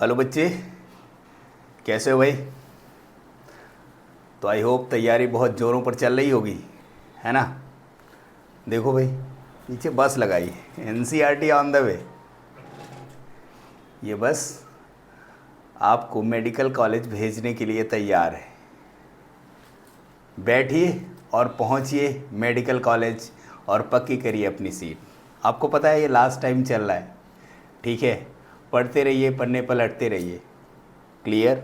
Hello बच्चे, कैसे हो भाई। तो आई होप तैयारी बहुत ज़ोरों पर चल रही होगी, है ना। देखो भाई, पीछे बस लगाई है, एनसीईआरटी ऑन द वे। ये बस आपको मेडिकल कॉलेज भेजने के लिए तैयार है। बैठिए और पहुंचिए मेडिकल कॉलेज और पक्की करिए अपनी सीट। आपको पता है ये लास्ट टाइम चल रहा है, ठीक है। पढ़ते रहिए, पन्ने पलटते रहिए। क्लियर।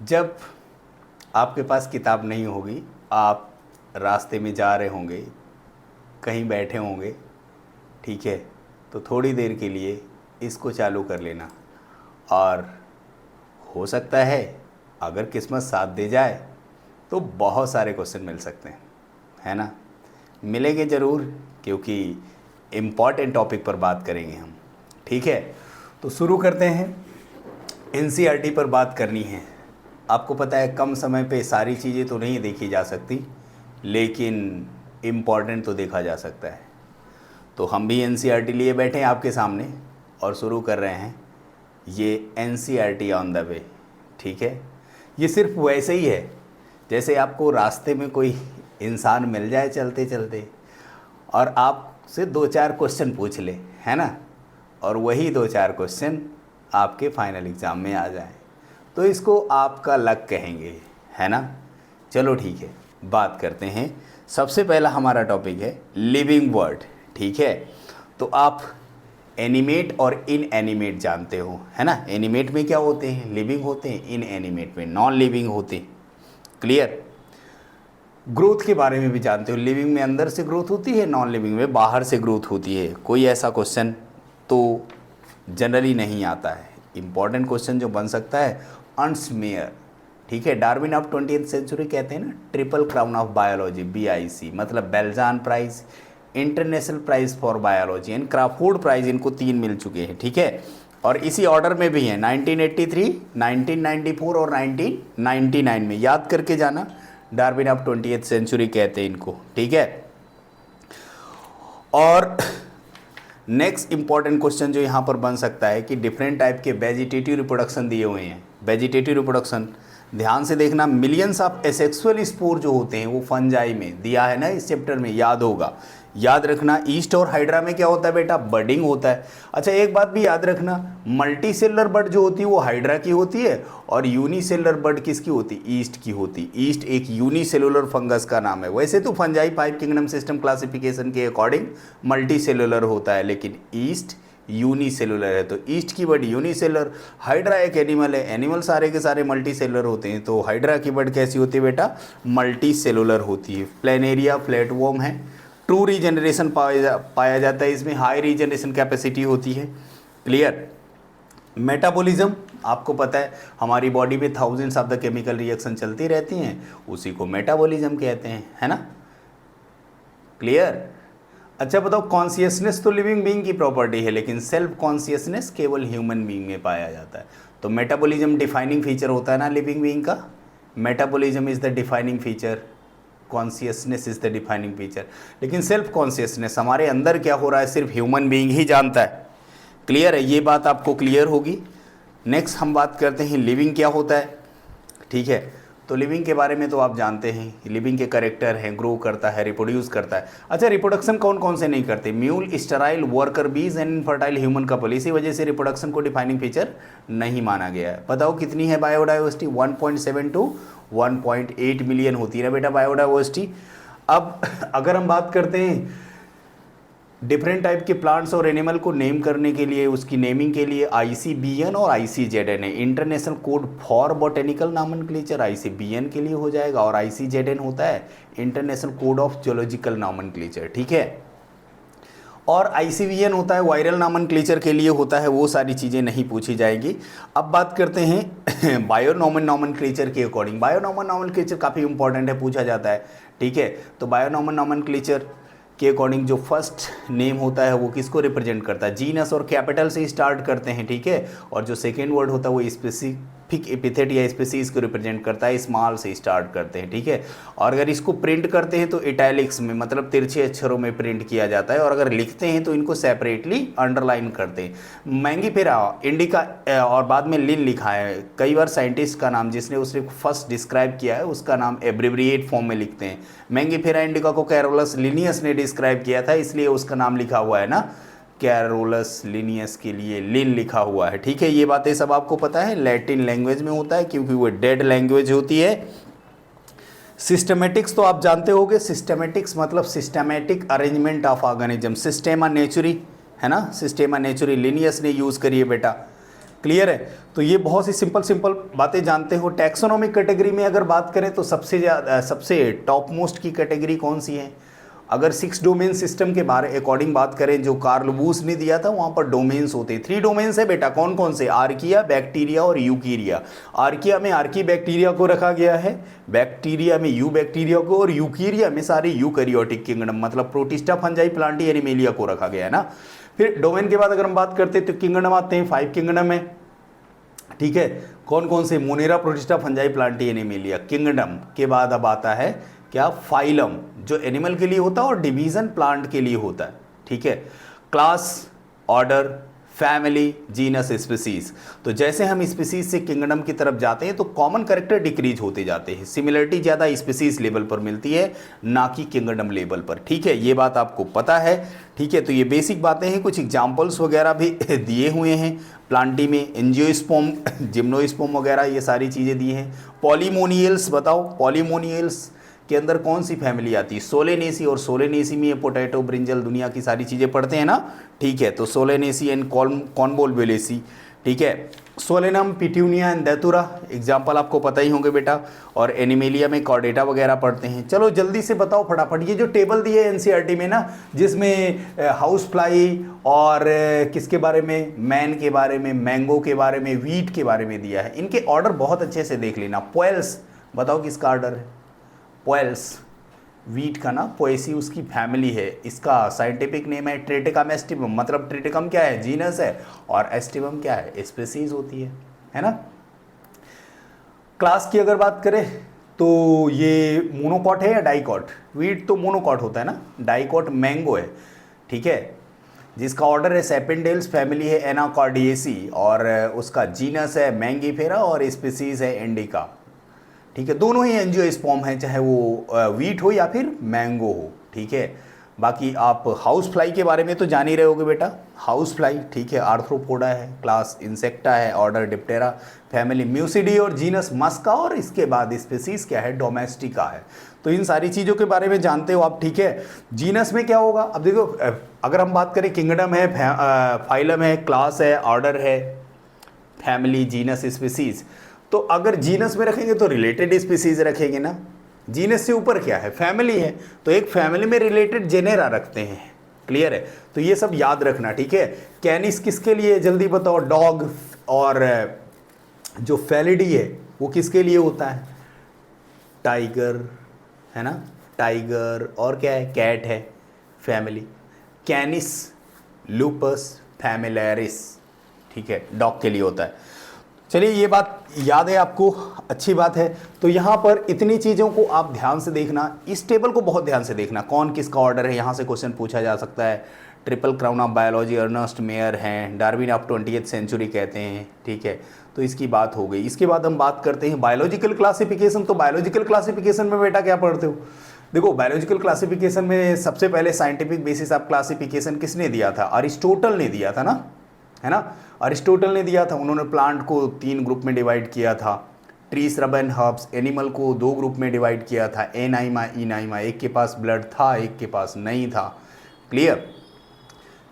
जब आपके पास किताब नहीं होगी, आप रास्ते में जा रहे होंगे, कहीं बैठे होंगे, ठीक है, तो थोड़ी देर के लिए इसको चालू कर लेना। और हो सकता है अगर किस्मत साथ दे जाए तो बहुत सारे क्वेश्चन मिल सकते हैं, है ना। मिलेंगे ज़रूर, क्योंकि इम्पॉर्टेंट टॉपिक पर बात करेंगे हम, ठीक है। तो शुरू करते हैं। एनसीईआरटी पर बात करनी है। आपको पता है कम समय पे सारी चीज़ें तो नहीं देखी जा सकती, लेकिन इम्पॉर्टेंट तो देखा जा सकता है। तो हम भी एनसीईआरटी लिए बैठे हैं आपके सामने और शुरू कर रहे हैं ये एनसीईआरटी ऑन द वे, ठीक है। ये सिर्फ वैसे ही है जैसे आपको रास्ते में कोई इंसान मिल जाए चलते चलते और आपसे 2-4 क्वेश्चन पूछ ले, है ना, और वही 2-4 क्वेश्चन आपके फाइनल एग्ज़ाम में आ जाए, तो इसको आपका लक कहेंगे, है ना। चलो ठीक है, बात करते हैं। सबसे पहला हमारा टॉपिक है लिविंग वर्ड, ठीक है। तो आप एनिमेट और इन एनिमेट जानते हो, है ना। एनिमेट में क्या होते हैं, लिविंग होते हैं। इन एनिमेट में नॉन लिविंग होते हैं। क्लियर। ग्रोथ के बारे में भी जानते हो। लिविंग में अंदर से ग्रोथ होती है, नॉन लिविंग में बाहर से ग्रोथ होती है। कोई ऐसा क्वेश्चन तो जनरली नहीं आता है। इंपॉर्टेंट क्वेश्चन जो बन सकता है अर्नस्ट मेयर, ठीक है। डार्विन ऑफ 20th सेंचुरी कहते हैं ना, triple crown of biology, BIC, मतलब Balzan prize, international prize for biology and Crafoord prize, इनको 3 मिल चुके हैं, ठीक है। और इसी ऑर्डर में भी हैं 1983, 1994 और 1999 में। याद करके जाना, डार्विन ऑफ 20th सेंचुरी कहते हैं इनको, ठीक है। और नेक्स्ट इंपॉर्टेंट क्वेश्चन जो यहाँ पर बन सकता है कि डिफरेंट टाइप के वेजिटेटिव रिप्रोडक्शन दिए हुए हैं। वेजिटेटिव रिप्रोडक्शन ध्यान से देखना, मिलियंस ऑफ एसेक्सुअल स्पोर जो होते हैं वो फंजाई में दिया है ना, इस चैप्टर में, याद होगा। याद रखना, ईस्ट और हाइड्रा में क्या होता है बेटा, बडिंग होता है। अच्छा एक बात भी याद रखना, मल्टी सेलुलर बड जो होती है वो हाइड्रा की होती है और यूनिसेलुलर बड किसकी होती है, ईस्ट की होती है। ईस्ट एक यूनिसेलुलर फंगस का नाम है। वैसे तो फंजाई 5 किंगडम सिस्टम क्लासिफिकेशन के अकॉर्डिंग मल्टी सेलुलर होता है, लेकिन ईस्ट यूनिसेलुलर है, तो ईस्ट की बड यूनिसेलुलर। हाइड्रा एक एनिमल है, एनिमल सारे के सारे मल्टी सेलुलर होते हैं, तो हाइड्रा की बड कैसी होती है बेटा, मल्टी सेलुलर होती है। प्लेनेरिया फ्लैटवर्म है, ट्रू रीजनरेशन पाया जाता है इसमें, हाई रीजनरेशन कैपेसिटी होती है। क्लियर। मेटाबॉलिज्म आपको पता है हमारी बॉडी में thousands of the chemical reaction चलती रहती हैं, उसी को मेटाबॉलिज्म कहते हैं, है ना। क्लियर। अच्छा बताओ, कॉन्शियसनेस तो लिविंग बीइंग की प्रॉपर्टी है, लेकिन सेल्फ कॉन्शियसनेस केवल ह्यूमन बीइंग में पाया जाता है। तो मेटाबॉलिज्म डिफाइनिंग फीचर होता है ना लिविंग बीइंग का। Metabolism is the defining feature, consciousness is the defining feature. लेकिन सेल्फ कॉन्शियसनेस हमारे अंदर क्या हो रहा है सिर्फ ह्यूमन बीइंग ही जानता है। क्लियर है, ये बात आपको क्लियर होगी। नेक्स्ट हम बात करते हैं लिविंग क्या होता है, ठीक है। तो लिविंग के बारे में तो आप जानते हैं, लिविंग के करेक्टर हैं, ग्रो करता है, रिप्रोड्यूस करता है। अच्छा रिप्रोडक्शन कौन कौन से नहीं करते, म्यूल, स्टेराइल, वर्कर बीज एंड इनफर्टाइल ह्यूमन कपल। इसी वजह से रिप्रोडक्शन को डिफाइनिंग फीचर नहीं माना गया है। बताओ कितनी है बायोडाइवर्सिटी, 1.7 to 1.8 मिलियन होती है ना बेटा बायोडाइवर्सिटी। अब अगर हम बात करते हैं डिफरेंट टाइप के प्लांट्स और एनिमल को नेम करने के लिए, उसकी नेमिंग के लिए ICBN और ICZN है, international code for botanical nomenclature. ICBN के लिए हो जाएगा और ICZN होता है international code of geological nomenclature, ठीक है। और ICVN होता है वायरल नॉमेनक्लेचर के लिए होता है। वो सारी चीज़ें नहीं पूछी जाएंगी। अब बात करते हैं बायोनॉमन नॉमेनक्लेचर के अकॉर्डिंग। बायोनॉमन नॉमेनक्लेचर काफ़ी इंपॉर्टेंट है, पूछा जाता है, ठीक है। तो बायोनॉमन नॉमेनक्लेचर के अकॉर्डिंग जो फर्स्ट नेम होता है वो किसको रिप्रेजेंट करता है, जीनस और कैपिटल से स्टार्ट करते हैं, ठीक है। और जो सेकेंड वर्ड होता है वो स्पेसिफिक स्पेसिफिक एपिथेट या स्पीसीज को रिप्रेजेंट करता है, स्मॉल से स्टार्ट करते हैं, ठीक है। और अगर इसको प्रिंट करते हैं तो इटैलिक्स में, मतलब तिरछे अक्षरों में प्रिंट किया जाता है, और अगर लिखते हैं तो इनको सेपरेटली अंडरलाइन करते हैं। मैंगीफेरा इंडिका और बाद में लिन लिखा है। कई बार साइंटिस्ट का नाम जिसने उसे फर्स्ट डिस्क्राइब किया है उसका नाम एब्रिविएट फॉर्म में लिखते हैं। मैंगीफेरा इंडिका को कैरोलस लिनियस ने डिस्क्राइब किया था, इसलिए उसका नाम लिखा हुआ है ना कैरोलस लिनियस के लिए लिन लिखा हुआ है, ठीक है। ये बातें सब आपको पता है, लैटिन लैंग्वेज में होता है क्योंकि वो डेड लैंग्वेज होती है। सिस्टमेटिक्स तो आप जानते होंगे, सिस्टमेटिक्स मतलब सिस्टमेटिक अरेंजमेंट ऑफ ऑर्गेनिज्म, सिस्टेमा नेचुरी है ना, सिस्टेमा नेचुरी लिनियस ने यूज़ करिए बेटा, क्लियर है। तो ये बहुत सी सिंपल सिंपल बातें जानते हो। टैक्सोनॉमिक कैटेगरी में अगर बात करें तो सबसे टॉप मोस्ट की कैटेगरी कौन सी है? अगर 6 डोमेन सिस्टम के बारे अकॉर्डिंग बात करें जो कार्ल बूस ने दिया था, वहाँ पर डोमेन्स होते हैं। 3 डोमेन्स है बेटा, कौन कौन से? आर्किया, बैक्टीरिया और यूकीरिया। आर्किया में आर्की बैक्टीरिया को रखा गया है, बैक्टीरिया में यू बैक्टीरिया को, और यूकीरिया में सारे यूकैरियोटिक किंगडम मतलब प्रोटिस्टा, फंजाई, प्लांटी, एनिमेलिया को रखा गया है ना। फिर डोमेन के बाद अगर हम बात करते हैं तो किंगडम आते हैं, 5 किंगडम है, ठीक है। कौन कौन से? Monera, protista, fungi, Plantae, animalia. Kingdom के बाद अब आता है क्या? फाइलम, जो एनिमल के लिए होता है, और डिवीजन प्लांट के लिए होता है, ठीक है। Class, order, family, genus, species. तो जैसे हम स्पीसीज से किंगडम की तरफ जाते हैं तो कॉमन कैरेक्टर डिक्रीज होते जाते हैं, सिमिलरिटी ज़्यादा स्पीसीज लेवल पर मिलती है ना कि किंगडम लेवल पर, ठीक है। ये बात आपको पता है, ठीक है। तो ये बेसिक बातें हैं, कुछ एग्जाम्पल्स वगैरह भी दिए हुए हैं प्लांटी में, एंजियोस्पर्म, जिम्नोस्पर्म वगैरह ये सारी चीज़ें दी हैं। पॉलीमोनियल्स बताओ, पॉलीमोनियल्स के अंदर कौन सी फैमिली आती है? सोलेनेसी, और सोलेनेसी में ये पोटैटो, ब्रिंजल, दुनिया की सारी चीज़ें पढ़ते हैं ना, ठीक है। तो सोलेनेसी एंड कॉन्वोल्वुलेसी, ठीक है। सोलेनम, पिट्यूनिया एंड दैतुरा एग्जाम्पल आपको पता ही होंगे बेटा, और एनिमेलिया में कॉर्डेटा वगैरह पढ़ते हैं। चलो जल्दी से बताओ फटाफट, ये जो टेबल दी है एनसीईआरटी में ना, जिसमें हाउस फ्लाई और किसके बारे में? मैन के बारे में, मैंगो के बारे में, वीट के बारे में दिया है। इनके ऑर्डर बहुत अच्छे से देख लेना। पोएल्स बताओ किसका ऑर्डर है? पोएल्स, वीट का ना, पोएसी उसकी फैमिली है। इसका साइंटिफिक नेम है ट्रिटिकम एस्टिवम, मतलब ट्रिटिकम क्या है? जीनस है, और एस्टिवम क्या है? स्पीसीज होती है ना। क्लास की अगर बात करें तो ये मोनोकॉट है या डाइकॉट? वीट तो मोनोकॉट होता है ना, डाइकॉट मैंगो है, ठीक है। जिसका ऑर्डर है सेपेंडेल्स, फैमिली है एनाकॉर्डिएसी, और उसका जीनस है मैंगीफेरा, और स्पीसीज है इंडिका, ठीक है। दोनों ही एंजियोस्पर्म हैं, चाहे वो वीट हो या फिर मैंगो हो, ठीक है। बाकी आप हाउस फ्लाई के बारे में तो जान ही रहे होगे बेटा, हाउस फ्लाई, ठीक है। आर्थ्रोपोडा है, क्लास इंसेक्टा है, ऑर्डर डिप्टेरा, फैमिली म्यूसिडी, और जीनस मस्का, और इसके बाद स्पीसीज क्या है? डोमेस्टिका है। तो इन सारी चीज़ों के बारे में जानते हो आप, ठीक है। जीनस में क्या होगा? अब देखो, अगर हम बात करें किंगडम है, फाइलम है, क्लास है, ऑर्डर है, फैमिली, जीनस, स्पीसीज, तो अगर जीनस में रखेंगे तो रिलेटेड स्पीसीज रखेंगे ना। जीनस से ऊपर क्या है? फैमिली है, तो एक फैमिली में रिलेटेड जेनेरा रखते हैं, क्लियर है। तो ये सब याद रखना, ठीक है। कैनिस किसके लिए? जल्दी बताओ। डॉग, और जो फैलिडी है वो किसके लिए होता है? टाइगर है ना, टाइगर, और क्या है? कैट है, फैमिली। कैनिस लूपस फैमिलियरिस, ठीक है, डॉग के लिए होता है। चलिए ये बात याद है आपको, अच्छी बात है। तो यहाँ पर इतनी चीज़ों को आप ध्यान से देखना, इस टेबल को बहुत ध्यान से देखना, कौन किसका ऑर्डर है, यहाँ से क्वेश्चन पूछा जा सकता है। Triple crown of biology Ernest Mayr हैं, डार्विन ऑफ 20th सेंचुरी कहते हैं, ठीक है। तो इसकी बात हो गई। इसके बाद हम बात करते हैं बायोलॉजिकल क्लासिफिकेशन। तो बायोलॉजिकल क्लासिफिकेशन में बेटा क्या पढ़ते हो? देखो, बायोलॉजिकल क्लासिफिकेशन में सबसे पहले साइंटिफिक बेसिस ऑफ क्लासिफिकेशन किसने दिया था? अरिस्टोटल ने दिया था ना, है ना। अरिस्टोटल ने दिया था। उन्होंने प्लांट को 3 ग्रुप में डिवाइड किया था, tree, shrub and herbs. Animal को 2 ग्रुप में डिवाइड किया था, एनाइमा, इनाइमा। एक के पास ब्लड था, एक के पास नहीं था, क्लियर।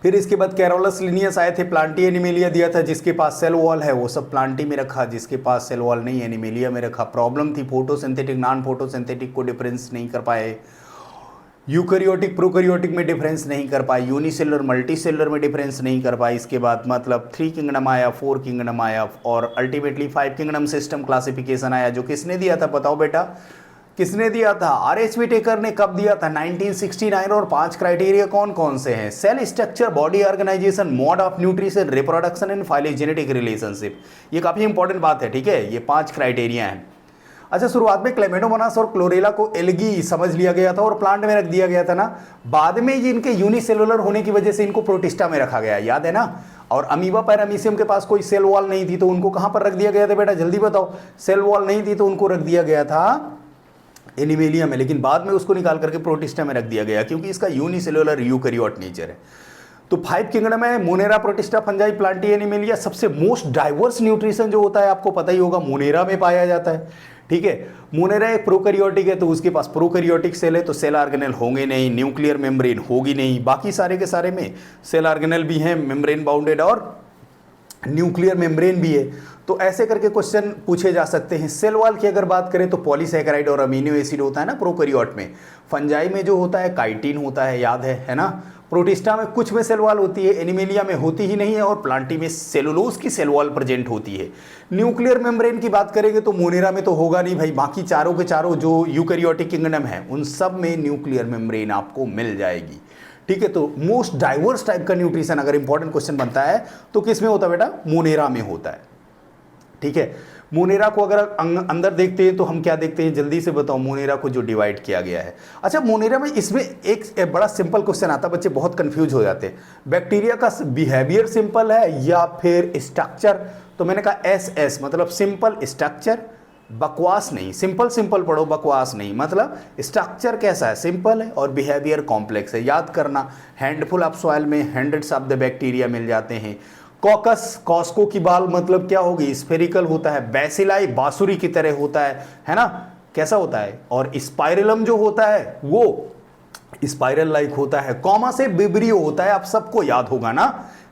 फिर इसके बाद कैरोलस लिनियस आए थे, प्लांटी एनिमेलिया दिया था। जिसके पास सेल वॉल है वो सब प्लांटी में रखा, जिसके पास सेल वॉल नहीं एनिमेलिया में रखा। प्रॉब्लम थी फोटोसिंथेटिक नॉन फोटोसिंथेटिक को डिफरेंस नहीं कर पाए, यूकैरियोटिक प्रोकैरियोटिक में डिफरेंस नहीं कर पाए, यूनिसेलुलर मल्टीसेलुलर में डिफरेंस नहीं कर पाए। इसके बाद मतलब 3 किंगडम आया, 4 किंगडम आया, और अल्टीमेटली 5 किंगडम सिस्टम क्लासिफिकेशन आया। जो किसने दिया था बताओ बेटा? किसने दिया था? आर.एच. व्हिटेकर ने कब दिया था? 1969। और 5 क्राइटेरिया कौन कौन से हैं? Cell structure, body organisation, mode of nutrition, reproduction and phylogenetic relationship. ये काफी इंपॉर्टेंट बात है, ठीक है, ये 5 क्राइटेरिया हैं। अच्छा, शुरुआत में क्लेमेडोमोनास और क्लोरेला को एल्गी समझ लिया गया था और प्लांट में रख दिया गया था ना। बाद में ये इनके यूनिसेलुलर होने की वजह से इनको प्रोटिस्टा में रखा गया, याद है ना। और अमीबा पैरामीशियम के पास कोई सेल वॉल नहीं थी तो उनको कहां पर रख दिया गया था बेटा, जल्दी बताओ। सेल वॉल नहीं थी तो उनको रख दिया गया था एनिमेलिया में, लेकिन बाद में उसको निकाल करके प्रोटिस्टा में रख दिया गया क्योंकि इसका यूनिसेलुलर यूकैरियोट नेचर है। तो 5 किंगडम है, Monera, protista, fungi, Plantae, animalia. सबसे मोस्ट डाइवर्स न्यूट्रिशन जो होता है आपको पता ही होगा मोनेरा में पाया जाता है, ठीक है। मोनेरा एक प्रोकैरियोटिक है तो उसके पास प्रोकैरियोटिक सेल है तो सेल ऑर्गेनेल होंगे नहीं, न्यूक्लियर मेम्ब्रेन होगी नहीं। बाकी सारे के सारे में सेल ऑर्गेनेल भी हैं, मेम्ब्रेन बाउंडेड और न्यूक्लियर मेम्ब्रेन भी है। तो ऐसे करके क्वेश्चन पूछे जा सकते हैं। सेल वॉल की अगर बात करें तो पॉलीसैकेराइड और अमीनो एसिड होता है ना प्रोकैरियोट में। फंजाई में जो होता है काइटिन होता है, याद है ना। प्रोटिस्टा में कुछ में सेल वॉल होती है, एनिमेलिया में होती ही नहीं है, और प्लांटी में सेलुलोज की सेल वॉल प्रेजेंट होती है। न्यूक्लियर मेम्ब्रेन की बात करेंगे तो मोनेरा में तो होगा नहीं भाई, बाकी चारों के चारों जो यूकैरियोटिक किंगडम है उन सब में न्यूक्लियर मेम्ब्रेन आपको मिल जाएगी, ठीक है। तो मोस्ट डाइवर्स टाइप का न्यूट्रिशन अगर इंपॉर्टेंट क्वेश्चन बनता है तो किस में होता है बेटा? मोनेरा में होता है, ठीक है। मोनेरा को अगर अंदर देखते हैं तो हम क्या देखते हैं, जल्दी से बताओ। मोनेरा को जो डिवाइड किया गया है, अच्छा मोनेरा में इसमें एक बड़ा सिंपल क्वेश्चन आता है, बच्चे बहुत कंफ्यूज हो जाते हैं। बैक्टीरिया का बिहेवियर सिंपल है या फिर स्ट्रक्चर? तो मैंने कहा एस मतलब सिंपल स्ट्रक्चर, बकवास नहीं। सिंपल सिंपल पढ़ो, बकवास नहीं। मतलब स्ट्रक्चर कैसा है? सिंपल है, और बिहेवियर कॉम्प्लेक्स है। याद करना, हैंडफुल ऑफ सॉइल में हंड्रेड्स ऑफ द बैक्टीरिया मिल जाते हैं। कॉकस, कॉस्को की बाल मतलब क्या होगी? स्फेरिकल होता है। बैसिलाई बांसुरी की तरह होता है ना, कैसा होता है। और स्पाइरलम जो होता है वो स्पाइरल लाइक होता है। कॉमा से विब्रियो होता है, आप सबको याद होगा ना,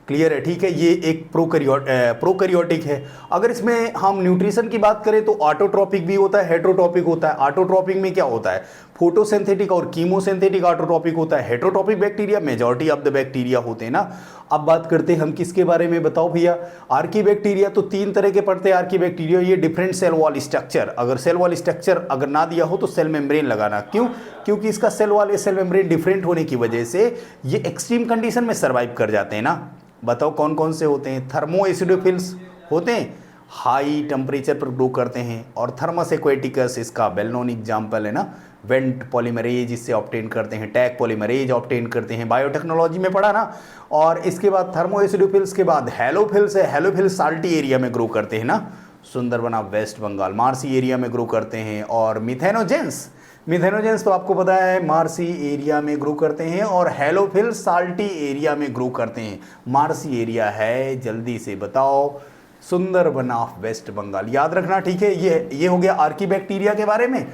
क्लियर है, ठीक है। ये एक प्रोकैरियोटिक है। अगर इसमें हम न्यूट्रिशन की बात करें तो ऑटोट्रॉपिक भी होता है, हेटरोट्रॉपिक होता है। ऑटोट्रॉपिक में क्या होता है? फोटोसिंथेटिक और कीमोसिंथेटिक ऑटोट्रॉपिक होता है। Heterotrophic bacteria majority of the bacteria होते हैं ना। अब बात करते हैं हम किसके बारे में, बताओ भैया। आर्की बैक्टीरिया तो 3 तरह के पड़ते हैं आर्की बैक्टीरिया। ये डिफरेंट सेल वॉल स्ट्रक्चर, अगर सेल वॉल स्ट्रक्चर अगर ना दिया हो तो सेल मेम्ब्रेन लगाना। क्यों? क्योंकि इसका सेल वॉल या सेल मेम्ब्रेन डिफरेंट होने की वजह से ये एक्सट्रीम कंडीशन में सर्वाइव कर जाते हैं ना। बताओ कौन कौन से होते हैं? थर्मो एसिडोफिल्स होते हैं, हाई टेम्परेचर पर ग्रो करते हैं। और थर्मस एक्वेटिकस इसका वेल नोन एग्जाम्पल है ना। वेंट पॉलीमरेज इससे ऑब्टेन करते हैं, टैग पॉलीमरेज ऑब्टेन करते हैं, बायोटेक्नोलॉजी में पढ़ा ना। और इसके बाद थर्मो एसिडोफिल्स के बाद हेलोफिल्स है। हेलोफिल्स साल्टी एरिया में ग्रो करते हैं ना, सुंदरबना वेस्ट बंगाल मार्सी एरिया में ग्रो करते हैं। और मिथेनोजेंस तो आपको पता है मार्सी एरिया में ग्रो करते हैं। और हेलोफिल साल्टी एरिया में ग्रो करते हैं। मार्सी एरिया है, जल्दी से बताओ, सुंदरबन ऑफ वेस्ट बंगाल, याद रखना, ठीक है। ये हो गया आर्की बैक्टीरिया के बारे में।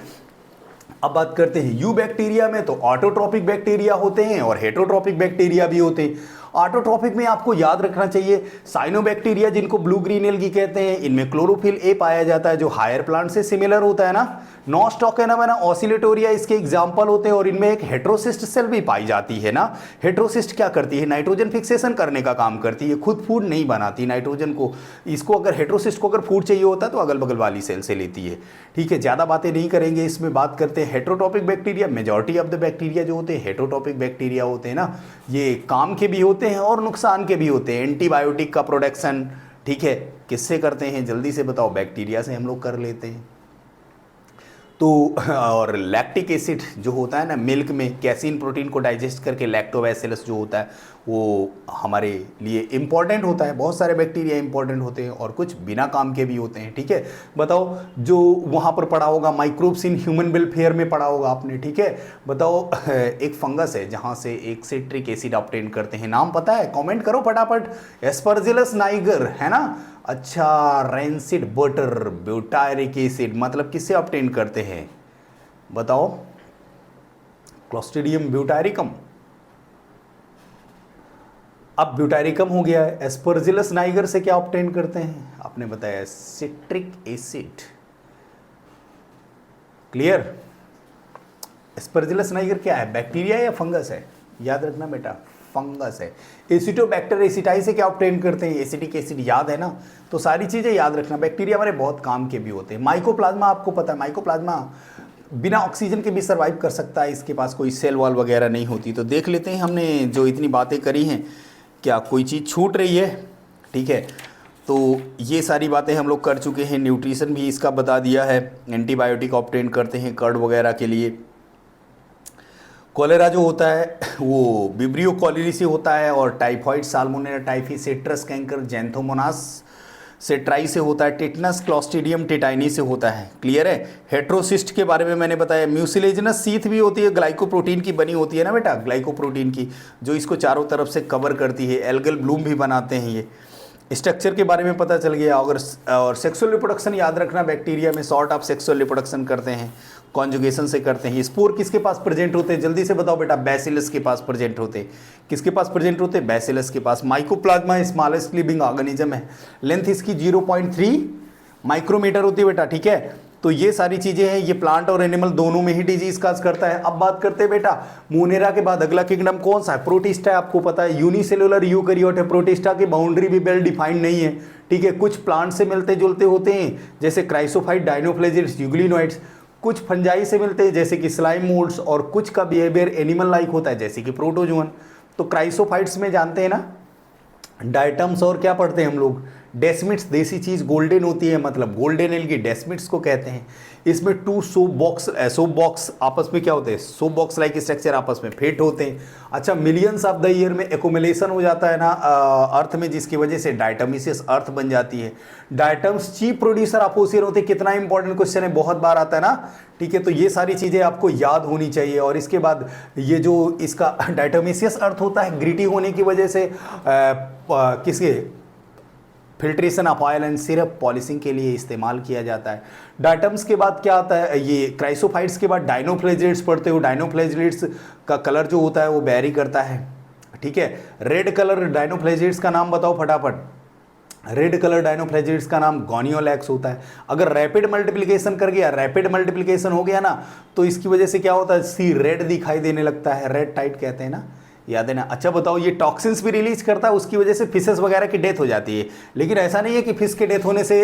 अब बात करते हैं यू बैक्टीरिया में। तो ऑटोट्रॉपिक बैक्टीरिया होते हैं और हेटरोट्रॉपिक बैक्टीरिया भी होते हैं। ऑटोट्रॉपिक में आपको याद रखना चाहिए साइनोबैक्टीरिया, जिनको ब्लू ग्रीन एल्गी कहते हैं, इनमें क्लोरोफिल ए पाया जाता है जो हायर प्लांट से सिमिलर होता है ना। नॉस्टॉकेनामना ऑसिलेटोरिया इसके एग्जाम्पल होते हैं। और इनमें एक हेट्रोसिस्ट सेल भी पाई जाती है ना। हेट्रोसिस्ट क्या करती है? नाइट्रोजन फिक्सेशन करने का काम करती है, खुद फूड नहीं बनाती नाइट्रोजन को। इसको अगर हेट्रोसिस्ट को अगर फूड चाहिए होता है तो अगल बगल वाली सेल से लेती है, ठीक है। ज़्यादा बातें नहीं करेंगे इसमें। बात करते हैं heterotrophic bacteria. Majority of the bacteria जो होते हैं हेट्रोट्रॉपिक बैक्टीरिया होते हैं ना, ये काम के भी होते हैं और नुकसान के भी होते हैं। एंटीबायोटिक का प्रोडक्शन, ठीक है, किससे करते हैं? जल्दी से बताओ। बैक्टीरिया से हम लोग कर लेते हैं। तो और लैक्टिक एसिड जो होता है ना मिल्क में, कैसीन प्रोटीन को डाइजेस्ट करके लैक्टोबैसिलस जो होता है वो हमारे लिए इम्पॉर्टेंट होता है। बहुत सारे बैक्टीरिया इंपॉर्टेंट होते हैं और कुछ बिना काम के भी होते हैं, ठीक है। बताओ, जो वहाँ पर पढ़ा होगा माइक्रोब्स इन ह्यूमन वेलफेयर में पढ़ा होगा आपने, ठीक है। बताओ, एक फंगस है जहाँ से एक सिट्रिक एसिड ऑब्टेन करते हैं, नाम पता है? कमेंट करो फटाफट। एस्परजिलस नाइगर है ना। अच्छा, रेंसिड बटर ब्यूटायरिक एसिड मतलब किससे ऑब्टेन करते हैं? बताओ। क्लोस्ट्रिडियम ब्यूटायरिकम। अब ब्यूटायरिकम हो गया है। एस्परजिलस नाइगर से क्या ऑब्टेन करते हैं? आपने बताया citric acid, clear. Aspergillus Niger क्या है? बैक्टीरिया या फंगस है? याद रखना बेटा, फंगस है। एसिटोबैक्टर एसिटाई से क्या ऑब्टेन करते हैं? एसिटिक एसिड, याद है ना। तो सारी चीज़ें याद रखना। बैक्टीरिया हमारे बहुत काम के भी होते हैं। माइकोप्लाज्मा आपको पता है, माइकोप्लाज्मा बिना ऑक्सीजन के भी सर्वाइव कर सकता है, इसके पास कोई सेल वॉल वगैरह नहीं होती। तो देख लेते हैं हमने जो इतनी बातें करी हैं, क्या कोई चीज़ छूट रही है? ठीक है, तो ये सारी बातें हम लोग कर चुके हैं। न्यूट्रिशन भी इसका बता दिया है, एंटीबायोटिक ऑब्टेन करते हैं कर्ड वगैरह के लिए। कॉलेरा जो होता है वो विब्रियो कॉलेरी से होता है, और typhoid, Salmonella typhi, citrus canker, Xanthomonas citri से होता है, टेटनस क्लॉस्ट्रिडियम टेटाइनी से होता है। क्लियर है? हेट्रोसिस्ट के बारे में मैंने बताया। म्यूसिलेजिनस सीथ भी होती है, ग्लाइकोप्रोटीन की बनी होती है ना बेटा, ग्लाइकोप्रोटीन की, जो इसको चारों तरफ से कवर करती है। एल्गल ब्लूम भी बनाते हैं ये। स्ट्रक्चर के बारे में पता चल गया। और सेक्सुअल रिप्रोडक्शन याद रखना, बैक्टीरिया में सॉर्ट ऑफ सेक्सुअल रिप्रोडक्शन करते हैं, कॉन्जुगेशन से करते हैं। स्पोर किसके पास प्रेजेंट होते हैं? जल्दी से बताओ बेटा। बैसिलस के पास प्रेजेंट होते हैं। किसके पास प्रेजेंट होते हैं? बैसिलस के पास। माइकोप्लाज्मा स्मॉलेस्ट लिविंग ऑर्गेनिज्म है, लेंथ इसकी 0.3 माइक्रोमीटर होती है बेटा। ठीक है, तो ये सारी चीजें हैं, ये प्लांट और एनिमल दोनों में ही डिजीज काज करता है। अब बात करते हैं बेटा, मोनेरा के बाद अगला किंगडम कौन सा है? प्रोटिस्टा है। आपको पता है यूनिसेलुलर यूकैरियोट है। प्रोटिस्टा की बाउंड्री भी वेल डिफाइंड नहीं है। ठीक है, कुछ प्लांट से मिलते जुलते होते हैं जैसे क्राइसोफाइट, डायनोफ्लेजिड्स, यूग्लिनोइड्स। कुछ फंजाई से मिलते हैं जैसे कि स्लाइम मोल्ड्स, और कुछ का बिहेवियर एनिमल लाइक होता है जैसे कि प्रोटोजोअन। तो क्राइसोफाइट्स में जानते हैं ना डायटम्स, और क्या पढ़ते हैं हम लोग? डेस्मिट्स। देसी चीज़ गोल्डन होती है, मतलब गोल्डन एल्गी डेस्मिट्स को कहते हैं। इसमें टू सोप बॉक्स आपस में क्या होते हैं? सोप बॉक्स लाइक स्ट्रक्चर आपस में फेट होते हैं। अच्छा, मिलियंस ऑफ द ईयर में एक्युमुलेशन हो जाता है ना अर्थ में, जिसकी वजह से डायटमीशियस अर्थ बन जाती है। Diatoms chief producer of ocean होते हैं। कितना इंपॉर्टेंट क्वेश्चन है, बहुत बार आता है ना। ठीक है, तो ये सारी चीज़ें आपको याद होनी चाहिए। और इसके बाद ये जो इसका डायटमीशियस अर्थ होता है, ग्रिटी होने की वजह से किसके filtration of oil and syrup polishing के लिए इस्तेमाल किया जाता है। डायटम्स के बाद क्या आता है? ये क्राइसोफाइट्स के बाद डायनोफ्लेजिलेट्स पढ़ते हो। डायनोफ्लेजिलेट्स का कलर जो होता है वो वेरी करता है। ठीक है, रेड कलर डायनोफ्लेजिलेट्स का नाम बताओ फटाफट। रेड कलर डायनोफ्लेजिलेट्स का नाम गोनियोलैक्स होता है। अगर रैपिड मल्टीप्लिकेशन कर गया, रैपिड मल्टीप्लिकेशन हो गया ना, तो इसकी वजह से क्या होता है? सी रेड दिखाई देने लगता है, रेड टाइट कहते हैं ना, याद है ना। अच्छा बताओ, ये टॉक्सिन्स भी रिलीज करता है, उसकी वजह से फिशेस वगैरह की डेथ हो जाती है। लेकिन ऐसा नहीं है कि फिश के डेथ होने से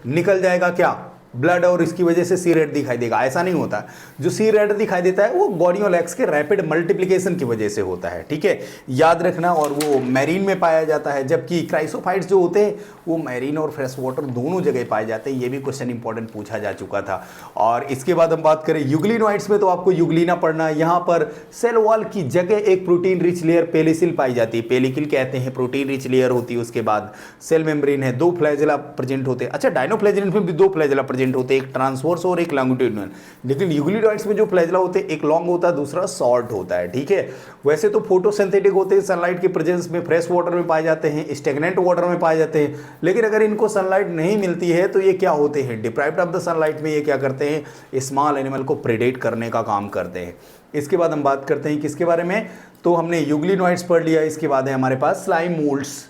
निकल जाएगा क्या ब्लड और इसकी वजह से सी रेड दिखाई देगा, ऐसा नहीं होता। जो सी रेड दिखाई देता है वो गोनियोलैक्स के रैपिड मल्टीप्लिकेशन की वजह से होता है। ठीक है, याद रखना। और वो मैरीन में पाया जाता है, जबकि क्राइसोफाइट्स जो होते हैं वो मैरीन और फ्रेश वाटर दोनों जगह पाए जाते हैं। ये भी क्वेश्चन इंपॉर्टेंट पूछा जा चुका था। और इसके बाद हम बात करें यूग्लिनोइड्स में, तो आपको यूग्लिना पढ़ना है। यहाँ पर सेल वॉल की जगह एक प्रोटीन रिच लेयर पेलिसिल पाई जाती है, पेलिकिल कहते हैं, प्रोटीन रिच लेयर होती है। उसके बाद सेल मेम्ब्रेन है, 2 फ्लैजेला प्रेजेंट होते हैं। अच्छा, डायनोफ्लेजिलेंट में भी 2 फ्लैजेला प्रेजेंट होते हैं, एक ट्रांसवर्स और एक लॉन्गिट्यूडिनल। लेकिन यूग्लिनोइड्स में जो फ्लैजेला होते हैं, एक लॉन्ग होता है, दूसरा शॉर्ट होता है। ठीक है, वैसे तो फोटोसिंथेटिक होते हैं, सनलाइट के प्रेजेंस में फ्रेश वाटर में पाए जाते हैं, स्टेगनेंट वाटर में पाए जाते हैं। लेकिन अगर इनको सनलाइट नहीं मिलती है तो ये क्या होते हैं? डिप्राइव्ड ऑफ द सनलाइट में ये क्या करते हैं? स्मॉल एनिमल को प्रेडेट करने का काम करते हैं। इसके बाद हम बात करते हैं किसके बारे में? तो हमने यूग्लिनोइड्स पढ़ लिया। इसके बाद है हमारे पास स्लाइम मोल्ड्स।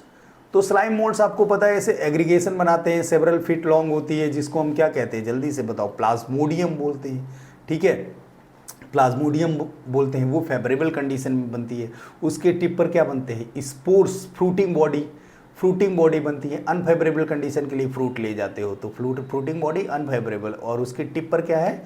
तो स्लाइम मोल्ड्स आपको पता है ऐसे एग्रीगेशन बनाते हैं, सेवरल फीट लॉन्ग होती है, जिसको हम क्या कहते हैं? जल्दी से बताओ। प्लाज्मोडियम बोलते हैं। ठीक है, प्लाज्मोडियम बोलते हैं। वो फेवरेबल कंडीशन में बनती है। उसके टिप पर क्या बनते हैं? स्पोर्स, फ्रूटिंग बॉडी बनती है। अनफेवरेबल कंडीशन के लिए फ्रूट ले जाते हो तो फ्रूटिंग बॉडी अनफेवरेबल, और उसके टिप पर क्या है?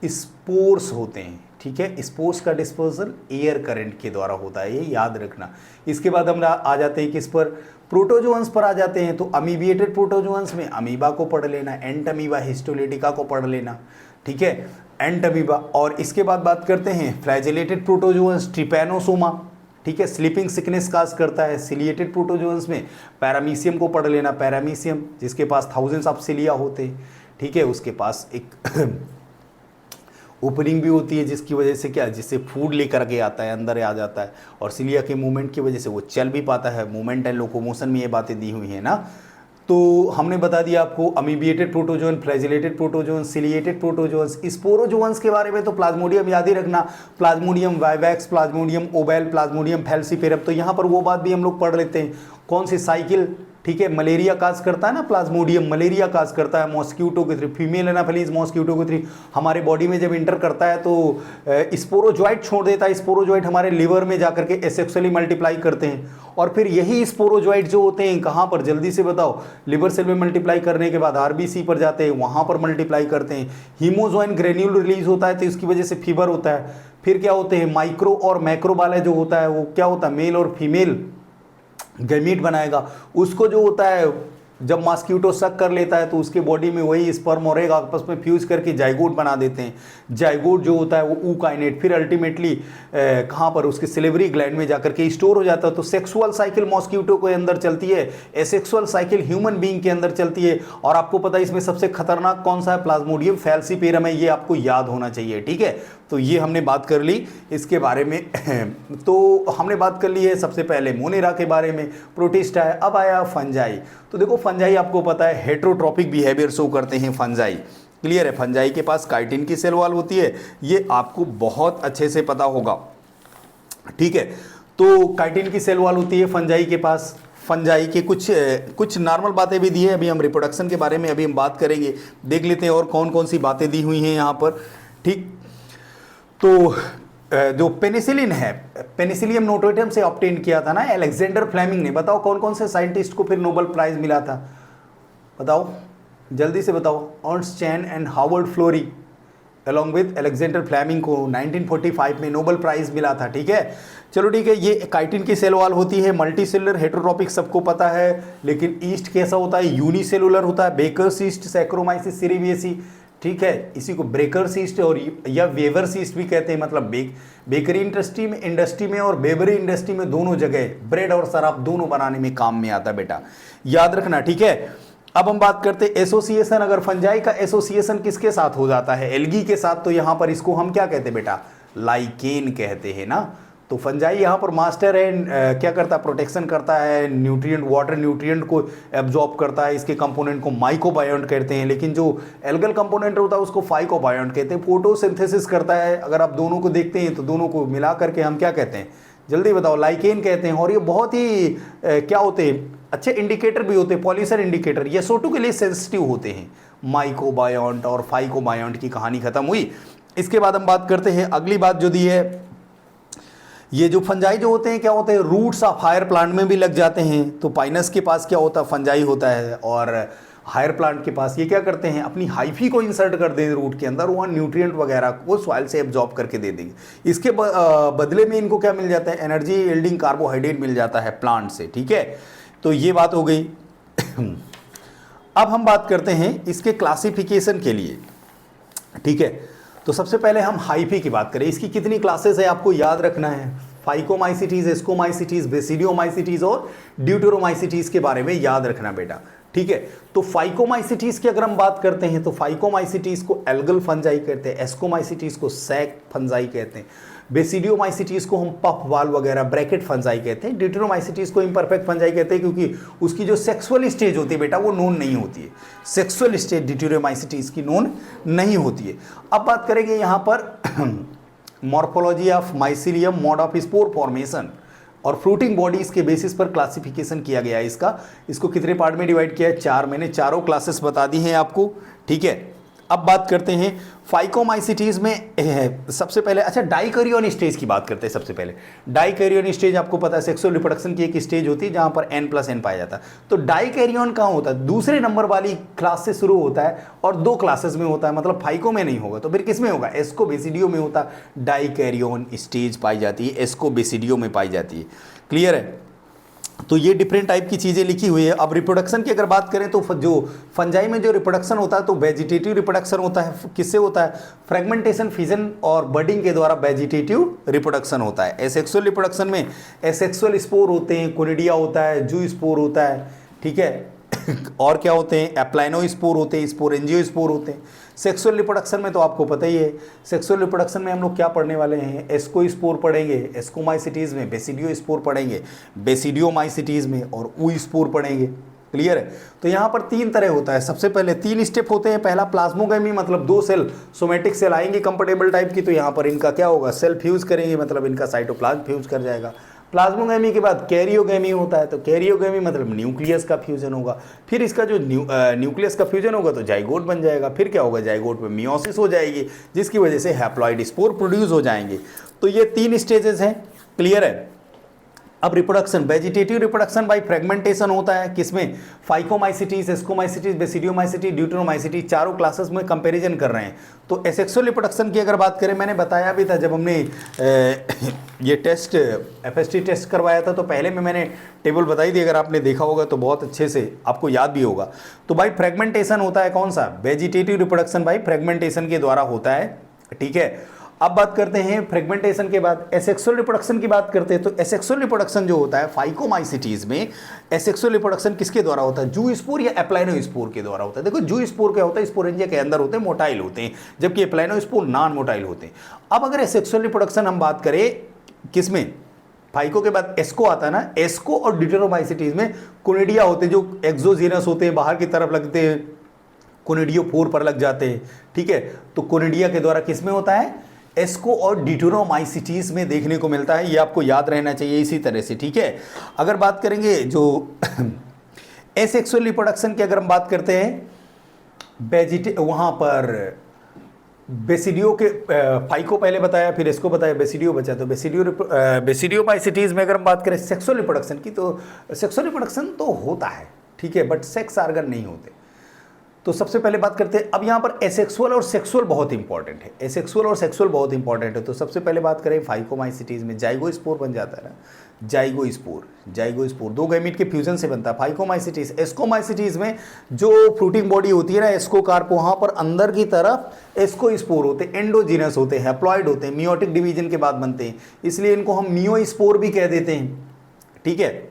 स्पोर्स होते हैं। ठीक है, स्पोर्स का डिस्पोजल एयर करंट के द्वारा होता है, ये याद रखना। इसके बाद हम आ जाते हैं किस पर? प्रोटोजोअन्स पर आ जाते हैं। तो अमीबिएटेड प्रोटोजोअन्स में अमीबा को पढ़ लेना, एंटअमीबा, हिस्टोलिटिका को पढ़ लेना। ठीक है, एंटअमीबा। और इसके बाद बात करते हैं फ्लैजेलेटेड प्रोटोजोअन्स, ट्रिपैनोसोमा। ठीक है, स्लीपिंग सिकनेस काज करता है। सिलिएटेड प्रोटोजोअन्स में पैरामीशियम को पढ़ लेना, पैरामीशियम जिसके पास थाउजेंड्स ऑफ सिलिया होते हैं। ठीक है, उसके पास एक ओपनिंग भी होती है, जिसकी वजह से क्या, जिससे फूड लेकर के आता है, अंदर आ जाता है, और सिलिया के मूवमेंट की वजह से वो चल भी पाता है। मूवमेंट एंड लोकोमोशन में ये बातें दी हुई हैं ना। तो हमने बता दिया आपको amoebiated protozoan, flagellated protozoan, ciliated protozoans. Sporozoans के बारे में तो प्लाज्मोडियम याद ही रखना, Plasmodium vivax, Plasmodium ovale, Plasmodium falciparum. तो यहाँ पर वो बात भी हम लोग पढ़ लेते हैं, कौन सी साइकिल। ठीक है, मलेरिया काज करता है ना, प्लाज्मोडियम मलेरिया काज करता है, मॉस्क्यूटो के थ्रू, फीमेल एनाफिलीज मॉस्क्यूटो के थ्रू हमारे बॉडी में जब इंटर करता है तो स्पोरोजॉइट छोड़ देता है। स्पोरोजॉइट हमारे लिवर में जाकर के एसेक्सुअली मल्टीप्लाई करते हैं और फिर यही स्पोरोजॉइट जो होते हैं कहाँ पर, जल्दी से बताओ, लिवर सेल में मल्टीप्लाई करने के बाद आरबीसी पर जाते हैं, वहाँ पर मल्टीप्लाई करते हैं, हीमोजोइन ग्रेन्यूल रिलीज होता है तो इसकी वजह से फीवर होता है। फिर क्या होते हैं, माइक्रो और मैक्रो वाला जो होता है वो क्या होता है, मेल और फीमेल गैमीट बनाएगा। उसको जो होता है जब मॉस्क्यूटो सक कर लेता है तो उसके बॉडी में वही स्पर्म और एग आपस में फ्यूज करके जाइगोट बना देते हैं। जाइगोट जो होता है वो ऊकाइनेट फिर अल्टीमेटली कहाँ पर, उसके सिलिवरी ग्लैंड में जाकर के स्टोर हो जाता है। तो सेक्सुअल साइकिल मॉस्क्यूटो के अंदर चलती है, एसेक्सुअल साइकिल ह्यूमन बीइंग के अंदर चलती है। और आपको पता है इसमें सबसे खतरनाक कौन सा है, प्लाज्मोडियम फैल्सीपेरम है, ये आपको याद होना चाहिए। ठीक है, तो ये हमने बात कर ली इसके बारे में। तो हमने बात कर ली है सबसे पहले मोनेरा के बारे में, प्रोटिस्टा है। अब आया फंजाई। तो देखो फंजाई आपको पता है हेट्रोट्रॉपिक बिहेवियर शो करते हैं फंजाई, क्लियर है। फंजाई के पास काइटिन की सेल वॉल होती है, ये आपको बहुत अच्छे से पता होगा। ठीक है, तो काइटिन की सेल वॉल होती है फंजाई के पास। फंजाई के कुछ नॉर्मल बातें भी दी है, अभी हम रिप्रोडक्शन के बारे में अभी हम बात करेंगे, देख लेते हैं और कौन कौन सी बातें दी हुई हैं यहाँ पर। ठीक, तो जो पेनिसिलिन है, पेनिसिलियम नोटेटम से ऑब्टेन किया था ना अलेक्जेंडर फ्लेमिंग ने। बताओ कौन कौन से साइंटिस्ट को फिर नोबेल प्राइज मिला था, बताओ जल्दी से बताओ। Ernst Chain and Howard Florey along with Alexander Fleming को 1945 में नोबेल प्राइज मिला था। ठीक है, चलो ठीक है। ये काइटिन की सेल वॉल होती है, मल्टीसेलुलर हेटेरोट्रॉपिक सबको पता है, लेकिन ईस्ट कैसा होता है, यूनिसेलुलर होता है। बेकर्स ईस्ट, सैक्रोमाइसिस सीरीवियसी, ठीक है, इसी को ब्रेकर्स ईस्ट और या वेवर्स ईस्ट भी कहते हैं। मतलब बेकरी इंडस्ट्री में और बेवरी इंडस्ट्री में दोनों जगह ब्रेड और शराब दोनों बनाने में काम में आता है बेटा, याद रखना। ठीक है, अब हम बात करते हैं एसोसिएशन। अगर फंजाई का एसोसिएशन किसके साथ हो जाता है, एल्गी के साथ, तो यहां पर इसको हम क्या कहते हैं बेटा, लाइकेन कहते हैं ना। तो फंजाई यहाँ पर मास्टर है, क्या करता है, प्रोटेक्शन करता है, न्यूट्रिएंट वाटर न्यूट्रिएंट को एब्जॉर्ब करता है। इसके कंपोनेंट को माइकोबायोन्ट कहते हैं, लेकिन जो एल्गल कंपोनेंट होता है उसको फाइकोबायोन्ट कहते हैं। फोटोसिंथेसिस करता है। अगर आप दोनों को देखते हैं तो दोनों को मिला करके हम क्या कहते हैं, जल्दी बताओ, लाइकेन कहते हैं। और ये बहुत ही क्या होते हैं, अच्छे इंडिकेटर भी होते हैं, पॉल्यूशन इंडिकेटर, ये SO2 के लिए सेंसिटिव होते हैं। माइकोबायोन्ट और फाइकोबायोन्ट की कहानी खत्म हुई। इसके बाद हम बात करते हैं, अगली बात जो दी है, ये जो फंजाई जो होते हैं क्या होते हैं, रूट्स ऑफ हायर प्लांट में भी लग जाते हैं। तो पाइनस के पास क्या होता है, फंजाई होता है, और हायर प्लांट के पास ये क्या करते हैं, अपनी हाइफी को इंसर्ट कर देंगे रूट के अंदर, वहाँ न्यूट्रिएंट वगैरह को सॉइल से एब्जॉर्ब करके दे देंगे। इसके बदले में इनको क्या मिल जाता है, एनर्जी यील्डिंग कार्बोहाइड्रेट मिल जाता है प्लांट से। ठीक है, तो ये बात हो गई। अब हम बात करते हैं इसके क्लासिफिकेशन के लिए। ठीक है, तो सबसे पहले हम हाइफी की बात करें। इसकी कितनी क्लासेस है आपको याद रखना है, फाइकोमाइसिटीज, एस्कोमाइसिटीज, बेसिडियोमाइसिटीज और ड्यूटेरोमाइसिटीज के बारे में याद रखना बेटा। ठीक है, तो फाइकोमाइसिटीज की अगर हम बात करते हैं तो फाइकोमाइसिटीज को एल्गल फंजाई कहते हैं, एस्कोमाइसिटीज को सैक फंजाई कहते हैं, बेसिडियोमाइसिटीज को हम पफ वाल वगैरह ब्रैकेट फंजाई कहते हैं, ड्यूटेरोमाइसिटीज को इम्परफेक्ट फंजाई कहते हैं, क्योंकि उसकी जो सेक्सुअल स्टेज होती है बेटा वो नोन नहीं होती है। सेक्सुअल स्टेज ड्यूटेरोमाइसिटीज की नोन नहीं होती है। अब बात करेंगे यहाँ पर morphology of mycelium, mode of spore formation और फ्रूटिंग बॉडीज के बेसिस पर क्लासिफिकेशन किया गया है इसका। इसको कितने पार्ट में डिवाइड किया है, 4। मैंने चारों क्लासेस बता दी हैं आपको। ठीक है, अब बात करते हैं फाइकोमाइसिटीज में सबसे पहले, अच्छा डाइकैरियन स्टेज की बात करते हैं। सबसे पहले डाइकैरियन स्टेज आपको पता है सेक्सुअल रिप्रोडक्शन की एक स्टेज होती है जहां पर N+N पाया जाता है। तो डाइकैरियन कहाँ होता है, दूसरे नंबर वाली क्लास से शुरू होता है और 2 क्लासेस में होता है, मतलब फाइको में नहीं होगा तो फिर किस में होगा, एस्को बेसिडियो में होता है। डाइकैरियन स्टेज पाई जाती है, एस्को बेसिडियो में पाई जाती है। क्लियर है, तो ये डिफरेंट टाइप की चीज़ें लिखी हुई है। अब रिप्रोडक्शन की अगर बात करें तो जो फंजाई में जो रिप्रोडक्शन होता है तो वेजिटेटिव रिप्रोडक्शन होता है। किससे होता है, फ्रेगमेंटेशन, फिजन और बडिंग के द्वारा वेजिटेटिव रिप्रोडक्शन होता है। एसेक्सुअल रिप्रोडक्शन में एसेक्सुअल स्पोर होते हैं, कोनिडिया होता है, जू स्पोर होता है। ठीक है, और क्या होते हैं, एप्लाइनो स्पोर होते हैं, स्पोरेंजियो स्पोर होते हैं। सेक्सुअल रिप्रोडक्शन में तो आपको पता ही है, सेक्सुअल रिप्रोडक्शन में हम लोग क्या पढ़ने वाले हैं, एस्को स्पोर पढ़ेंगे, एस्कोमाइसिटीज में बेसिडियो स्पोर पढ़ेंगे, बेसिडियोमाइसिटीज में और ऊ स्पोर पढ़ेंगे। क्लियर है, तो यहाँ पर 3 तरह होता है। सबसे पहले 3 स्टेप होते हैं। पहला प्लाज्मोगेमी, मतलब 2 सेल सोमेटिक सेल आएंगी कंफर्टेबल टाइप की, तो यहाँ पर इनका क्या होगा, सेल फ्यूज करेंगे, मतलब इनका साइटोप्लाज्म फ्यूज कर जाएगा। प्लाज्मोगेमी के बाद कैरियोगेमी होता है, तो कैरियोगेमी मतलब न्यूक्लियस का फ्यूजन होगा, फिर इसका जो न्यूक्लियस का फ्यूजन होगा तो जाइगोट बन जाएगा, फिर क्या होगा, जाइगोट में मियोसिस हो जाएगी जिसकी वजह से हैप्लॉइड स्पोर प्रोड्यूस हो जाएंगे। तो ये 3 स्टेजेस हैं, क्लियर है। अब reproduction, vegetative reproduction by fragmentation होता है, किसमें, फाइकोमाइसिटीज, एस्कोमाइसिटीज, बेसिडियोमाइसिटी, ड्यूटेरोमाइसिटी, चारों क्लासेस में कंपैरिजन कर रहे हैं। तो एसेक्सुअल रिप्रोडक्शन की अगर बात करें, मैंने बताया भी था जब हमने ये टेस्ट FST टेस्ट करवाया था, तो पहले में मैंने टेबल बताई थी, अगर आपने देखा होगा तो बहुत अच्छे से आपको याद भी होगा। तो बाई फ्रेगमेंटेशन होता है कौन सा, वेजिटेटिव रिप्रोडक्शन बाई फ्रेगमेंटेशन के द्वारा होता है, ठीक है। अब बात करते हैं फ्रेगमेंटेशन के बाद एसेक्सुअल रिप्रोडक्शन की बात करते हैं। तो एसेक्सुअल रिप्रोडक्शन जो होता है फाइकोमाइसिटीज में, एसेक्सुअल रिप्रोडक्शन किसके द्वारा होता है, जू स्पोर या एप्लाइनो स्पोर के द्वारा होता है। देखो जू स्पोर क्या होता है, स्पोरेंजिया के अंदर होते हैं, मोटाइल होते हैं, जबकि एप्लाइनो स्पोर नॉन मोटाइल होते हैं। अब अगर एसेक्सुअल रिप्रोडक्शन हम बात करें किसमें, फाइको के बाद एस्को आता है ना, एस्को और ड्यूटेरोमाइसिटीज में कोनिडिया होते हैं, जो एक्सोजीनस होते हैं, बाहर की तरफ लगते हैं, कोनिडियोफोर पर लग जाते हैं, ठीक है। तो कोनिडिया के द्वारा किसमें होता है, एस्को और ड्यूटेरोमाइसिटीज में देखने को मिलता है, ये आपको याद रहना चाहिए इसी तरह से, ठीक है। अगर बात करेंगे जो एसेक्सुअल रिप्रोडक्शन की अगर हम बात करते हैं, वहां पर बेसिडियो के फाइको पहले बताया, फिर इसको बताया, बेसिडियो बचा, तो बेसिडियोमाइसिटीज में अगर हम बात करें सेक्सुअल रिप्रोडक्शन की, तो सेक्सुअल रिप्रोडक्शन तो होता है, ठीक है, बट सेक्स आर्गन नहीं होते। तो सबसे पहले बात करते हैं, अब यहाँ पर एसेक्सुअल और सेक्सुअल बहुत इंपॉर्टेंट है, एसेक्सुअल और सेक्सुअल बहुत इंपॉर्टेंट है। तो सबसे पहले बात करें फाइकोमाइसिटीज में जाइगोस्पोर बन जाता है ना, जाइगोस्पोर 2 गैमीट के फ्यूजन से बनता है। फाइकोमाइसिटीज, एस्कोमाइसिटीज में जो फ्रूटिंग बॉडी होती है ना, एस्कोकार्प, वहाँ पर अंदर की तरफ एस्कोस्पोर होते हैं, एंडोजीनस होते हैं, हैप्लॉइड होते हैं, मियोटिक डिवीजन के बाद बनते हैं, इसलिए इनको हम मियोस्पोर भी कह देते हैं, ठीक है।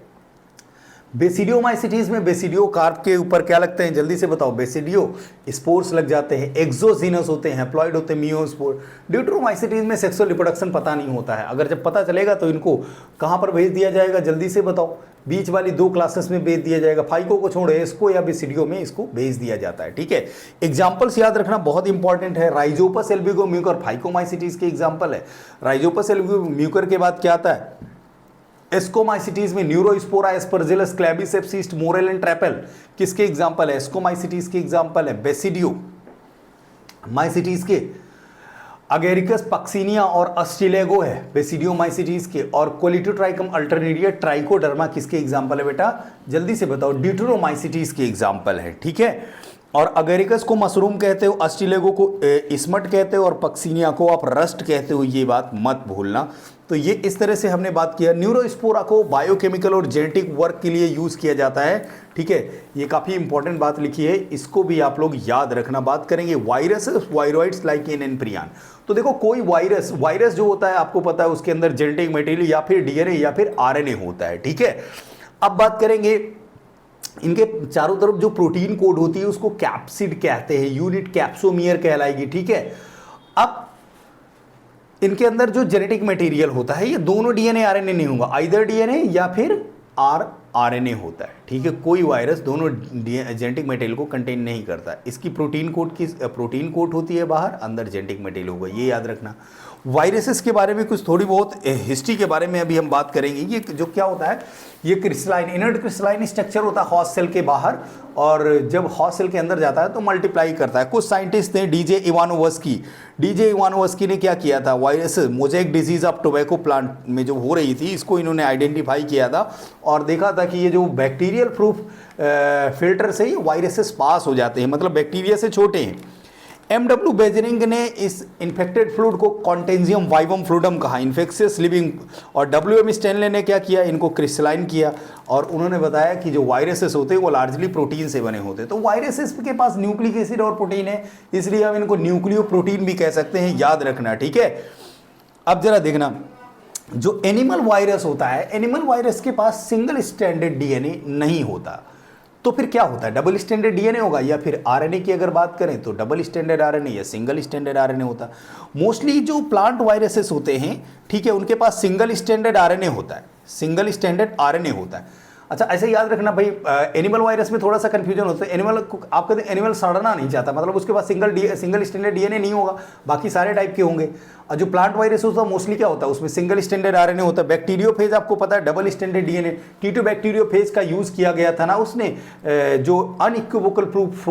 बेसिडियोमाइसिटीज में बेसिडियो कार्प के ऊपर क्या लगते हैं, जल्दी से बताओ, बेसिडियो स्पोर्स लग जाते हैं, एक्सोजीनस होते हैं, हैप्लॉइड होते हैं, मियोस्पोर। ड्यूटेरोमाइसिटीज में सेक्सुअल रिप्रोडक्शन पता नहीं होता है, अगर जब पता चलेगा तो इनको कहां पर भेज दिया जाएगा, जल्दी से बताओ, बीच वाली 2 क्लासेस में भेज दिया जाएगा, फाइको को छोड़े एस्को या बेसिडियो में इसको भेज दिया जाता है, ठीक है। एग्जाम्पल्स याद रखना बहुत इंपॉर्टेंट है, राइजोपस एल्बिगो म्यूकर फाइकोमाइसिटीज के एग्जाम्पल है। राइजोपस एल्बिगो म्यूकर के बाद क्या आता है, एस्कोमाइसिटीज में neurospora, aspergillus, claviceps, yeast, morel and truffle किसके एग्जांपल है, एस्कोमाइसिटीज के एग्जांपल है। बेसिडियो माइसिटीज के अगेरिकस, पक्सिनिया और अस्टिलेगो है बेसिडियोमाइसिटीज के, और कोलिटोट्राइकम अल्टरनेरिया, ट्राइकोडर्मा किसके एग्जांपल है बेटा, जल्दी से बताओ, ड्यूटेरोमाइसिटीज के एग्जांपल है, ठीक है। और अगेरिकस को मशरूम कहते हो, अस्टिलेगो को स्मट कहते हो, और पक्सिनिया को आप रस्ट कहते हो, ये बात मत भूलना। तो ये इस तरह से हमने बात किया। न्यूरोस्पोरा को बायोकेमिकल और जेनेटिक वर्क के लिए यूज़ किया जाता है, ठीक है, ये काफ़ी इंपॉर्टेंट बात लिखी है, इसको भी आप लोग याद रखना। बात करेंगे virus, viroids like an Priyan. तो देखो कोई वायरस जो होता है आपको पता है उसके अंदर जेनेटिक मटेरियल या फिर डीएनए या फिर आरएनए होता है, ठीक है। अब बात करेंगे इनके चारों तरफ जो प्रोटीन कोड होती है उसको कैप्सिड कहते हैं, यूनिट कैप्सोमियर कहलाएगी, ठीक है। अब इनके अंदर जो जेनेटिक मटेरियल होता है ये दोनों डीएनए आरएनए नहीं होगा, आइदर डीएनए या फिर आरएनए होता है, ठीक है। कोई वायरस दोनों जेनेटिक मटेरियल को कंटेन नहीं करता। इसकी प्रोटीन कोड होती है बाहर, अंदर जेनेटिक मटेरियल होगा, ये याद रखना। वायरसेस के बारे में कुछ थोड़ी बहुत हिस्ट्री के बारे में अभी हम बात करेंगे। ये जो क्या होता है, ये क्रिस्टलाइन, इनर्ट क्रिस्टलाइन स्ट्रक्चर होता है हॉस्ट सेल के बाहर, और जब हॉस्ट सेल के अंदर जाता है तो मल्टीप्लाई करता है। कुछ साइंटिस्ट ने डीजे इवानोवस्की ने क्या किया था, virus mosaic disease of tobacco plant में जो हो रही थी इसको इन्होंने आइडेंटिफाई किया था और देखा था कि ये जो बैक्टीरियल प्रूफ फिल्टर से ही वायरसेस पास हो जाते हैं, मतलब बैक्टीरिया से छोटे हैं। एमडब्ल्यू बेजरिंग ने इस इन्फेक्टेड फ्लूइड को कॉन्टेंजियम वाइवम फ्लूइडम कहा, इन्फेक्शियस लिविंग, और डब्ल्यू.एम. स्टैनले ने क्या किया, इनको क्रिस्टलाइन किया और उन्होंने बताया कि जो वायरसेस होते हैं वो लार्जली प्रोटीन से बने होते हैं। तो वायरसेस के पास न्यूक्लिक एसिड और प्रोटीन है, इसलिए हम इनको न्यूक्लियो प्रोटीन भी कह सकते हैं, याद रखना, ठीक है। अब जरा देखना, जो एनिमल वायरस होता है, एनिमल वायरस के पास सिंगल स्टैंडर्ड डीएनए नहीं होता, तो फिर क्या होता है, डबल स्टैंडर्ड डीएनए होगा, या फिर आरएनए की अगर बात करें तो डबल स्टैंडर्ड आरएनए या सिंगल स्टैंडर्ड आरएनए होता। मोस्टली जो प्लांट वायरसेस होते हैं, ठीक है, उनके पास सिंगल स्टैंडर्ड आरएनए होता है, सिंगल स्टैंडर्ड आरएनए होता है। अच्छा ऐसे याद रखना भाई, एनिमल वायरस में थोड़ा सा कंफ्यूजन होता है। एनिमल आप कहते हैं एनिमल सड़ना नहीं चाहता, मतलब उसके पास सिंगल स्टैंडर्ड डीएनए नहीं होगा, बाकी सारे टाइप के होंगे। और जो प्लांट वायरस होता है मोस्टली क्या होता है, उसमें सिंगल स्टैंडर्ड आरएनए होता है। बैक्टीरियोफेज आपको पता है डबल स्टैंडर्ड डीएनए। टीटो बैक्टीरियोफेज का यूज किया गया था ना उसने, जो अनइक्विवोकल प्रूफ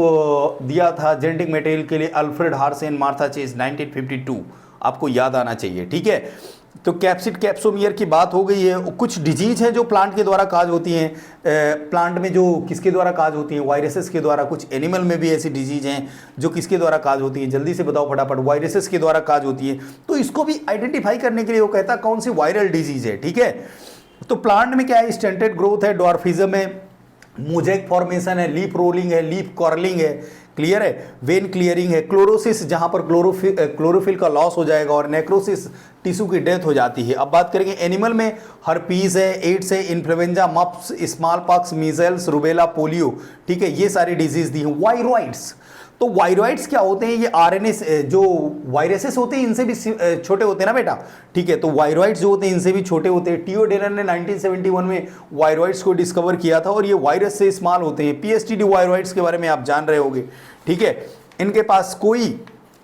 दिया था जेनेटिक मटेरियल के लिए, अल्फ्रेड हार्सेन, मार्था चेज, 1952, आपको याद आना चाहिए, ठीक है। तो कैप्सिड कैप्सोमियर की बात हो गई है। कुछ डिजीज हैं जो प्लांट के द्वारा काज होती हैं, प्लांट में जो किसके द्वारा काज होती हैं, वायरसेस के द्वारा। कुछ एनिमल में भी ऐसी डिजीज हैं जो किसके द्वारा काज होती हैं, जल्दी से बताओ फटाफट, वायरसेस के द्वारा काज होती है। तो इसको भी आइडेंटिफाई करने के लिए वो कहता है कौन सी वायरल डिजीज है, ठीक है। तो प्लांट में क्या है, स्टंटेड ग्रोथ है, डॉर्फिज्म है, मोजेक फॉर्मेशन है, लीफ रोलिंग है, लीफ कॉर्लिंग है, क्लियर है, वेन क्लियरिंग है, क्लोरोसिस जहां पर क्लोरोफिल का लॉस हो जाएगा, और नेक्रोसिस टिश्यू की डेथ हो जाती है। अब बात करेंगे एनिमल में, हर्पीज है, एड्स है, influenza, mumps, small pox, measles, rubella, polio, ठीक है, ये सारी डिजीज दी हैं। वायरॉइड्स, तो वायरॉइड्स क्या होते हैं, ये आरएनए जो वायरसेस होते हैं इनसे भी छोटे होते हैं ना बेटा, ठीक है। तो वायरॉइड्स जो होते हैं इनसे भी छोटे होते हैं। टियो डेनर ने 1971 में वायरॉइड्स को डिस्कवर किया था, और ये वायरस से स्मॉल होते हैं। पीएसटीडी वायरॉइड्स के बारे में आप जान रहे होंगे, ठीक है। इनके पास कोई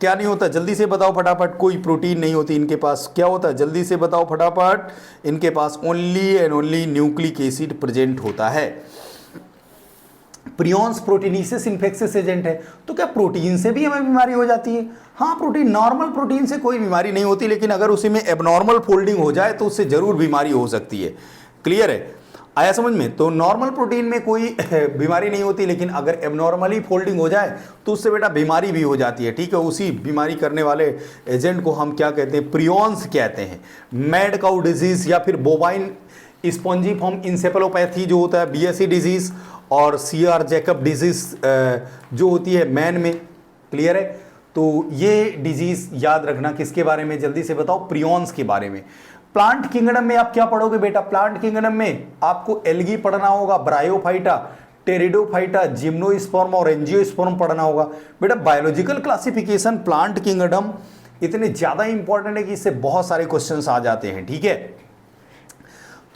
क्या नहीं होता, जल्दी से बताओ फटाफट, कोई प्रोटीन नहीं होती इनके पास। क्या होता है, जल्दी से बताओ फटाफट, इनके पास only and only nucleic acid present होता है। प्रियॉन्स प्रोटीनीसिस इन्फेक्शियस एजेंट है, तो क्या प्रोटीन से भी हमें बीमारी हो जाती है? हाँ, प्रोटीन, नॉर्मल प्रोटीन से कोई बीमारी नहीं होती, लेकिन अगर उसी में एबनॉर्मल फोल्डिंग हो जाए तो उससे जरूर बीमारी हो सकती है। क्लियर है, आया समझ में? तो नॉर्मल प्रोटीन में कोई बीमारी नहीं होती, लेकिन अगर एबनॉर्मली फोल्डिंग हो जाए तो उससे बेटा बीमारी भी हो जाती है, ठीक है। उसी बीमारी करने वाले एजेंट को हम क्या कहते हैं, प्रियॉन्स कहते हैं। मैड काउ डिजीज या फिर बोवाइन स्पॉन्जीफॉर्म इंसेफेलोपैथी जो होता है, बीएसई डिजीज, और सीआर जैकब डिजीज जो होती है मैन में, क्लियर है। तो ये डिजीज याद रखना किसके बारे में, जल्दी से बताओ, प्रियॉन्स के बारे में। प्लांट किंगडम में आप क्या पढ़ोगे बेटा, प्लांट किंगडम में आपको एल्गी पढ़ना होगा, ब्रायोफाइटा, टेरिडोफाइटा, जिम्नोस्पर्म और एंजियोस्पर्म पढ़ना होगा। बेटा बायोलॉजिकल क्लासिफिकेशन प्लांट किंगडम इतने ज्यादा इंपॉर्टेंट है कि इससे बहुत सारे क्वेश्चंस आ जाते हैं, ठीक है।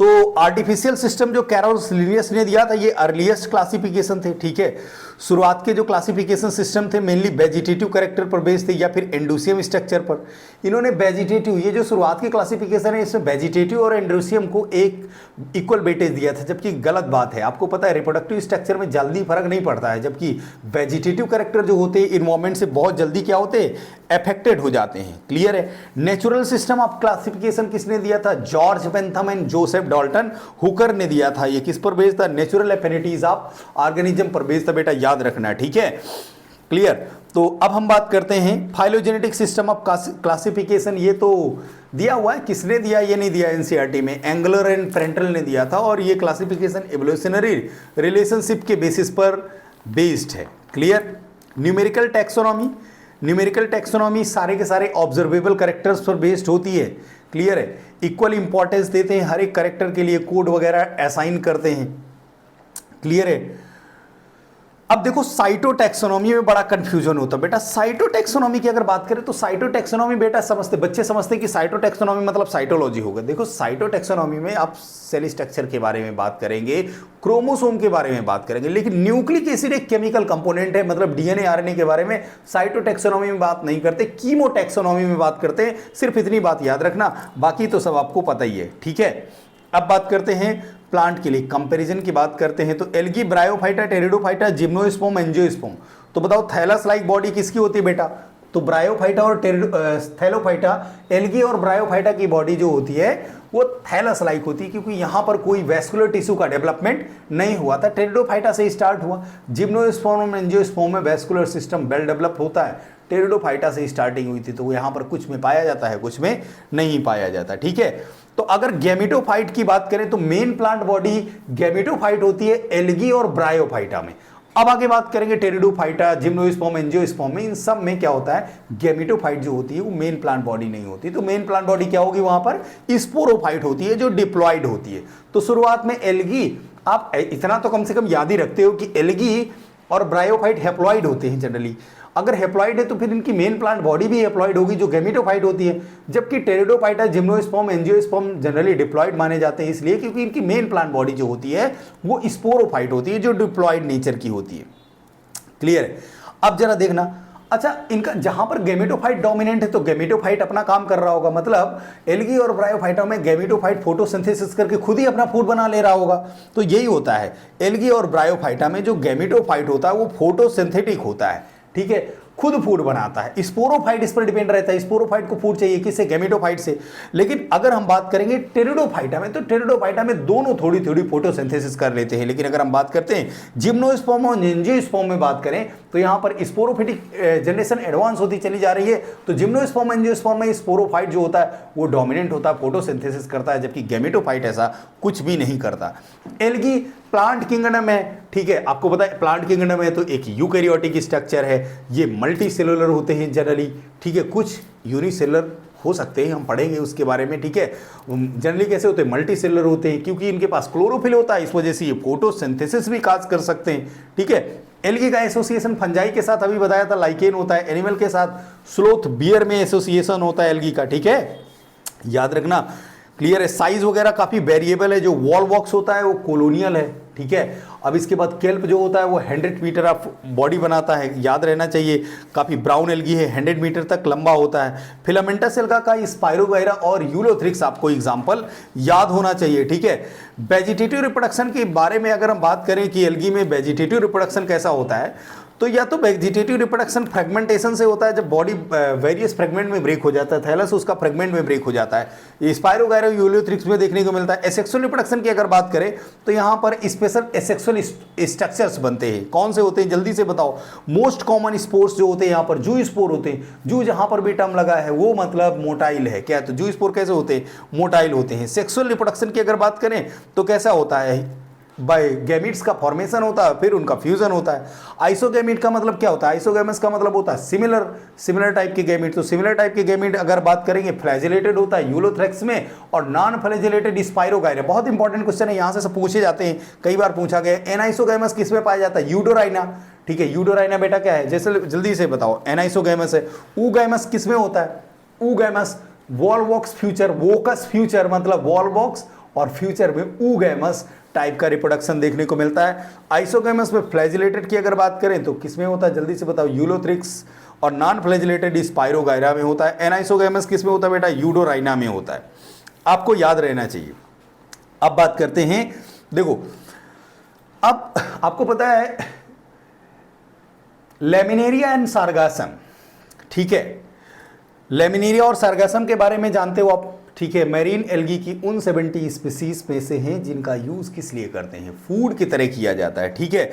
तो आर्टिफिशियल सिस्टम जो कैरोल्स लिनियस ने दिया था, ये अर्लीस्ट क्लासिफिकेशन थे, ठीक है। शुरुआत के जो क्लासिफिकेशन सिस्टम थे मेनली वेजिटेटिव कैरेक्टर पर बेस्ड थे या फिर एंडोसियम स्ट्रक्चर पर। इन्होंने वेजिटेटिव, ये जो शुरुआत की क्लासिफिकेशन है इसमें वेजिटेटिव और एंडोसियम को एक इक्वल वेटेज दिया था, जबकि गलत बात है। आपको पता है रिप्रोडक्टिव स्ट्रक्चर में जल्दी फर्क नहीं पड़ता है, जबकि वेजिटेटिव कैरेक्टर जो होते हैं इन्वायरमेंट से बहुत जल्दी क्या होते हैं, अफेक्टेड हो जाते हैं, क्लियर है। नेचुरल सिस्टम ऑफ क्लासिफिकेशन किसने दिया था, George Bentham and Joseph Dalton Hooker ने दिया था। ये किस पर बेस्ड था, नेचुरल एफिनिटीज ऑफ ऑर्गेनिज्म पर बेस्ड था, बेटा याद रखना, ठीक है, क्लियर। तो अब हम बात करते हैं फाइलोजेनेटिक सिस्टम ऑफ क्लासिफिकेशन। ये तो दिया हुआ है, किसने दिया, ये नहीं दिया एनसीईआरटी में, एंगलर एंड प्रेंटल ने दिया था, और ये क्लासिफिकेशन एवोल्यूशनरी रिलेशनशिप के बेसिस पर बेस्ड है, clear. Numerical taxonomy, numerical taxonomy सारे के सारे ऑब्जर्वेबल कैरेक्टर्स पर बेस्ड होती है, क्लियर है। इक्वल इंपॉर्टेंस देते हैं, हर एक कैरेक्टर के लिए कोड वगैरह असाइन करते हैं, क्लियर है। अब देखो साइटोटैक्सोनॉमी में बड़ा कंफ्यूजन होता है बेटा। साइटोटैक्सोनॉमी की अगर बात करें तो साइटोटैक्सोनॉमी बेटा समझते, बच्चे समझते हैं कि साइटोटैक्सोनॉमी मतलब साइटोलॉजी होगा। देखो साइटोटैक्सोनॉमी में आप सेल स्ट्रक्चर के बारे में बात करेंगे, क्रोमोसोम के बारे में बात करेंगे, लेकिन न्यूक्लिक एसिड एक केमिकल कंपोनेंट है, मतलब डीएनए आरएनए के बारे में साइटोटैक्सोनॉमी में बात नहीं करते, कीमोटैक्सोनॉमी में बात करते हैं। सिर्फ इतनी बात याद रखना, बाकी तो सब आपको पता ही है, ठीक है। अब बात करते हैं प्लांट के लिए कंपैरिजन की बात करते हैं, तो algae, bryophyta, pteridophyta, gymnosperm, angiosperm. तो बताओ थैलस लाइक बॉडी किसकी होती है बेटा, तो ब्रायोफाइटा और थैलोफाइटा, एल्गी और ब्रायोफाइटा की बॉडी जो होती है वो थैलस लाइक होती है, क्योंकि यहां पर कोई वैस्कुलर टिश्यू का डेवलपमेंट नहीं हुआ था। टेरिडोफाइटा से स्टार्ट हुआ, जिम्नोस्पर्म और एंजियोस्पर्म में वैस्कुलर सिस्टम वेल डेवलप होता है, टेरिडोफाइटा से स्टार्टिंग हुई थी, तो यहाँ पर कुछ में पाया जाता है, कुछ में नहीं पाया जाता, ठीक है। तो अगर गैमेटोफाइट की बात करें तो मेन प्लांट बॉडी गैमेटोफाइट होती है एल्गी और ब्रायोफाइटा में। अब आगे बात करेंगे टेरिडोफाइटा, जिम्नोस्पर्म, एंजियोस्पर्म में, इन सब में क्या होता है, गैमेटोफाइट जो होती है वो मेन प्लांट बॉडी नहीं होती। तो मेन प्लांट बॉडी क्या होगी, वहां पर स्पोरोफाइट होती है जो डिप्लॉयड होती है। तो शुरुआत में एल्गी, आप इतना तो कम से कम याद ही रखते हो कि एल्गी और ब्रायोफाइट हैप्लॉइड होते हैं जनरली, अगर हेप्लॉइड है तो फिर इनकी मेन प्लांट बॉडी भी हेप्लॉइड होगी जो गैमेटोफाइट होती है, जबकि pteridophyta, gymnosperm, angiosperm generally diploid माने जाते हैं, इसलिए क्योंकि इनकी मेन प्लांट बॉडी जो होती है वो स्पोरोफाइट होती है जो डिप्लॉइड नेचर की होती है। क्लियर है? अब जरा देखना, अच्छा इनका जहां पर गैमेटोफाइट डोमिनेंट है तो गैमेटोफाइट अपना काम कर रहा होगा, मतलब एल्गी और ब्रायोफाइटा में गैमेटोफाइट फोटोसिंथेसिस करके खुद ही अपना फूड बना ले रहा होगा। तो यही होता है, एल्गी और ब्रायोफाइटा में जो गैमेटोफाइट होता है वो फोटोसिंथेटिक होता है, ठीक है, खुद फूड बनाता है। स्पोरोफाइट इस पर डिपेंड रहता है, स्पोरोफाइट को फूड चाहिए किससे? गैमेटोफाइट से। लेकिन अगर हम बात करेंगे टेरिडोफाइटा में, तो टेरिडोफाइटा में दोनों थोड़ी थोड़ी फोटोसिंथेसिस कर लेते हैं। लेकिन अगर हम बात करते हैं जिम्नोस्पर्म और एंजियोस्पर्म में बात करें तो यहाँ पर स्पोरोफिटिक जनरेशन एडवांस होती चली जा रही है। तो जिम्नोस्पर्म एंजियोस्पर्म में स्पोरोफाइट जो होता है वो डोमिनेंट होता है, फोटोसिंथेसिस करता है, जबकि गैमेटोफाइट ऐसा कुछ भी नहीं करता। एल्गी प्लांट किंगडम है, ठीक है, आपको पता है प्लांट किंगडम है तो एक यूकैरियोटिक स्ट्रक्चर है, ये मल्टी सेलुलर होते हैं जनरली, ठीक है, कुछ यूनिसेलुलर हो सकते हैं, हम पढ़ेंगे उसके बारे में, ठीक है। जनरली कैसे होते हैं? मल्टी सेलुलर होते हैं, क्योंकि इनके पास क्लोरोफिल होता है, इस वजह से ये फोटोसिंथेसिस भी काज कर सकते हैं, ठीक है। एल्गी का एसोसिएशन फंजाई के साथ अभी बताया था, लाइकेन होता है, एनिमल के साथ स्लोथ बियर में एसोसिएशन होता है एल्गी का, ठीक है, याद रखना। क्लियर है? साइज वगैरह काफी वेरिएबल है, जो वॉल वॉक्स होता है वो कोलोनियल है, ठीक है। अब इसके बाद केल्प जो होता है वो 100 मीटर ऑफ बॉडी बनाता है, याद रहना चाहिए, काफी ब्राउन एल्गी है, 100 मीटर तक लंबा होता है। फिलामेंटस एल्गा का स्पाइरोगाइरा और यूलोथ्रिक्स आपको एग्जांपल याद होना चाहिए, ठीक है। वेजिटेटिव रिप्रोडक्शन के बारे में अगर हम बात करें कि एल्गी में वेजिटेटिव रिप्रोडक्शन कैसा होता है, तो या तो वेजिटेटिव रिप्रोडक्शन फ्रेगमेंटेशन से होता है, जब बॉडी वेरियस फ्रेगमेंट में ब्रेक हो जाता है, थैलस उसका फ्रेगमेंट में ब्रेक हो जाता है, स्पाइरोगाइरा यूलोथ्रिक्स में देखने को मिलता है। एसेक्सुअल रिप्रोडक्शन की अगर बात करें तो यहाँ पर स्पेशल एसेक्सुअल स्ट्रक्चर्स बनते हैं। कौन से होते हैं जल्दी से बताओ? मोस्ट कॉमन स्पोर्स जो होते हैं यहाँ पर जू स्पोर होते हैं। जू जहाँ पर भी टर्म लगा है वो मतलब मोटाइल है क्या? तो जू स्पोर कैसे होते हैं? मोटाइल होते हैं। सेक्सुअल रिप्रोडक्शन की अगर बात करें तो कैसा होता है? बाय गैमीट्स का फॉर्मेशन होता है, फिर उनका फ्यूजन होता है। आइसोगैमीट का मतलब क्या होता है? आइसोगैमस का मतलब होता है सिमिलर टाइप के गैमीट। तो सिमिलर टाइप के गैमीट अगर बात करेंगे फ्लैजिलेटेड होता है यूलोथ्रेक्स में, और नॉन फ्लैजिलेटेड स्पाइरोगाइरा। बहुत इंपॉर्टेंट क्वेश्चन है, यहाँ से सब पूछे जाते हैं, कई बार पूछा गया। एनाइसोगैमस किस में पाया जाता है? यूडोराइना, ठीक है। यूडोराइना बेटा क्या है? जैसे जल्दी से बताओ। एनाइसोगैमस है। ऊगैमस किस में होता है? ऊगैमस वॉलवॉक्स फ्यूचर, वोकस फ्यूचर मतलब वॉलवॉक्स, और फ्यूचर में ऊगैमस टाइप का रिप्रोडक्शन देखने को मिलता है। आइसोगैमस में फ्लैजिलेटेड की अगर बात करें तो किस में होता है? जल्दी से बताओ। यूलोथ्रिक्स, और नॉन फ्लैजिलेटेड स्पाइरोगाइरा में होता है। एनाइसोगैमस किस में होता है बेटा? यूडोराइना में होता है, आपको याद रहना चाहिए। अब बात करते हैं, देखो अब आपको पता है लेमिनेरिया एंड सार्गासम, ठीक है। लेमिनेरिया और सार्गासम के बारे में जानते हो आप, ठीक है। मैरीन एल्गी की उन 70 स्पीसीज में से हैं जिनका यूज किस लिए करते हैं? फूड की तरह किया जाता है, ठीक है।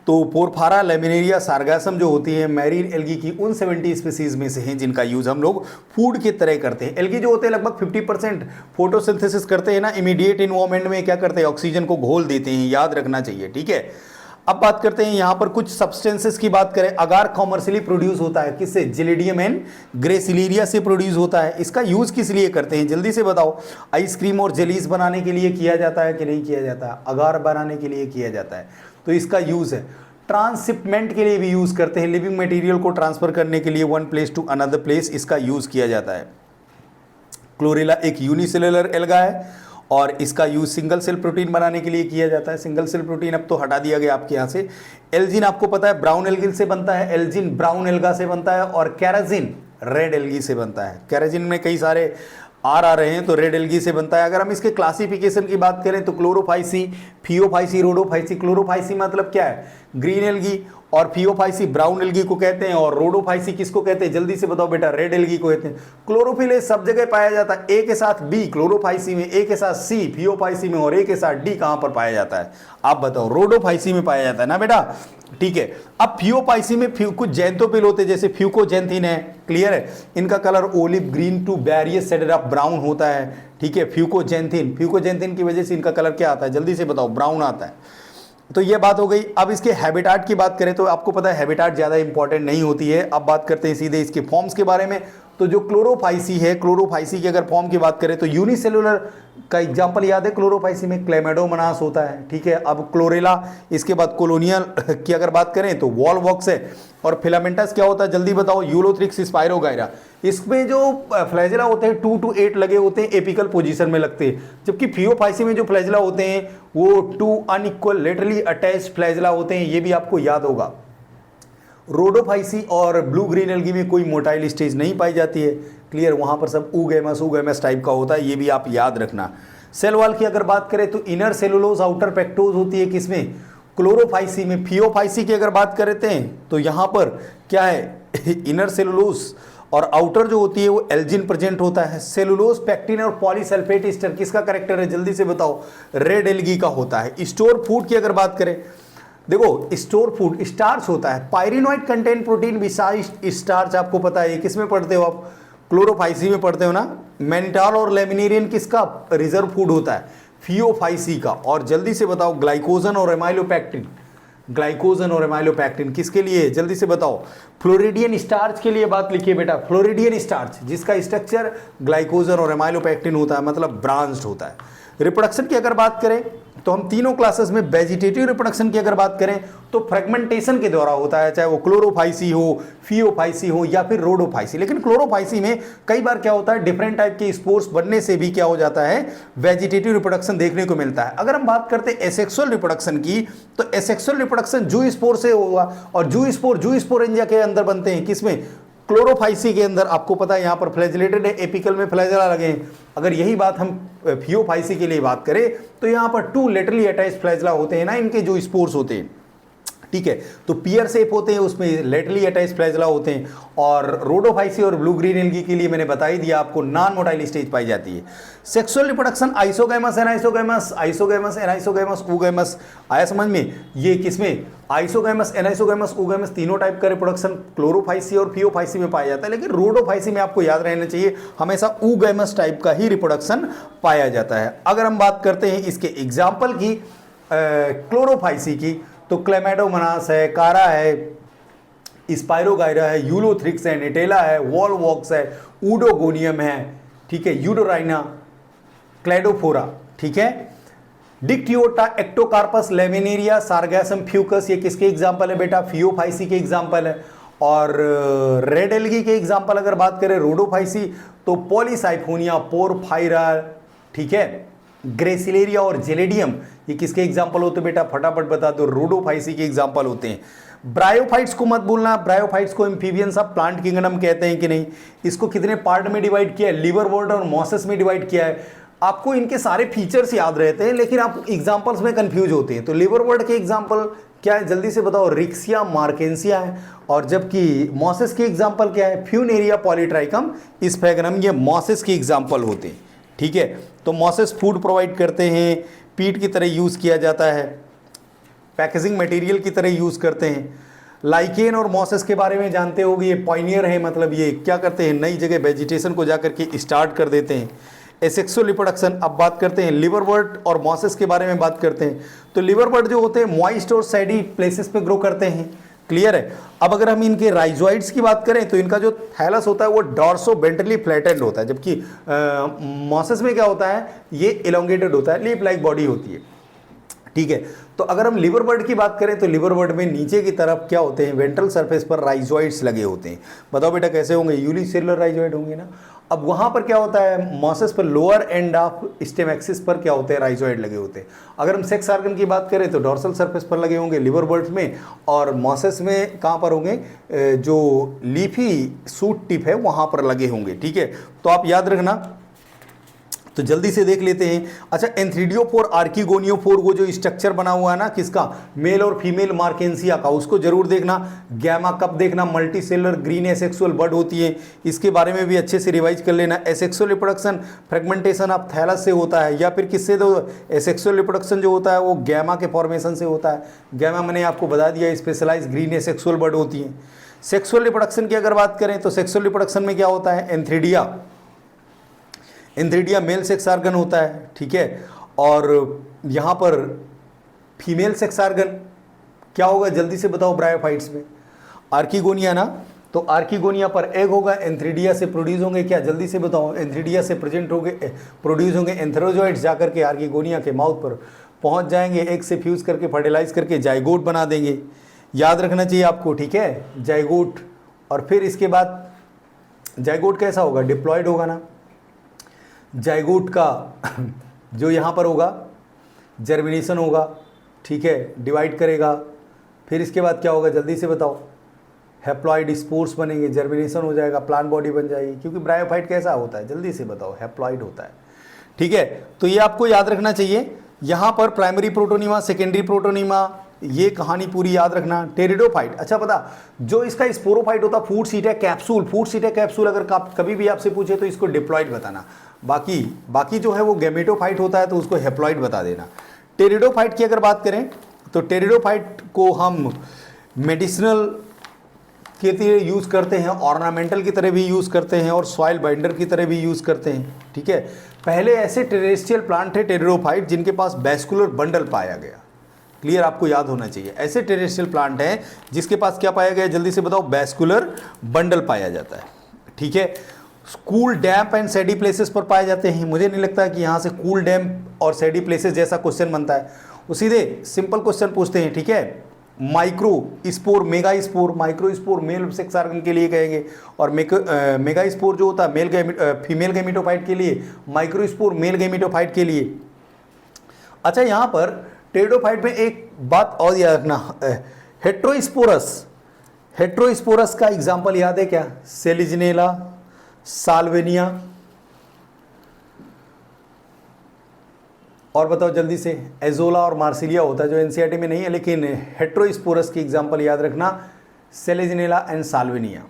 तो पोरफारा, लेमिनेरिया, सार्गासम जो होती है मैरीन एल्गी की उन 70 स्पीसीज में से हैं जिनका यूज हम लोग फूड की तरह करते हैं। एल्गी जो होते हैं लगभग 50% फोटोसिंथेसिस करते हैं ना, इमीडिएट इन्वायरमेंट में क्या करते हैं? ऑक्सीजन को घोल देते हैं, याद रखना चाहिए, ठीक है। अब बात करते हैं यहाँ पर कुछ सब्सटेंसेस की बात करें। अगार कॉमर्शियली प्रोड्यूस होता है किससे? जिलिडियम एंड ग्रेसिलीरिया से प्रोड्यूस होता है। इसका यूज किस लिए करते हैं? जल्दी से बताओ। आइसक्रीम और जेलीज बनाने के लिए किया जाता है कि नहीं किया जाता? अगार बनाने के लिए किया जाता है, तो इसका यूज है। ट्रांसशिपमेंट के लिए भी यूज करते हैं, लिविंग मटेरियल को ट्रांसफर करने के लिए one place to another place इसका यूज किया जाता है। क्लोरेला एक यूनिसेलुलर एल्गा है और इसका यूज सिंगल सेल प्रोटीन बनाने के लिए किया जाता है। सिंगल सेल प्रोटीन अब तो हटा दिया गया आपके यहाँ से। एल्जिन आपको पता है ब्राउन एल्गिल से बनता है, एल्जिन ब्राउन एल्गा से बनता है, और कैराजिन रेड एल्गी से बनता है। कैराजिन में कई सारे आर आ रहे हैं, तो रेड एल्गी से बनता है। अगर हम इसके क्लासिफिकेशन की बात करें तो क्लोरोफाइसी, फियोफाइसी, रोडोफाइसी। क्लोरोफाइसी मतलब क्या है? ग्रीन एल्गी, और फियोफाइसी ब्राउन एल्गी को कहते हैं, और रोडोफाइसी किसको कहते हैं? जल्दी से बताओ बेटा। रेड एल्गी को कहते हैं। क्लोरोफिल सब जगह पाया जाता है, ए के साथ बी क्लोरोफाइसी में, ए के साथ सी फियोफाइसी में, और ए के साथ डी कहां पर पाया जाता है? आप बताओ। रोडोफाइसी में पाया जाता है ना बेटा, ठीक है। अब फियोफाइसी में कुछ जैंथोपिल होते हैं, जैसे फ्यूकोजेंथिन है, क्लियर है। इनका colour olive green to various shade of brown होता है, ठीक है। फ्यूकोजेंथिन की वजह से इनका कलर क्या आता है? जल्दी से बताओ। ब्राउन आता है। तो ये बात हो गई। अब इसके हैबिटाट की बात करें तो आपको पता है हैबिटाट ज़्यादा इंपॉर्टेंट नहीं होती है। अब बात करते हैं सीधे इसके फॉर्म्स के बारे में। तो जो क्लोरोफाइसी है, क्लोरोफाइसी की अगर फॉर्म की बात करें तो यूनिसेलुलर का एग्जांपल याद है, क्लोरोफाइसी में क्लेमेडोमोनास होता है, ठीक है। अब क्लोरेला, इसके बाद कोलोनियल की अगर बात करें तो वॉलवॉक्स है, और फिलामेंटस क्या होता है जल्दी बताओ, यूलोथ्रिक्स स्पाइरोगायरा। इसमें जो फ्लैजेला होते हैं 2 to 8 लगे होते हैं, एपिकल पोजीशन में लगते हैं, जबकि फियोफाइसी में जो फ्लैजेला होते हैं वो 2 अनइक्वल लेटरली अटैच्ड फ्लैजेला होते हैं, ये भी आपको याद होगा। रोडोफाइसी और ब्लू ग्रीन एल्गी में कोई मोटाइल स्टेज नहीं पाई जाती है, क्लियर, वहाँ पर सब ऊगैमस टाइप का होता है, ये भी आप याद रखना। सेल वॉल की अगर बात करें तो इनर सेलुलोज आउटर पेक्टोज होती है किसमें, क्लोरोफाइसी में। फियोफाइसी की अगर बात करते हैं तो यहाँ पर क्या है इनर सेलुलोज, और आउटर जो होती है वो एल्जिन प्रेजेंट होता है। सेलुलोज, पेक्टिन और पॉलीसल्फेट एस्टर किसका करेक्टर है जल्दी से बताओ, रेड एल्गी का होता है। स्टोर फूड की अगर बात करें, देखो स्टोर फूड स्टार्च होता है, पायरिनोइड कंटेंट प्रोटीन विशाइस्ट स्टार्च, आपको पता है ये किसमें पढ़ते हो आप, क्लोरोफाइसी में पढ़ते हो ना। मैनिटाल और लेमिनेरियन किसका रिजर्व फूड होता है, फियोफाइसी का। और जल्दी से बताओ ग्लाइकोजन और एमाइलोपैक्टिन, ग्लाइकोजन और एमाइलोपैक्टिन किसके लिए जल्दी से बताओ, फ्लोरिडियन स्टार्च के लिए बात लिखिए बेटा, फ्लोरिडियन स्टार्च जिसका स्ट्रक्चर ग्लाइकोजन और एमाइलोपैक्टिन होता है, मतलब ब्रांच्ड होता है। रिप्रोडक्शन की अगर बात करें तो हम तीनों क्लासेस में वेजिटेटिव रिप्रोडक्शन की अगर बात करें तो फ्रेगमेंटेशन के द्वारा होता है, चाहे वो क्लोरोफाइसी हो, फियोफाइसी हो या फिर रोडोफाइसी। लेकिन क्लोरोफाइसी में कई बार क्या होता है, डिफरेंट टाइप के स्पोर्स बनने से भी क्या हो जाता है, वेजिटेटिव रिप्रोडक्शन देखने को मिलता है। अगर हम बात करते हैं एसेक्सुअल रिप्रोडक्शन की, तो एसेक्सुअल रिप्रोडक्शन जू स्पोर से होगा, और जू स्पोरेंजिया के अंदर बनते हैं किसमें, क्लोरोफाइसी के अंदर। आपको पता है यहाँ पर फ्लैजिलेटेड है, एपिकल में फ्लैजेला लगे हैं। अगर यही बात हम फियोफाइसी के लिए बात करें तो यहाँ पर 2 लेटरली अटैच्ड फ्लैजेला होते हैं ना, इनके जो स्पोर्स होते हैं, ठीक है। तो पियर शेप होते हैं, उसमें लेटरली अटैच्ड फ्लैजेला होते हैं। और रोडोफाइसी और ब्लू ग्रीन एल्गी के लिए मैंने बता ही दिया आपको, नॉन मोटाइल स्टेज पाई जाती है। Sexual reproduction isogamous anisogamous, isogamous anisogamous oogamous, आया समझ में, ये किसमें, आइसोगैमस एनाइसोगैमस ऊगैमस, तीनों टाइप का रिप्रोडक्शन क्लोरोफाइसी और फियोफाइसी में पाया जाता है। लेकिन रोडोफाइसी में आपको याद रहना चाहिए हमेशा ऊगैमस टाइप का ही रिप्रोडक्शन पाया जाता है। अगर हम बात करते हैं इसके एग्जाम्पल की क्लोरोफाइसी की, तो क्लेमेडोमोनास है, कारा है, स्पाइरोगायरा है, यूलोथ्रिक्स है, निटेला है, वॉलवॉक्स है, ऊडोगोनियम है, ठीक है, यूडोराइना, क्लेडोफोरा, ठीक है, डिक्टियोटा, एक्टोकार्पस, लेमिनेरिया, सार्गैसम, फ्यूकस, ये किसके एग्जाम्पल है बेटा, फियोफाइसी के एग्जाम्पल है। और रेड एल्गी के एग्जाम्पल अगर बात करें रोडोफाइसी, तो पॉलीसाइफोनिया, पोरफाइरा, ठीक है, ग्रेसिलेरिया और जेलेडियम, ये किसके एग्जाम्पल होते हैं बेटा, फटाफट बता दो, रोडोफाइसी के एग्जाम्पल होते हैं। ब्रायोफाइट्स को मत भूलना, ब्रायोफाइट्स को एम्फीबियंस ऑफ प्लांट किंगडम कहते हैं कि नहीं। इसको कितने पार्ट में डिवाइड किया है, लिवरवर्ट और मॉसेस में डिवाइड किया है। आपको इनके सारे फीचर्स याद रहते हैं, लेकिन आप एग्जाम्पल्स में कंफ्यूज होते हैं। तो लिवरवर्ट के एग्जाम्पल क्या है जल्दी से बताओ, रिक्सिया मार्केंसिया है। और जबकि मॉसेस के एग्जाम्पल क्या है, फ्यूनेरिया पॉलीट्राइकम स्फेगनम, ये मॉसेस के एग्जाम्पल होते हैं, ठीक है। तो मॉसेस फूड प्रोवाइड करते हैं, पीट की तरह यूज़ किया जाता है, पैकेजिंग मटेरियल की तरह यूज़ करते हैं। लाइकेन और मॉसेस के बारे में जानते होगे, ये पॉइनियर है, मतलब ये क्या करते हैं, नई जगह वेजिटेशन को जाकर के स्टार्ट कर देते हैं। एसेक्सुअल रिप्रोडक्शन, अब बात करते हैं लिवरवर्ट और मॉसेस के बारे में बात करते हैं। तो लिवरवर्ट जो होते हैं मॉइस्ट और सैडी प्लेसेस पे ग्रो करते हैं, क्लियर है। अब अगर हम इनके राइजोइड्स की बात करें तो इनका जो थैलस होता है वो डॉर्सो वेंट्रली फ्लैटेंड होता है, जबकि मॉसेस में क्या होता है, ये इलोंगेटेड होता है, लीफ लाइक बॉडी होती है, ठीक है। तो अगर हम लिवरवर्ट की बात करें तो लिवरवर्ट में नीचे की तरफ क्या होते हैं, वेंट्रल सरफेस पर राइजोइड्स लगे होते हैं। बताओ बेटा कैसे होंगे, यूनिसेलुलर राइजोइड होंगे ना। अब वहाँ पर क्या होता है, मॉसेस पर lower end of stem axis पर क्या होते हैं, राइजोइड लगे होते हैं। अगर हम सेक्स ऑर्गन की बात करें तो डॉर्सल सरफेस पर लगे होंगे लिवरवर्ट में, और मॉसेस में कहाँ पर होंगे, जो लीफी सूट टिप है वहाँ पर लगे होंगे, ठीक है। तो आप याद रखना, तो जल्दी से देख लेते हैं। अच्छा, एंथ्रीडियोफोर आर्किगोनियोफोर, वो जो स्ट्रक्चर बना हुआ है ना किसका, मेल और फीमेल मार्केंसिया का, उसको जरूर देखना। गैमा कप देखना, multi cellular green asexual bird होती है, इसके बारे में भी अच्छे से रिवाइज कर लेना। Asexual reproduction fragmentation of thallus से होता है, या फिर किससे, तो एसेक्सुअल रिप्रोडक्शन जो होता है वो गैमा के फॉर्मेशन से होता है। गैमा मैंने आपको बता दिया स्पेशलाइज ग्रीन एसेक्सुअल बर्ड होती है। सेक्सुअल रिप्रोडक्शन की अगर बात करें तो सेक्सुअल रिप्रोडक्शन में क्या होता है, antheridia, antheridia male sex organ होता है, ठीक है। और यहाँ पर फीमेल सेक्स आर्गन क्या होगा जल्दी से बताओ ब्रायोफाइट्स में? आर्किगोनिया ना, तो आर्किगोनिया पर एग होगा, एंथ्रीडिया से प्रोड्यूस होंगे क्या, जल्दी से बताओ? एंथ्रीडिया से प्रोड्यूस होंगे एंथेरोजोइड्स, जाकर के आर्किगोनिया के माउथ पर पहुंच जाएंगे, एग से फ्यूज करके फर्टिलाइज करके जाइगोट बना देंगे। याद रखना चाहिए आपको, ठीक है, जाइगोट। और फिर इसके बाद जाइगोट कैसा होगा? डिप्लॉयड होगा ना। जाइगोट का जो यहाँ पर होगा जर्मिनेशन होगा, ठीक है, डिवाइड करेगा। फिर इसके बाद क्या होगा जल्दी से बताओ? हैप्लॉइड स्पोर्स बनेंगे, जर्मिनेशन हो जाएगा, प्लांट बॉडी बन जाएगी। क्योंकि ब्रायोफाइट कैसा होता है जल्दी से बताओ? हैप्लॉइड होता है, ठीक है। तो ये आपको याद रखना चाहिए। यहाँ पर प्राइमरी प्रोटोनीमा, सेकेंडरी प्रोटोनीमा, ये कहानी पूरी याद रखना। टेरिडोफाइट, अच्छा पता, जो इसका स्पोरोफाइट होता है फूड सीट है कैप्सूल, फूड सीट है कैप्सूल, अगर कभी भी आपसे पूछे तो इसको डिप्लॉइड बताना। बाकी जो है वो गैमेटोफाइट होता है तो उसको हैप्लॉइड बता देना। टेरिडोफाइट की अगर बात करें तो टेरिडोफाइट को हम मेडिसिनल के लिए यूज़ करते हैं, ऑर्नामेंटल की तरह भी यूज़ करते हैं और सॉइल बाइंडर की तरह भी यूज़ करते हैं, ठीक है। पहले ऐसे टेरेस्ट्रियल प्लांट थे टेरिडोफाइट जिनके पास वैस्कुलर बंडल पाया गया। क्लियर, आपको याद होना चाहिए। ऐसे टेरेस्ट्रियल प्लांट हैं जिसके पास क्या पाया गया जल्दी से बताओ? वैस्कुलर बंडल पाया जाता है, ठीक है। कूल डैम्प एंड सैडी प्लेसेस पर पाए जाते हैं। मुझे नहीं लगता कि यहाँ से कूल डैम्प और सैडी प्लेसेस जैसा क्वेश्चन बनता है। वो सीधे सिंपल क्वेश्चन पूछते हैं, ठीक है। Micro spore, mega spore, micro spore male sex organ के लिए कहेंगे और मेगा स्पोर जो होता है फीमेल गैमेटोफाइट के लिए, माइक्रो स्पोर मेल गैमेटोफाइट के लिए। अच्छा, यहाँ पर टेरिडोफाइट में एक बात और याद रखना, हेट्रोस्पोरस, हेट्रोस्पोरस का एग्जाम्पल याद है क्या? सेलिजनेला, साल्वेनिया, और बताओ जल्दी से? एजोला और मार्सिलिया होता है जो एनसीईआरटी में नहीं है, लेकिन हेट्रोस्पोरस की एग्जांपल याद रखना, सेलेजिनेला एंड साल्वेनिया,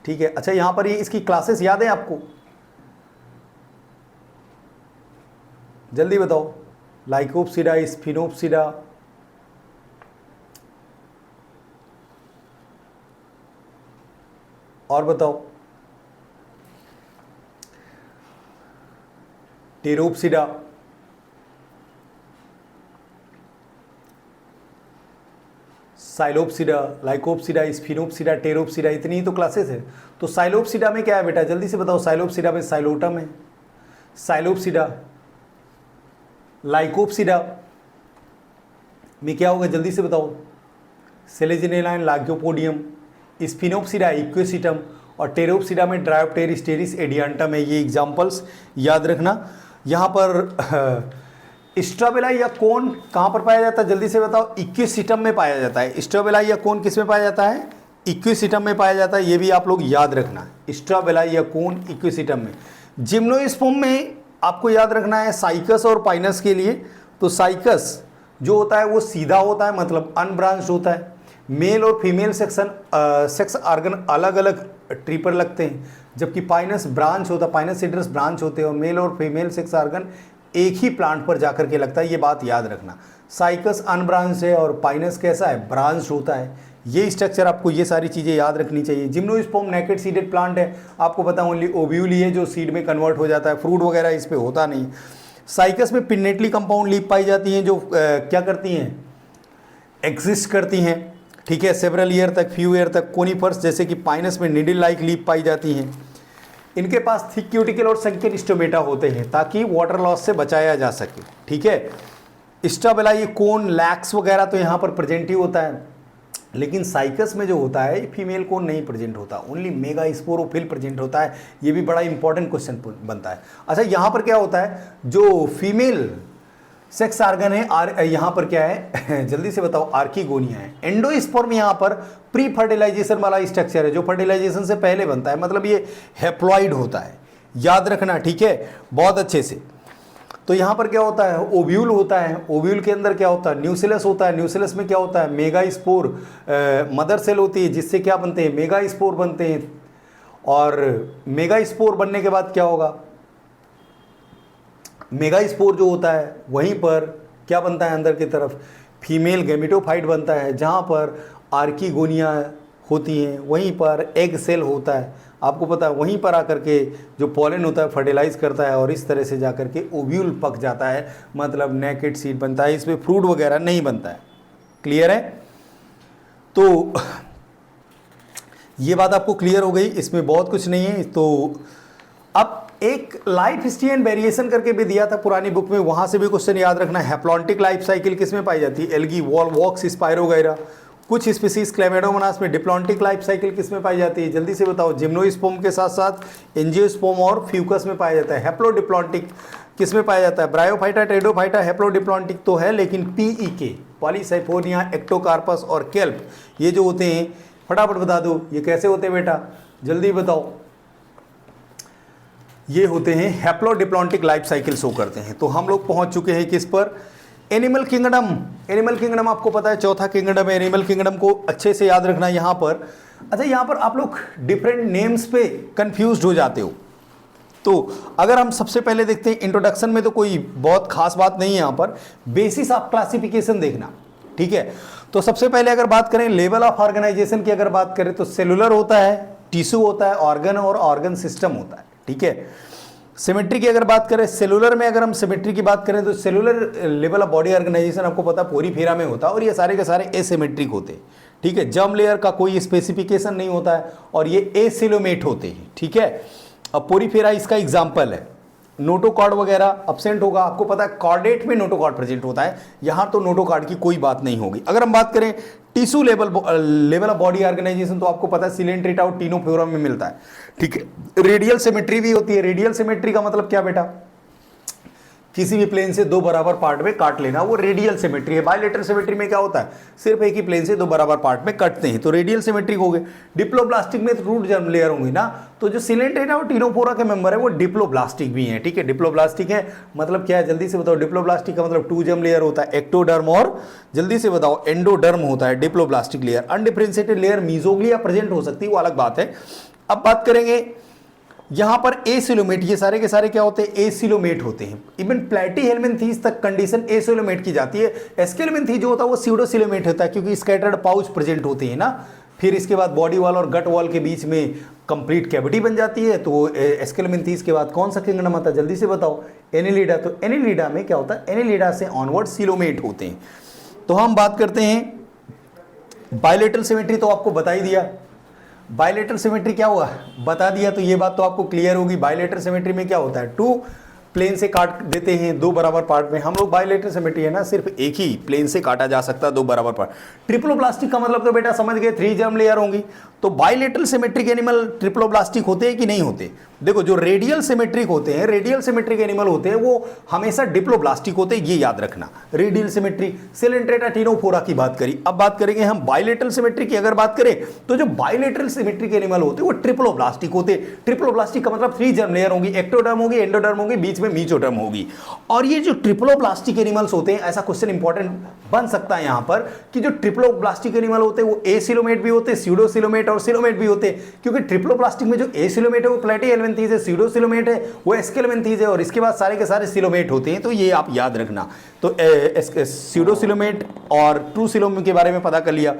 ठीक है। अच्छा, यहाँ पर ये इसकी क्लासेस याद है आपको? जल्दी बताओ? लाइकोप्सिडा, स्फिनोप्सिडा, और बताओ? टेरोप्सिडा, साइलोप्सिडा, लाइकोप्सिडा, स्फिनोप्सिडा, टेरोप्सिडा, इतनी ही तो क्लासेस है। तो साइलोप्सिडा में क्या है बेटा जल्दी से बताओ? साइलोप्सिडा में साइलोटम है, साइलोप्सिडा, लाइकोप्सिडा में क्या होगा जल्दी से बताओ? सेलेजिनेला एंड लाइकोपोडियम, स्फिनोप्सिडा इक्वेसिटम, और टेरोप्सिडा में ड्रायोप्टेरिस्टेरिस एडियांटम है। ये एग्जाम्पल्स याद रखना। यहाँ पर स्ट्राबेला या कोन कहाँ पर पाया जाता है जल्दी से बताओ? इक्वेसिटम में पाया जाता है। स्ट्राबेला या कोन किस में पाया जाता है? इक्वेसिटम में पाया जाता है। ये भी आप लोग याद रखना, स्ट्राबेला या कोन इक्वेसिटम में। जिम्नोस्पर्म में आपको याद रखना है साइकस और पाइनस के लिए। तो साइकस जो होता है वो सीधा होता है, मतलब अनब्रांच्ड होता है। मेल और फीमेल सेक्स आर्गन अलग अलग ट्री पर लगते हैं, जबकि पाइनस ब्रांच होता है, पाइनस सीडरस ब्रांच होते हैं और मेल और फीमेल सेक्स आर्गन एक ही प्लांट पर जाकर के लगता है। ये बात याद रखना, साइकस अनब्रांच है और पाइनस कैसा है? ब्रांच होता है। ये स्ट्रक्चर आपको, ये सारी चीज़ें याद रखनी चाहिए। जिम्नोस्पर्म नेकेड सीडेड प्लांट है, आपको पता ओनली ओव्यूल ही है जो सीड में कन्वर्ट हो जाता है, फ्रूट वगैरह इस पर होता नहीं। साइकस में पिनेटली कंपाउंड लीफ पाई जाती हैं जो क्या करती हैं? एग्जिस्ट करती हैं, ठीक है, सेवरल ईयर तक, फ्यू ईयर तक। कोनिफर्स जैसे कि पाइनस में निडल लाइक लीफ पाई जाती हैं। इनके पास थिक क्यूटिकल और संकीर्ण स्टोमेटा होते हैं ताकि वाटर लॉस से बचाया जा सके, ठीक है। स्ट्राबेला ये कोन, लैक्स वगैरह तो यहाँ पर प्रेजेंट ही होता है, लेकिन साइकस में जो होता है फीमेल कोन नहीं प्रेजेंट होता, ओनली मेगा स्पोरोफिल प्रेजेंट होता है। ये भी बड़ा इंपॉर्टेंट क्वेश्चन बनता है। अच्छा, यहाँ पर क्या होता है? जो फीमेल सेक्स आर्गन है यहाँ पर क्या है जल्दी से बताओ? आर्किगोनिया है। एंडोस्पर्म यहाँ पर प्री फर्टिलाइजेशन वाला स्ट्रक्चर है जो फर्टिलाइजेशन से पहले बनता है, मतलब ये हैप्लॉइड होता है। याद रखना, ठीक है, बहुत अच्छे से। तो यहाँ पर क्या होता है? ओव्यूल होता है। ओव्यूल के अंदर क्या होता है? न्यूसिलस होता है। न्यूसिलस में क्या होता है? मेगा स्पोर मदर सेल होती है जिससे क्या बनते हैं? मेगा स्पोर बनते हैं। और मेगा स्पोर बनने के बाद क्या होगा? मेगा स्पोर जो होता है वहीं पर क्या बनता है? अंदर की तरफ फीमेल गैमेटोफाइट बनता है। जहाँ पर आर्किगोनिया होती हैं वहीं पर एग सेल होता है। आपको पता है वहीं पर आकर के जो पॉलन होता है फर्टिलाइज करता है और इस तरह से जाकर के ओव्यूल पक जाता है, मतलब नेकेड सीड बनता है, इसमें फ्रूट वगैरह नहीं बनता है। क्लियर है? तो ये बात आपको क्लियर हो गई, इसमें बहुत कुछ नहीं है। तो अब एक लाइफ हिस्ट्री एंड वेरिएशन करके भी दिया था पुरानी बुक में, वहां से भी क्वेश्चन याद रखना। हैप्लॉन्टिक लाइफ साइकिल किस में पाई जाती है? एल्गी, वॉक्स, स्पाइरो वगैरह। कुछ स्पीसीज क्लेमेडोमोनास में डिप्लॉन्टिक लाइफ साइकिल किस में पाई जाती है? जल्दी से बताओ। जिम्नोस्पर्म के साथ साथ एंजियोस्पर्म और फ्यूकस में पाया जाता है। हैप्लोडिप्लॉन्टिक किस में पाया जाता है? Bryophyta, pteridophyta. हैप्लोडिप्लॉन्टिक तो है, लेकिन पीईके, पॉलीसाइफोनिया, एक्टोकार्पस और केल्प, ये जो होते हैं, फटाफट बता दो ये कैसे होते हैं बेटा, जल्दी बताओ। ये होते हैं हैप्लोडिप्लॉन्टिक लाइफ साइकिल शो करते हैं। तो हम लोग पहुंच चुके हैं किस पर? Animal kingdom. एनिमल किंगडम आपको पता है चौथा किंगडम है। एनिमल किंगडम को अच्छे से याद रखना यहाँ पर। अच्छा, यहाँ पर आप लोग डिफरेंट नेम्स पे कंफ्यूज हो जाते हो। तो अगर हम सबसे पहले देखते हैं इंट्रोडक्शन में, तो कोई बहुत खास बात नहीं है यहाँ पर, बेसिस ऑफ क्लासिफिकेशन देखना, ठीक है। तो सबसे पहले अगर बात करें लेवल ऑफ ऑर्गेनाइजेशन की, अगर बात करें तो सेलुलर होता है, टिश्यू होता है, ऑर्गन और ऑर्गन सिस्टम होता है, ठीक है। सिमेट्री की अगर बात करें, सेलुलर में अगर हम सिमेट्री की बात करें तो cellular level of body organisation आपको पता है पोरीफेरा में होता है, और ये सारे के सारे एसिमेट्रिक होते हैं, ठीक है। जर्म लेयर का कोई स्पेसिफिकेशन नहीं होता है और ये एसिलोमेट होते हैं, ठीक है। अब पोरीफेरा इसका एग्जाम्पल है। नोटोकॉर्ड वगैरह अब्सेंट होगा, आपको पता है कॉर्डेट में नोटोकॉर्ड प्रेजेंट होता है, यहाँ तो नोटोकॉर्ड की कोई बात नहीं होगी। अगर हम बात करें tissue level of body organisation, तो आपको पता है सिलेंट्रेटा और टिनोफ्लोरम में मिलता है, ठीक है। रेडियल सिमेट्री भी होती है। रेडियल सिमेट्री का मतलब क्या बेटा? किसी भी प्लेन से दो बराबर पार्ट में काट लेना, वो रेडियल सिमेट्री है। बायलेटरल सिमेट्री में क्या होता है? सिर्फ एक ही प्लेन से दो बराबर पार्ट में कटते हैं, तो रेडियल सिमेट्रिक हो गए। डिप्लोब्लास्टिक में रूट जर्म लेयर होंगी ना, तो जो सिलेंट्रेटा और टिनोफोरा के मेंबर है वो डिप्लोब्लास्टिक भी हैं, ठीक है। डिप्लोब्लास्टिक है मतलब क्या है, जल्दी से बताओ। डिप्लोब्लास्टिक का मतलब टू जर्म लेयर होता है, एक्टोडर्म और जल्दी से बताओ एंडोडर्म होता है diploblastic layer. Undifferentiated layer mesoglea present हो सकती है, वो अलग बात है। अब बात करेंगे यहां पर एसिलोमेट, ये सारे के सारे क्या होते हैं? एसिलोमेट होते हैं। इवन प्लेटीहेल्मिन्थीज तक कंडीशन एसिलोमेट की जाती है। एस्केल्मिन्थीज जो होता है वो स्यूडोसिलोमेट होता है, क्योंकि स्कैटर्ड पाउच प्रेजेंट होते हैं ना। फिर इसके बाद बॉडी वॉल और गट वॉल के बीच में कंप्लीट कैविटी बन जाती है। तो एस्केल्मिन्थीज के बाद कौन सा किंगडम आता है? जल्दी से बताओ। एनिलिडा। तो एनिलिडा में क्या होता है? एनिलिडा से ऑनवर्ड सिलोमेट होते हैं। तो हम बात करते हैं बायलेटरल सिमेट्री, तो आपको बता ही दिया। बायलेटरल सिमेट्री क्या हुआ बता दिया, तो ये बात तो आपको क्लियर होगी। बायलेटरल सिमेट्री में क्या होता है? टू प्लेन से काट देते हैं दो बराबर पार्ट में। हम लोग बायलेटरल सिमेट्री है ना, सिर्फ एक ही प्लेन से काटा जा सकता है दो बराबर पार्ट। ट्रिप्लोब्लास्टिक का मतलब तो बेटा समझ गए, थ्री जर्म लेयर होंगी। तो बायलेटरल सिमेट्रिक एनिमल ट्रिप्लोब्लास्टिक होते हैं कि नहीं होते? देखो, जो रेडियल सिमेट्रिक होते हैं, रेडियल सिमेट्रिक एनिमल होते हैं, वो हमेशा डिप्लोब्लास्टिक होते हैं, ये याद रखना। रेडियल सिमेट्री, सिलेंट्रेटा, टिनोफोरा की बात करी। अब बात करेंगे हम बायलेटरल सिमेट्री की। अगर बात करें तो जो बायलेटरल सिमेट्रिक एनिमल होते हैं वो ट्रिप्लोब्लास्टिक होते हैं। ट्रिप्लोब्लास्टिक का मतलब थ्री जर्म लेयर होगी, एक्टोडर्म होगी, एंडोडर्म होगी, बीच में मीजोडर्म होगी। और ये जो ट्रिप्लोब्लास्टिक एनिमल्स होते हैं, ऐसा क्वेश्चन इंपॉर्टेंट बन सकता है यहां पर कि जो ट्रिप्लोब्लास्टिक एनिमल होते हैं वो एसिलोमेट भी होते हैं, स्यूडोसिलोमेट और सिलोमेट भी होते हैं। क्योंकि ट्रिप्लोब्लास्टिक में जो एसिलोमेट है वो प्लेटीहेल्मिन्थीज है, स्यूडोसिलोमेट है वो एस्केल्मिन्थीज है, और इसके बाद सारे के सारे सिलोमेट होते हैं। तो ये आप याद रखना। तो स्यूडोसिलोमेट और ट्रू सिलोमेट के बारे में पता कर लिया।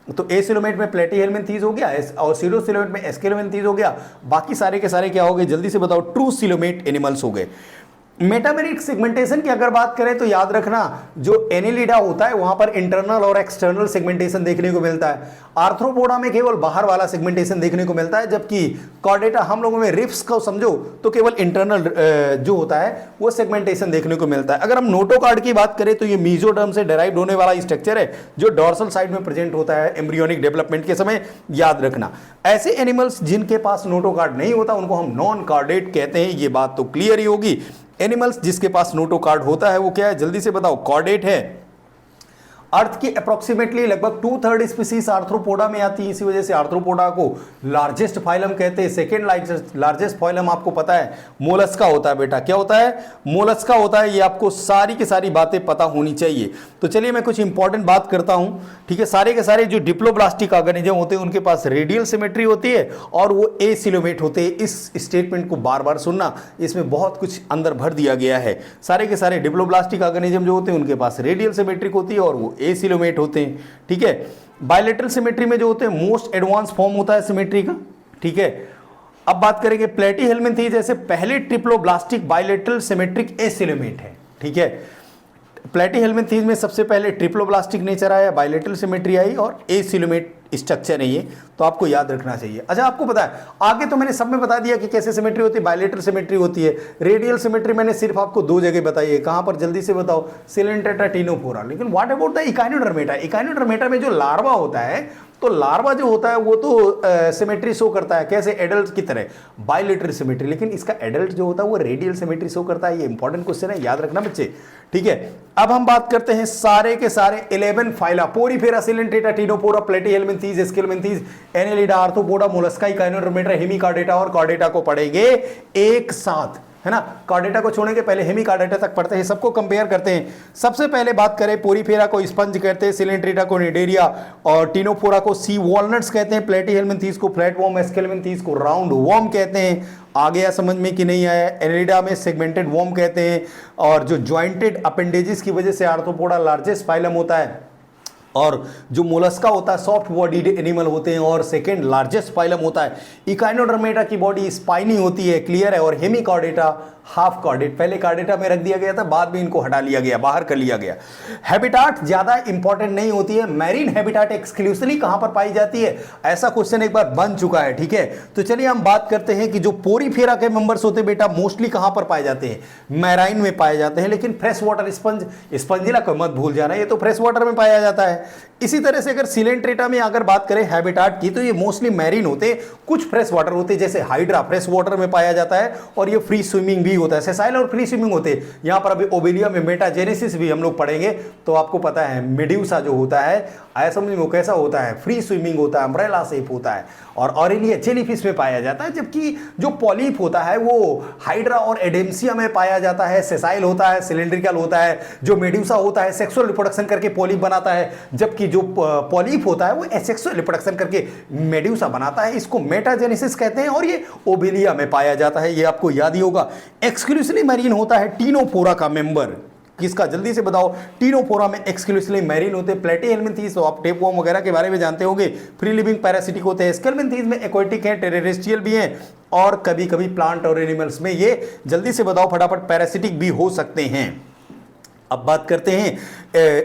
तो एसिलोमेट में प्लेटीहेल्मिन्थीज हो गया और स्यूडोसिलोमेट में एस्केल्मिन्थीज हो गया। बाकी सारे के सारे क्या हो गए? जल्दी से बताओ। ट्रू सिलोमेट एनिमल्स हो गए। मेटामेरिक सेगमेंटेशन की अगर बात करें तो याद रखना, जो एनिलिडा होता है वहां पर इंटरनल और एक्सटर्नल सेगमेंटेशन देखने को मिलता है। आर्थ्रोपोडा में केवल बाहर वाला सेगमेंटेशन देखने को मिलता है, जबकि कॉर्डेटा हम लोगों में रिफ्स को समझो तो केवल इंटरनल जो होता है वो सेगमेंटेशन देखने को मिलता है। अगर हम नोटोकॉर्ड की बात करें तो ये मीजोडर्म से डेराइव्ड होने वाला स्ट्रक्चर है जो डॉर्सल साइड में प्रेजेंट होता है एम्ब्रियोनिक डेवलपमेंट के समय, याद रखना। ऐसे एनिमल्स जिनके पास नोटोकॉर्ड नहीं होता उनको हम नॉन कॉर्डेट कहते हैं, ये बात तो क्लियर ही होगी। एनिमल्स जिसके पास नोटोकॉर्ड होता है वो क्या है? जल्दी से बताओ। कॉर्डेट है। अर्थ की अप्रोक्सीमेटली लगभग 2/3 स्पीसीज आर्थ्रोपोडा में आती है, इसी वजह से आर्थ्रोपोडा को लार्जेस्ट फाइलम कहते हैं। सेकेंड लार्जेस्ट फाइलम आपको पता है मोलस्का होता है बेटा। क्या होता है? मोलस्का होता है। ये आपको सारी की सारी बातें पता होनी चाहिए। तो चलिए मैं कुछ इंपॉर्टेंट बात करता हूं, ठीक है। सारे के सारे जो डिप्लोब्लास्टिक ऑर्गेनिज्म होते हैं उनके पास रेडियल सिमेट्री होती है और वो एसिलोमेट होते हैं। इस स्टेटमेंट को बार बार सुनना, इसमें बहुत कुछ अंदर भर दिया गया है। सारे के सारे डिप्लोब्लास्टिक ऑर्गेनिज्म जो होते हैं उनके पास रेडियल सिमेट्रिक होती है और वो एसिलोमेट होते हैं, ठीक है। बायलेटरल सिमेट्री में जो होते हैं मोस्ट एडवांस फॉर्म होता है सिमेट्री का, ठीक है। अब बात करेंगे प्लेटीहेल्मिन्थीज जैसे पहले ट्रिप्लोब्लास्टिक बाइलेटरल सिमेट्रिक एसिलोमेट है, ठीक है। प्लेटीहेल्मिन्थीज में सबसे पहले ट्रिप्लोब्लास्टिक नेचर आया, बाइलेटरल सिमेट्री आई और एसिलोमेट स्ट्रक्चर है ये, तो आपको याद रखना चाहिए। अच्छा आपको पता है आगे तो मैंने सब में बता दिया कि कैसे सिमेट्री होती है, बाइलेटरल सिमेट्री होती है, रेडियल सिमेट्री मैंने सिर्फ आपको 2 जगह बताई है, कहां पर जल्दी से बताओ, सिलेंटेटा टिनोफोरा। लेकिन what about the Echinodermata, Echinodermata में जो लार्वा होता है, तो लार्वा जो होता है वो तो सिमेट्री शो करता है कैसे, एडल्ट की तरह बाइलेटरल सिमेट्री, लेकिन इसका एडल्ट जो होता है वो रेडियल सिमेट्री शो करता है। ये इंपॉर्टेंट क्वेश्चन है, याद रखना बच्चे, ठीक है। अब हम बात करते हैं सारे के सारे 11 phyla, Porifera, Coelenterata, Ctenophora, Platyhelminthes, Aschelminthes, Annelida, Arthropoda, Mollusca, Echinodermata, Hemichordata और कॉर्डेटा को पढ़ेंगे एक साथ, है ना। कॉर्डेटा को छोड़ेंगे, पहले हेमिकार्डेटा तक पढ़ते हैं, सबको कंपेयर करते हैं। सबसे पहले बात करें पोरीफेरा को स्पंज कहते हैं, सिलेंट्रेटा को निडेरिया और टिनोफोरा को सी वॉलनट्स कहते हैं, प्लेटीहेल्मिन्थीज को फ्लैट वॉर्म, एस्केल्मिन्थीज को राउंड वॉर्म कहते हैं। आ गया समझ में कि नहीं आया? एनेलिडा में सेगमेंटेड वॉर्म कहते हैं, और जो जॉइंटेड अपेंडेजेस की वजह से आर्थ्रोपोडा लार्जेस्ट फाइलम होता है, और जो मोलस्का होता है सॉफ्ट बॉडीड एनिमल होते हैं और सेकेंड लार्जेस्ट फाइलम होता है। इकाइनोडर्मेटा की बॉडी स्पाइनी होती है, क्लियर है, और हेमिकॉर्डेटा हाफ कॉर्डेट, पहले कॉर्डेटा में रख दिया गया था, बाद में इनको हटा लिया गया, बाहर कर लिया गया। हैबिटाट ज्यादा इंपॉर्टेंट नहीं होती है, मैरीन हैबिटाट एक्सक्लूसिवली कहां पर पाई जाती है, ऐसा क्वेश्चन एक बार बन चुका है, ठीक है। तो चलिए हम बात करते हैं कि जो पोरीफेरा के मेंबर्स होते हैं बेटा मोस्टली कहां पर पाए जाते हैं, मैराइन में पाए जाते हैं, लेकिन फ्रेश वाटर स्पंज, स्पंजिला को मत भूल जाना, ये तो फ्रेश वाटर में पाया जाता है। इसी तरह से अगर सिलेंट्रेटा में अगर बात करें हैबिटाट की, तो ये मोस्टली मैरीन होते हैं, कुछ फ्रेश वाटर होते हैं, जैसे हाइड्रा फ्रेश वाटर में पाया जाता है और ये फ्री स्विमिंग भी होता है, सेसाइल और फ्री स्विमिंग होते हैं। यहां पर अभी ओबेलिया में मेटाजेनेसिस भी हम लोग पढ़ेंगे, तो आपको पता है मेड्यूसा जो होता है आया समझ में, वो कैसा होता है, फ्री स्विमिंग होता है, अम्ब्रेला शेप होता है, और ऑरेलिया जेलीफिश में पाया जाता है। जबकि जो पॉलिप होता है वो हाइड्रा और एडेम्सिया में पाया जाता है, सेसाइल होता है, सिलेंड्रिकल होता है। जो मेड्यूसा होता है सेक्सुअल रिप्रोडक्शन करके पॉलिप बनाता है, जबकि जो पॉलिप होता है वो एसेक्सुअल रिप्रोडक्शन करके मेड्यूसा बनाता है, इसको मेटाजेनेसिस कहते हैं, और ये ओबेलिया में पाया जाता है, ये आपको याद ही होगा। एक्सक्लूसिवली मैरीन होता है टिनोफोरा का मेंबर, किसका, जल्दी से बताओ, टिनोफोरा में एक्सक्लूसिवली मैरीन होते हैं। प्लेटीहेल्मिन्थीज तो आप टेपवर्म वगैरह के बारे में जानते होंगे, फ्री लिविंग पैरासिटिक होते हैं। एस्केल्मिन्थीज में एक्वेटिक हैं, टेरेस्ट्रियल भी हैं, और कभी कभी प्लांट और एनिमल्स में ये, जल्दी से बताओ फटाफट, पैरासिटिक भी हो सकते हैं। अब बात करते हैं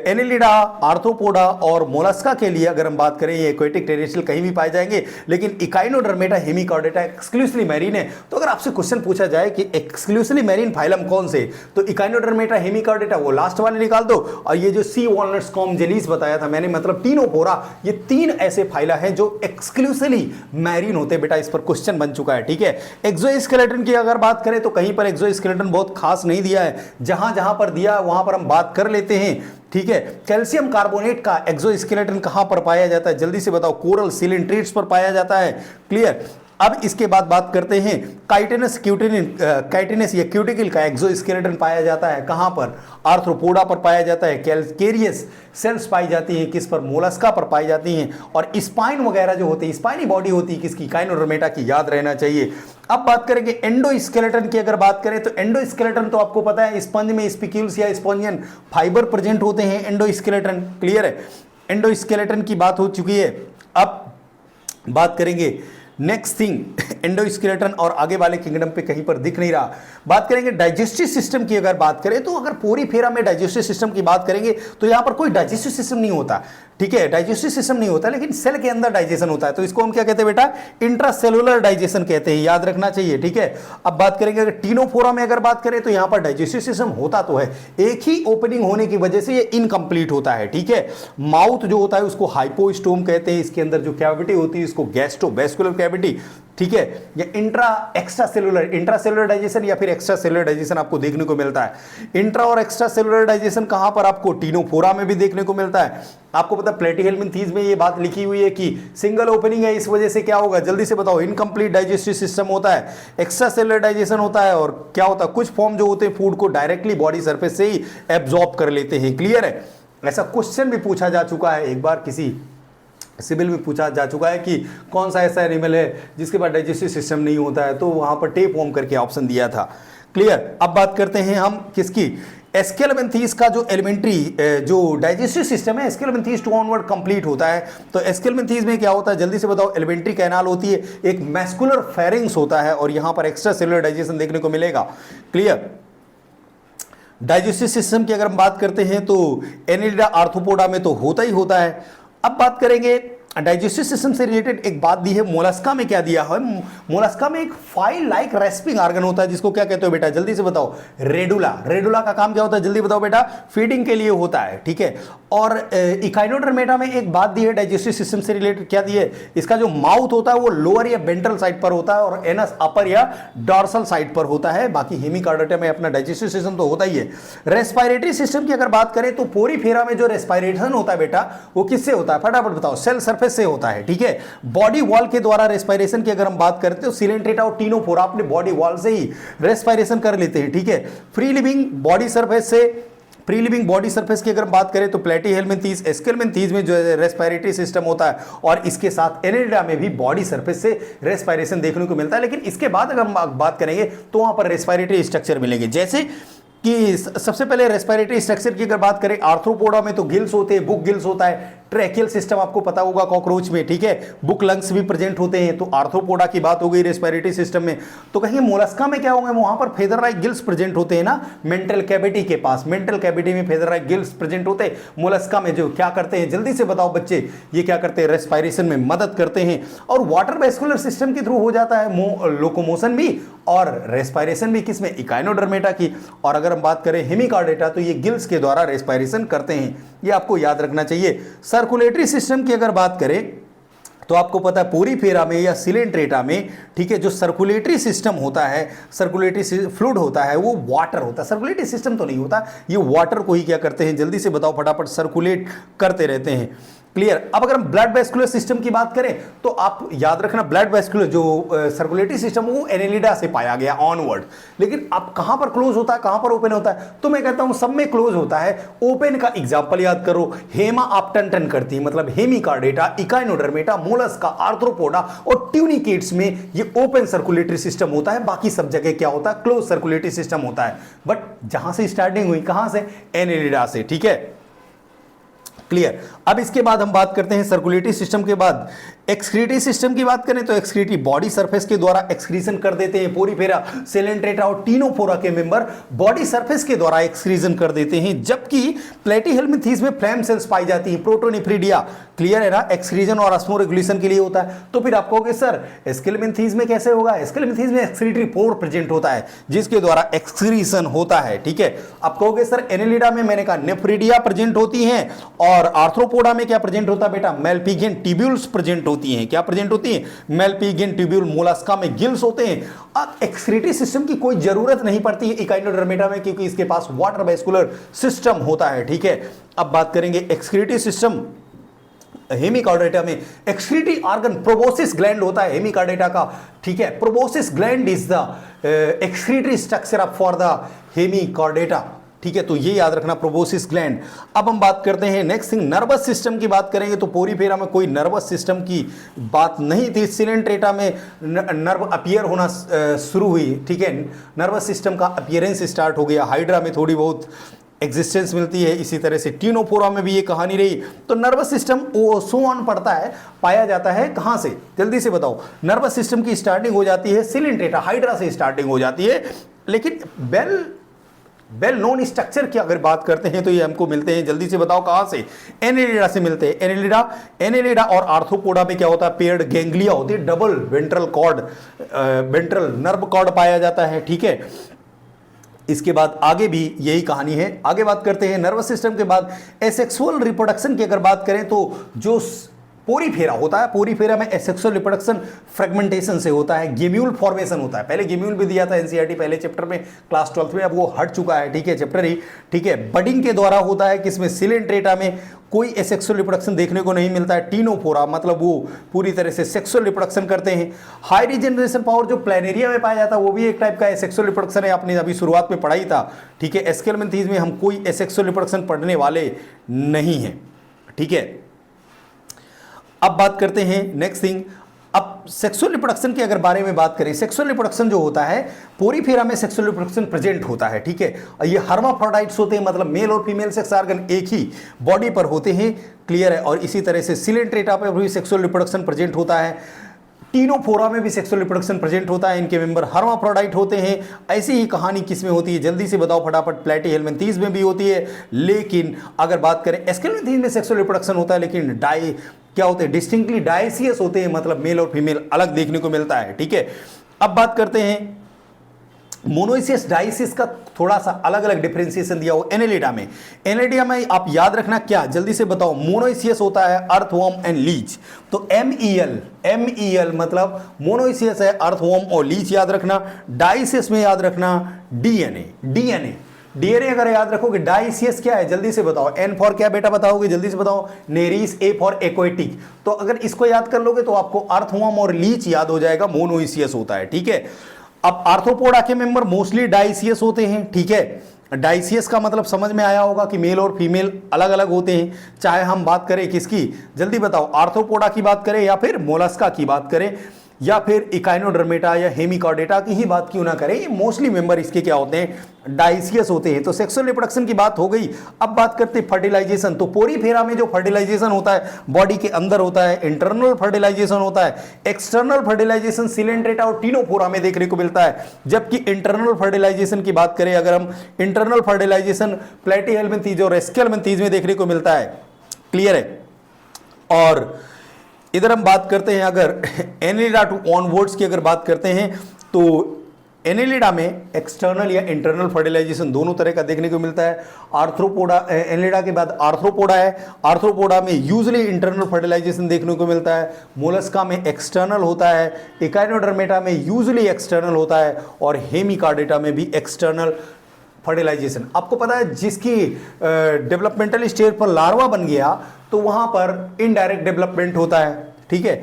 एनेलिडा, आर्थ्रोपोडा और मोलस्का के लिए अगर हम बात करें, ये एक्वेटिक टेरेस्ट्रियल कहीं भी पाए जाएंगे, लेकिन इकाइनोडर्मेटा, हेमिकॉर्डेटा एक्सक्लूसिवली मैरीन है। तो अगर आपसे क्वेश्चन पूछा जाए कि एक्सक्लूसिवली मैरीन फाइलम कौन से, तो इकाइनोडर्मेटा, हेमिकॉर्डेटा वो लास्ट वाले निकाल दो, और ये जो सी वॉलनट्स, कॉम्जेलीस बताया था मैंने, मतलब टिनोफोरा, ये 3 ऐसे फाइला हैं जो एक्सक्लूसिवली मैरीन होते हैं बेटा, इस पर क्वेश्चन बन चुका है, ठीक है। एक्सोस्केलेटन की अगर बात करें तो कहीं पर एक्सोस्केलेटन बहुत खास नहीं दिया है, जहां जहां पर दिया वहां पर हम बात कर लेते हैं, ठीक है। कैल्शियम कार्बोनेट का एक्सोस्केलेटन कहां पर पाया जाता है, जल्दी से बताओ, कोरल सिलेंट्रेट्स पर पाया जाता है, क्लियर। अब इसके बाद बात करते हैं काइटिनस काइटिनस या क्यूटिकल का एक्सोस्केलेटन पाया जाता है कहां पर, आर्थ्रोपोडा पर पाया जाता है। कैल्केरियस सेल्स पाई जाती हैं किस पर, मोलस्का पर पाई जाती हैं, और स्पाइन वगैरह जो होती है, स्पाइनी बॉडी होती है किसकी, इकाइनोडर्मेटा की, याद रहना चाहिए। अब बात करेंगे एंडोस्केलेटन की, अगर बात करें तो एंडोस्केलेटन तो आपको पता है स्पंज में स्पिक्यूल्स या स्पॉन्जियन फाइबर प्रेजेंट होते हैं, एंडोस्केलेटन, क्लियर है। एंडोस्केलेटन की बात हो चुकी है। अब बात करेंगे नेक्स्ट थिंग एंडोस्केलेटन, और आगे वाले किंगडम पे कहीं पर दिख नहीं रहा। बात करेंगे डाइजेस्टिव सिस्टम की, अगर बात करें तो अगर पोरीफेरा में डाइजेस्टिव सिस्टम की बात करेंगे तो यहां पर कोई डाइजेस्टिव सिस्टम नहीं होता, ठीक है, डाइजेस्टिव सिस्टम नहीं होता, लेकिन सेल के अंदर डाइजेशन होता है, तो इसको हम क्या कहते हैं बेटा, इंट्रासेलुलर डाइजेशन कहते हैं, याद रखना चाहिए, ठीक है। अब बात करेंगे अगर टिनोफोरा में अगर बात करें तो यहां पर डाइजेस्टिव सिस्टम होता तो है, एक ही ओपनिंग होने की वजह से ये इनकम्प्लीट होता है, ठीक है। माउथ जो होता है उसको हाइपोस्टोम कहते हैं, इसके अंदर जो कैविटी होती है इसको गैस्ट्रोवेस्कुलर कैविटी, ठीक है। या इंट्रासेलुलर डाइजेशन या फिर एक्स्ट्रा सेलुलर डाइजेशन आपको देखने को मिलता है। इंट्रा और एक्स्ट्रा सेलुलर डाइजेशन कहां पर, आपको टिनोफोरा में भी देखने को मिलता है। आपको पता है प्लेटीहेल्मिन्थीज में ये बात लिखी हुई है कि सिंगल ओपनिंग है, इस वजह से क्या होगा, जल्दी से बताओ, इनकम्प्लीट डाइजेस्टिव सिस्टम होता है, एक्स्ट्रा सेलुलर डाइजेशन होता है, और क्या होता है, कुछ फॉर्म जो होते हैं फूड को डायरेक्टली बॉडी सरफेस से ही एब्जॉर्ब कर लेते हैं, क्लियर है। ऐसा क्वेश्चन भी पूछा जा चुका है, एक बार किसी सिविल में पूछा जा चुका है कि कौन सा ऐसा एनिमल है जिसके पास डाइजेस्टिव सिस्टम नहीं होता है, तो वहां पर टेप वॉर्म करके ऑप्शन दिया था, क्लियर। अब बात करते हैं हम किसकी, एस्केलेमेंथीज का जो एलिमेंट्री जो डाइजेस्टिव सिस्टम है एस्केलेमेंथीज टू ऑनवर्ड कंप्लीट होता है। तो एस्केलेमेंथीज में क्या होता है जल्दी से बताओ, एलिमेंट्री कैनाल होती है, एक मैस्कुलर फेरिंग्स होता है और यहां पर एक्स्ट्रा सेलुलर डाइजेशन देखने को मिलेगा। क्लियर। डाइजेस्टिव सिस्टम की अगर हम बात करते हैं तो एनेलिडा आर्थ्रोपोडा में तो होता ही होता है। अब बात करेंगे डाइजेस्टिव सिस्टम से रिलेटेड एक बात दी है, मोलस्का में क्या दिया है, मोलस्का में एक फाइल लाइक रेस्पिंग ऑर्गन होता है जिसको क्या कहते हो बेटा, जल्दी से बताओ, रेडुला। रेडुला का काम क्या होता है, जल्दी बताओ बेटा, फीडिंग के लिए होता है, ठीक है। और इकाइनोडर्मेटा में एक बात दी है डाइजेस्टिव सिस्टम से रिलेटेड, क्या दी है, इसका जो माउथ होता है वो लोअर या वेंट्रल साइड पर होता है और एनस अपर या डॉर्सल साइड पर होता है। बाकी हेमिकार्डाटा में अपना डाइजेस्टिव सिस्टम तो होता ही है। रेस्पिरेटरी सिस्टम की अगर बात करें तो पोरीफेरा में जो रेस्पिरेशन होता है बेटा वो किससे होता है, फटाफट बताओ, सेल सरफेस से होता है, ठीक है। बॉडी वॉल के द्वारा रेस्पिरेशन की अगर हम बात करते हो सिलेंट्रेटा और टीनोफोरा अपने बॉडी वॉल से ही रेस्पिरेशन कर लेते हैं, ठीक है। फ्री लिविंग बॉडी सरफेस से, फ्री लिविंग बॉडी सरफेस की अगर हम बात करें तो प्लेटीहेल्मिन्थीज, एस्केलेमेंथीज में जो रेस्पिरेटरी सिस्टम होता है और इसके साथ एनेलिडा में भी बॉडी सरफेस से रेस्पिरेशन देखने को मिलता है। लेकिन इसके बाद अगर हम बात करेंगे तो वहां पर रेस्पिरेटरी स्ट्रक्चर मिलेंगे, जैसे कि सबसे पहले रेस्पिरेटरी स्ट्रक्चर की अगर बात करें आर्थ्रोपोडा में तो गिल्स होते हैं, बुक गिल्स होता है, ट्रैकियल सिस्टम आपको पता होगा कॉकरोच में, ठीक है, बुक लंग्स भी प्रेजेंट होते हैं। तो आर्थ्रोपोडा की बात हो गई रेस्पिरेटरी सिस्टम में। तो कहेंगे मोलस्का में क्या होंगे, वहां पर फेदर लाइक गिल्स प्रेजेंट होते हैं ना, मेंटल कैविटी के पास, मेंटल कैविटी में फेदर लाइक गिल्स प्रेजेंट होते हैं। मोलस्का में जो क्या करते हैं, जल्दी से बताओ बच्चे, ये क्या करते हैं, रेस्पिरेशन में मदद करते हैं। और वाटर वेस्कुलर सिस्टम के थ्रू हो जाता है लोकोमोशन भी और रेस्पिरेशन भी, किसमें, इकाइनोडर्मेटा की। और अगर हम बात करें हेमिकार्डेटा तो ये गिल्स के द्वारा रेस्पिरेशन करते हैं, ये आपको याद रखना चाहिए। सर्कुलेटरी सिस्टम की अगर बात करें तो आपको पता है पोरीफेरा में या सिलेंट्रेटा में, ठीक है, जो सर्कुलेटरी सिस्टम होता है, सर्कुलेटरी फ्लूइड होता है वो वाटर होता है, सर्कुलेटरी सिस्टम तो नहीं होता, ये वाटर को ही क्या करते हैं, जल्दी से बताओ फटाफट, सर्कुलेट करते रहते हैं। क्लियर। अब अगर हम ब्लड वेस्कुलर सिस्टम की बात करें तो आप याद रखना ब्लड वेस्कुलर जो सर्कुलेटरी सिस्टम वो एनेलिडा से पाया गया ऑनवर्ड। लेकिन अब कहां पर क्लोज होता है, कहां पर ओपन होता है, तो मैं कहता हूं सब में क्लोज होता है। ओपन का एग्जांपल याद करो, हेमा आपटन करती है, मतलब हेमिकार्डेटा, इकाइनोडर्मेटा, मोलस्का, आर्थ्रोपोडा और ट्यूनिकेट्स में ये ओपन सर्कुलेटरी सिस्टम होता है। बाकी सब जगह क्या होता है, क्लोज सर्कुलेटरी सिस्टम होता है। बट जहां से स्टार्टिंग हुई, कहां से, एनेलिडा से, ठीक है। क्लियर। अब इसके बाद हम बात करते हैं सर्कुलेटरी सिस्टम के बाद एक्सक्रीटरी सिस्टम की बात करें तो एक्सक्रीटरी बॉडी सरफेस के द्वारा एक्सक्रीशन कर देते हैं। पोरीफेरा, सिलेंट्रेटा और टीनोफोरा के मेंबर बॉडी सरफेस के द्वारा एक्सक्रीशन कर देते हैं, जबकि प्लेटीहेल्मिन्थीज में फ्लैम सेल्स पाई जाती हैं, प्रोटोनिफ्रिडिया। क्लियर है ना, एक्सक्रीजन और ऑस्मोरेगुलेशन के लिए होता है। तो फिर आप कहोगे सर एस्केलेमेंथीज में कैसे होगा, एस्केलेमेंथीज में एक्सक्रीटरी पोर प्रेजेंट होता है जिसके द्वारा एक्सक्रीशन होता है, ठीक है। आप कहोगे सर एनेलिडा में मैंने कहा नेफ्रिडिया प्रेजेंट होती हैं और आर्थ्रोपोडा में क्या प्रेजेंट होता है बेटा, मेलपिगियन ट्यूब्यूल्स प्रेजेंट होती हैं। क्या प्रेजेंट होती हैं, मेलपिगियन ट्यूब्यूल। मोलस्का में गिल्स होते हैं। अब एक्सक्रीटरी सिस्टम की कोई जरूरत नहीं पड़ती है इकाइनोडर्मेटा में क्योंकि इसके पास वाटर वेस्कुलर सिस्टम होता है, ठीक है। अब बात करेंगे एक्सक्रीटरी सिस्टम हेमिकार्डेटा में। एक्सक्रीटरी ऑर्गन प्रोबोसिस ग्लैंड होता है हेमिकार्डेटा का, ठीक है। Proboscis gland is the excretory structure for the Hemichordata, ठीक है। तो ये याद रखना, प्रोबोसिस ग्लैंड। अब हम बात करते हैं नेक्स्ट थिंग, नर्वस सिस्टम की बात करेंगे तो पोरीफेरा में कोई नर्वस सिस्टम की बात नहीं थी। सिलेंट्रेटा में नर्व अपीयर होना शुरू हुई, ठीक है, नर्वस सिस्टम का अपीयरेंस स्टार्ट हो गया। हाइड्रा में थोड़ी बहुत एग्जिस्टेंस मिलती है, इसी तरह से टीनोफोरा में भी ये कहानी रही। तो नर्वस सिस्टम सो ऑन पड़ता है, पाया जाता है कहां से, जल्दी से बताओ। नर्वस सिस्टम की स्टार्टिंग हो जाती है सिलेंट्रेटा, हाइड्रा से स्टार्टिंग हो जाती है। लेकिन वेल नोन स्ट्रक्चर की अगर बात करते हैं तो ये हमको मिलते हैं, जल्दी से बताओ कहां से, एनेलिडा से मिलते हैं। एनेलिडा और आर्थ्रोपोडा में क्या होता है, पेयर्ड गैंग्लिया होती है, double ventral cord, ventral nerve cord पाया जाता है, ठीक है। इसके बाद आगे भी यही कहानी है। आगे बात करते हैं नर्वस सिस्टम के बाद एसेक्सुअल रिप्रोडक्शन की अगर बात करें तो जो पोरीफेरा होता है, पोरीफेरा में एसेक्सुअल रिप्रोडक्शन फ्रेगमेंटेशन से होता है, गेम्यूल फॉर्मेशन होता है। पहले गेम्यूल भी दिया था एनसीईआरटी पहले चैप्टर में क्लास 12 में, अब वो हट चुका है, ठीक है, चैप्टर ही, ठीक है। बडिंग के द्वारा होता है, किसमें, सिलेंट्रेटा में कोई एसेक्सुअल रिप्रोडक्शन देखने को नहीं मिलता है। टीनोफोरा मतलब वो पूरी तरह से सेक्सुअल रिप्रोडक्शन करते हैं। हाई रिजेनरेशन पावर जो प्लेनेरिया में पाया जाता है वो भी एक टाइप का एसेक्सुअल रिप्रोडक्शन है, आपने अभी शुरुआत में पढ़ाई था, ठीक है। एस्केलेमेंथीज में हम कोई एसेक्सुअल रिप्रोडक्शन पढ़ने वाले नहीं हैं, ठीक है। अब बात करते हैं नेक्स्ट थिंग, अब सेक्सुअल रिप्रोडक्शन के अगर बारे में बात करें, सेक्सुअल रिप्रोडक्शन जो होता है पोरीफेरा में सेक्सुअल रिप्रोडक्शन प्रेजेंट होता है, ठीक है। और ये हर्माफ्रोडाइट्स होते हैं, मतलब मेल और फीमेल सेक्स ऑर्गन एक ही बॉडी पर होते हैं, क्लियर है। और इसी तरह से सिलेंट्रेटा पर भी सेक्सुअल रिप्रोडक्शन प्रेजेंट होता है, टीनोफोरा में भी सेक्सुअल रिप्रोडक्शन प्रेजेंट होता है, इनके मेंबर हर्माफ्रोडाइट होते हैं। ऐसी ही कहानी किसमें होती है, जल्दी से बताओ फटाफट, प्लेटीहेल्मिन्थीज में भी होती है। लेकिन अगर बात करें एस्केल्मिन्थीज में सेक्सुअल रिप्रोडक्शन होता है, लेकिन क्या होते हैं, डिस्टिंक्टली डायसियस होते हैं, मतलब मेल और फीमेल अलग देखने को मिलता है, ठीक है। अब बात करते हैं मोनोइसियस डाइसियस का, थोड़ा सा अलग अलग डिफरेंशिएशन दिया हो एनेलिडा में। एनेलिडा में आप याद रखना क्या, जल्दी से बताओ, मोनोइसियस होता है अर्थवर्म एंड लीच, तो MEL मतलब मोनोइसियस है अर्थवर्म और लीच, याद रखना। डाइसियस में याद रखना DNA अगर याद रखोगे। डाइसियस क्या है, जल्दी से बताओ, N फॉर क्या बेटा बताओगे, जल्दी से बताओ, नेरीस, A फॉर एक्वेटिक। तो अगर इसको याद कर लोगे तो आपको अर्थवर्म और लीच याद हो जाएगा, मोनोइसियस होता है, ठीक है। अब आर्थ्रोपोडा के मेंबर मोस्टली डाइसियस होते हैं, ठीक है। डाइसियस का मतलब समझ में आया होगा कि मेल और फीमेल अलग अलग होते हैं, चाहे हम बात करें किसकी, जल्दी बताओ, आर्थ्रोपोडा की बात करें या फिर मोलस्का की बात करें या फिर इकाइनोडर्मेटा या हेमिकॉर्डेटा की ही बात क्यों ना करें, ये मोस्टली मेंबर इसके क्या होते हैं, डाइसियस होते हैं। तो सेक्सुअल रिप्रोडक्शन की बात हो गई। अब बात करते हैं फर्टिलाइजेशन। तो पोरीफेरा में जो फर्टिलाइजेशन होता है बॉडी के अंदर होता है, इंटरनल फर्टिलाइजेशन होता है। एक्सटर्नल फर्टिलाइजेशन सिलेंट्रेटा और टीनोफोरा में देखने को मिलता है, जबकि इंटरनल फर्टिलाइजेशन की बात करें, अगर हम इंटरनल फर्टिलाइजेशन प्लेटीहेल्मिन्थीज और एस्केल्मिन्थीज में देखने को मिलता है, क्लियर है। और इधर हम बात करते हैं, अगर एनेलिडा टू ऑनवर्ड्स की अगर बात करते हैं, तो एनेलिडा में एक्सटर्नल या इंटरनल फर्टिलाइजेशन दोनों तरह का देखने को मिलता है। आर्थ्रोपोडा, एनेलिडा के बाद आर्थ्रोपोडा है, आर्थ्रोपोडा में यूजुअली इंटरनल फर्टिलाइजेशन देखने को मिलता है। मोलस्का में एक्सटर्नल होता है, इकाइनोडर्मेटा में यूजुअली एक्सटर्नल होता है, और हेमिकॉर्डेटा में भी एक्सटर्नल फर्टिलाइजेशन। आपको पता है जिसकी डेवलपमेंटल स्टेज पर लार्वा बन गया तो वहां पर इनडायरेक्ट डेवलपमेंट होता है, ठीक है।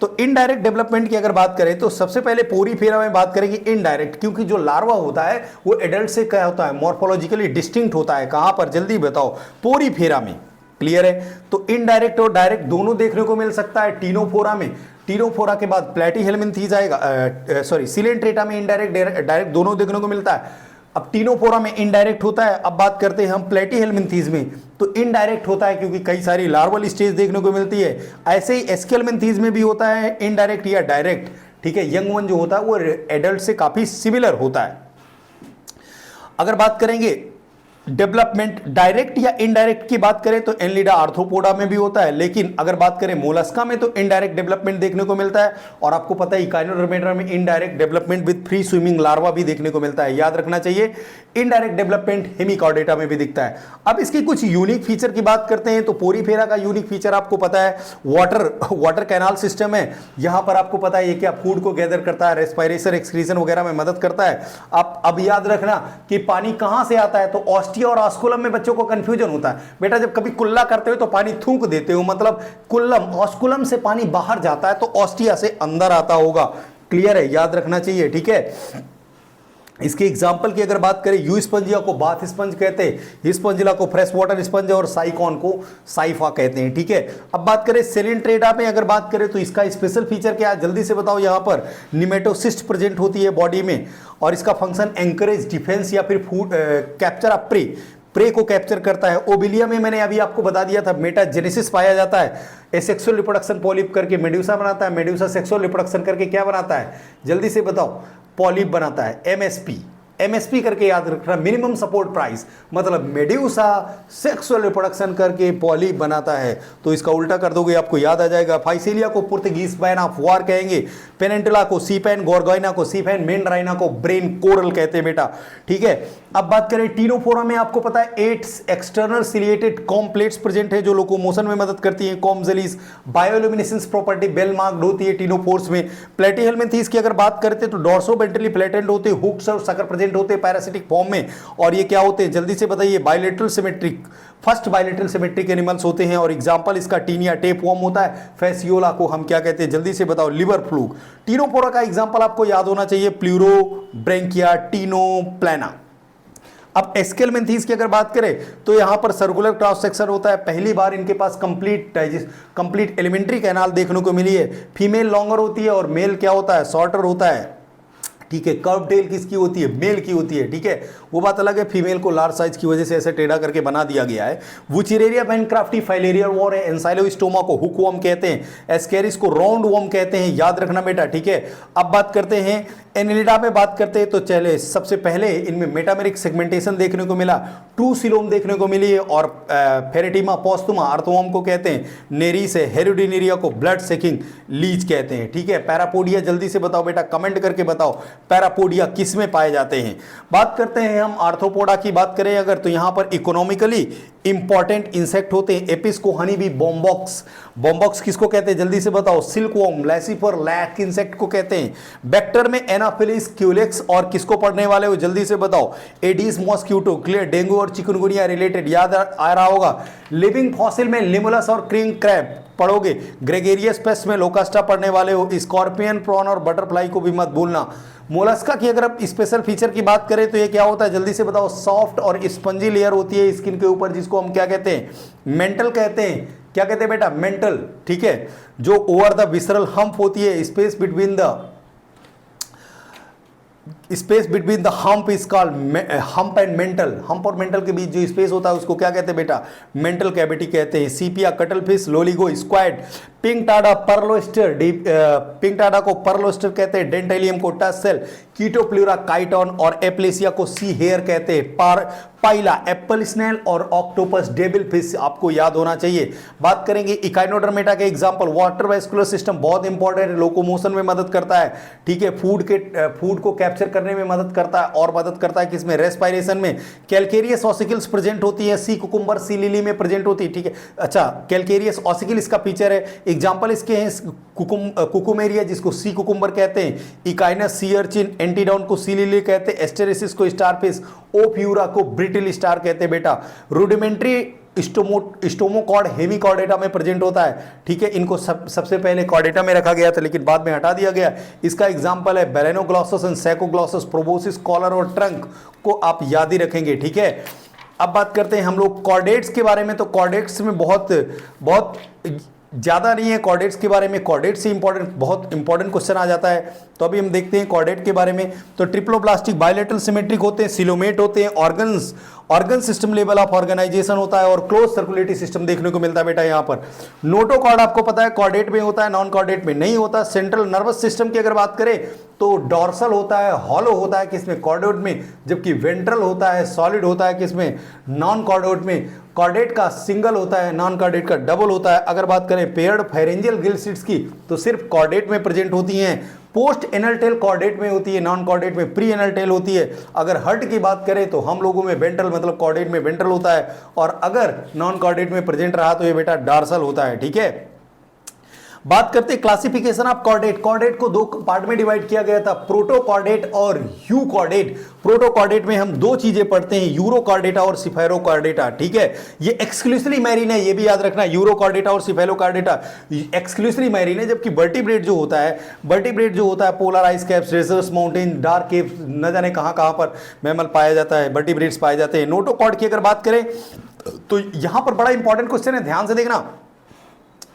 तो इनडायरेक्ट डेवलपमेंट की अगर बात करें तो सबसे पहले पोरीफेरा में बात करेंगे इनडायरेक्ट, क्योंकि जो लार्वा होता है वो एडल्ट से क्या होता है, मॉर्फोलॉजिकली डिस्टिंक्ट होता है। कहां पर, जल्दी बताओ, पोरीफेरा में, क्लियर है। तो इनडायरेक्ट और डायरेक्ट दोनों देखने को मिल सकता है टीनोफोरा में। टीनोफोरा के बाद प्लेटीहेल्मिन्थीज आएगा, सिलेंट्रेटा में इनडायरेक्ट डायरेक्ट दोनों देखने को मिलता है। अब टीनोफोरा में इनडायरेक्ट होता है। अब बात करते हैं हम प्लेटीहेल्मिन्थीज में, तो इनडायरेक्ट होता है क्योंकि कई सारी लार्वल स्टेज देखने को मिलती है। ऐसे ही एस्केल्मिन्थीज में भी होता है इनडायरेक्ट या डायरेक्ट, ठीक है। यंग वन जो होता है वो एडल्ट से काफी सिमिलर होता है। अगर बात करेंगे डेवलपमेंट डायरेक्ट या इनडायरेक्ट की बात करें तो एनलिडा आर्थ्रोपोडा में भी होता है, लेकिन अगर बात करें मोलस्का में तो इनडायरेक्ट डेवलपमेंट देखने को मिलता है। और आपको पता है इकाइनोडर्मेटा में indirect development with free swimming larva भी देखने को मिलता है, याद रखना चाहिए। इनडायरेक्ट डेवलपमेंट हेमिकॉर्डेटा में भी दिखता है। अब इसकी कुछ यूनिक फीचर की बात करते हैं तो पोरीफेरा का यूनिक फीचर आपको पता है वाटर कैनाल सिस्टम है। यहां पर आपको पता है ये क्या फूड को गैदर करता है, रेस्पिरेशन एक्सक्रीशन वगैरह में मदद करता है। आप अब याद रखना कि पानी कहां से आता है, तो ऑस्टिया और ऑस्कुलम में बच्चों को कंफ्यूजन होता है। बेटा जब कभी कुल्ला करते हो तो पानी थूक देते हो, मतलब कुल्लम ऑस्कुलम से पानी बाहर जाता है तो ऑस्टिया से अंदर आता होगा, क्लियर है, याद रखना चाहिए, ठीक है। इसके एग्जाम्पल की अगर बात करें, यू स्पंजिया को बाथ स्पंज कहते हैं, स्पंजिला को फ्रेश वाटर स्पंज और साइकॉन को साइफा कहते हैं, ठीक है। अब बात करें सिलेंट्रेटा में अगर बात करें तो इसका स्पेशल फीचर क्या है, जल्दी से बताओ। यहाँ पर निमेटोसिस्ट प्रेजेंट होती है बॉडी में और इसका फंक्शन एंकरेज, डिफेंस या फिर फूड कैप्चर ऑफ प्रे को कैप्चर करता है। ओबिलिया में मैंने अभी आपको बता दिया था मेटाजेनेसिस पाया जाता है। एसेक्सुअल रिप्रोडक्शन पॉलिप करके मेड्यूसा बनाता है, मेड्यूसा सेक्सुअल रिप्रोडक्शन करके क्या बनाता है, जल्दी से बताओ, पॉलिप बनाता है। एमएसपी करके याद रखना, मिनिमम सपोर्ट प्राइस, मतलब मेड्यूसा सेक्सुअल रिप्रोडक्शन करके पॉलिप बनाता है। तो इसका उल्टा कर दोगे आपको याद आ जाएगा। फाइसेलिया को पुर्तगीज बैन ऑफ वार कहेंगे, पेनेंटुला को सीपेन, गोर्गोइना को सीपेन, मेंड्राइना को ब्रेन कोरल कहते हैं बेटा, ठीक है। अब बात करें टीनोफोरा में, आपको पता है 8 एक्सटर्नल सिलिएटेड कॉम्प्लेट्स प्रेजेंट है जो लोकोमोशन में मदद करती है। कॉम्जेलिस बायोल्यूमिनेसेंस प्रॉपर्टी बेल मार्क्ड होती है टीनोफोर्स में। प्लेटीहेल्मिन्थीज की अगर बात करते तो डॉर्सोवेंट्रली फ्लैटेंड होते हैं, हुक्स और सकर प्रेजेंट होते हैं पैरासिटिक फॉर्म में। और ये क्या होते हैं, जल्दी से बताइए, bilateral symmetric, first bilateral symmetric animals होते हैं। और एग्जांपल इसका टीनिया टेप वॉर्म होता है। फेसियोला को हम क्या कहते हैं, जल्दी से बताओ, लिवर फ्लूक। टीनोफोरा का एग्जांपल आपको याद होना चाहिए, प्लूरो ब्रेंकिया टीनोप्लाना। अब एस्केलमेंथीज की अगर बात करें तो यहां पर सर्कुलर क्रॉस सेक्शन होता है, पहली बार इनके पास कंप्लीट एलिमेंट्री कैनाल देखने को मिली है। फीमेल लॉन्गर होती है और मेल क्या होता है, शॉर्टर होता है, ठीक है। कर्व टेल किसकी होती है, मेल की होती है, ठीक है। वो बात अलग है, फीमेल को लार्ज साइज की वजह से ऐसे टेढ़ा करके बना दिया गया है। वुचेरेरिया बैनक्राफ्टी फाइलेरिया वॉर है, एंसाइलोस्टोमा को हुक वर्म कहते हैं, एस्केरिस को राउंड वर्म कहते हैं, याद रखना बेटा, ठीक है। अब बात करते हैं एनिलिडा में, बात करते हैं तो चले सबसे पहले इनमें मेटामेरिक सेगमेंटेशन देखने को मिला, ट्रू सिलोम देखने को मिली है, और फेरेटिमा पोस्टुमा अर्थवर्म को कहते हैं, नेरीस है, हेरोडिनेरिया को ब्लड सेकिंग लीच कहते हैं, ठीक है। पैरापोडिया जल्दी से बताओ बेटा, कमेंट करके बताओ पैरापोडिया किस में पाए जाते हैं। बात करते हैं हम आर्थ्रोपोडा की, बात करें अगर तो यहां पर इकोनॉमिकली इंपॉर्टेंट इंसेक्ट होते हैं, एपिस को हनी बी, बॉम्बॉक्स, बॉम्बॉक्स किसको कहते हैं जल्दी से बताओ, सिल्कवॉर्म, लैसिफर, लैक इंसेक्ट को कहते हैं। वेक्टर में एनाफिलिस, क्यूलेक्स, और किसको पढ़ने वाले हो जल्दी से बताओ, एडिस मॉस्क्यूटो, क्लियर, डेंगू और चिकनगुनिया रिलेटेड याद आ रहा होगा। लिविंग फॉसिल में लिमुलस और क्रिंग क्रैब पढ़ोगे, ग्रेगेरियस पेस्ट में लोकास्टा पढ़ने वाले हो, स्कॉर्पियन, प्रॉन और बटरफ्लाई को भी मत भूलना। मोलस्का की अगर आप स्पेशल फीचर की बात करें तो ये क्या होता है जल्दी से बताओ, सॉफ्ट और स्पंजी लेयर होती है स्किन के ऊपर, जिसको हम क्या कहते हैं, मेंटल कहते हैं। क्या कहते हैं बेटा, मेंटल, ठीक है। जो ओवर द विसरल हम्प होती है, space between the hump is called hump and mental, hump और मेंटल के बीच जो स्पेस होता है उसको क्या कहते हैं बेटा, मेंटल कैविटी कहते हैं। Sepia, cuttlefish, Loligo, squid, Pinctada, pearl oyster, Pinctada को पर्लोस्टर कहते हैं, डेंटेलियम को टस्सेल, कीटोप्लूरा काइटोन और एप्लेसिया को सी हेयर कहते हैं। पाइला, एप्पल स्नेल और ऑक्टोपस, डेविल फिश आपको याद होना चाहिए। बात करेंगे इकाइनोडर्मेटा के एग्जांपल, वाटर वेस्कुलर सिस्टम बहुत इंपॉर्टेंट है, लोकोमोशन में मदद करता है, ठीक है। फूड को कैप्चर करने में मदद करता है, और मदद करता है किसमें, रेस्पायरेशन में। कैलकेरियस ऑसिकल्स प्रेजेंट होती है, सी कुकुम्बर, सी लिली में प्रेजेंट होती है, ठीक है। अच्छा, कैलकेरियस ऑसिकल इसका फीचर है, एग्जाम्पल इसके हैं कुकुमेरिया जिसको सी कुकुम्बर कहते हैं, इकाइनस सी अर्चिन, एंटीडॉन को सी लिली कहते हैं, एस्टेरिसिस को स्टारफिश, ओप्यूरा को ब्रिटिल स्टार कहते हैं बेटा। रूडिमेंट्री स्टोमोकॉर्ड हेमिकॉर्डेटा में प्रेजेंट होता है, ठीक है। इनको सबसे पहले कॉर्डेटा में रखा गया था लेकिन बाद में हटा दिया गया। इसका एग्जांपल है बेलेनोग्लॉसस एंड सैकोग्लॉसस, प्रोबोसिस, कॉलर और ट्रंक को आप याद ही रखेंगे, ठीक है। अब बात करते हैं हम लोग कॉर्डेट्स के बारे में, तो कॉर्डेट्स में बहुत ज़्यादा नहीं है कॉर्डेट्स के बारे में, कॉर्डेट से बहुत इंपॉर्टेंट क्वेश्चन आ जाता है। तो अभी हम देखते हैं कॉर्डेट के बारे में। तो ट्रिप्लोब्लास्टिक, बायलेटरल सिमेट्रिक होते हैं, सिलोमेट होते हैं, organ system level of organisation होता है, और क्लोज सर्कुलेटरी सिस्टम देखने को मिलता है बेटा यहाँ पर। नोटोकॉर्ड आपको पता है कॉर्डेट में होता है, नॉन कॉर्डेट में नहीं होता। सेंट्रल नर्वस सिस्टम की अगर बात करें तो डॉर्सल होता है, हॉलो होता है किसमें, कॉर्डेट में, जबकि वेंट्रल होता है, सॉलिड होता है किसमें, नॉन कॉर्डेट में। कॉर्डेट का सिंगल होता है, नॉन कॉर्डेट का डबल होता है। अगर बात करें पेयर्ड फेरेंजियल गिल स्लिट्स की तो सिर्फ कॉर्डेट में प्रेजेंट होती हैं, पोस्ट एनल टेल कॉर्डेट में होती है, नॉन कॉर्डेट में प्री एनल टेल होती है। अगर हर्ट की बात करें तो हम लोगों में वेंट्रल मतलब कॉर्डेट में वेंट्रल होता है, और अगर नॉन कॉर्डेट में प्रेजेंट रहा तो ये बेटा डार्सल होता है, ठीक है। बात करते हैं क्लासिफिकेशन ऑफ कॉर्डेट। कॉर्डेट को दो पार्ट में डिवाइड किया गया था, प्रोटोकॉर्डेट और यूकॉर्डेट। प्रोटोकॉर्डेट में हम दो चीजें पढ़ते हैं, यूरोकॉर्डेटा और सिफेरोकॉर्डेटा, ठीक है। ये एक्सक्लूसिवली मैरीन है, ये भी याद रखना, यूरोकॉर्डेटा और सिफेरोकॉर्डेटा एक्सक्लूसिवली मैरीन है। जबकि वर्टिब्रेट जो होता है polar ice caps, deserts, mountain, dark caves, न जाने कहां पर मैमल पाया जाता है, वर्टिब्रेट्स पाए जाते हैं। नोटोकॉर्ड की अगर बात करें तो यहां पर बड़ा इंपॉर्टेंट क्वेश्चन है, ध्यान से देखना।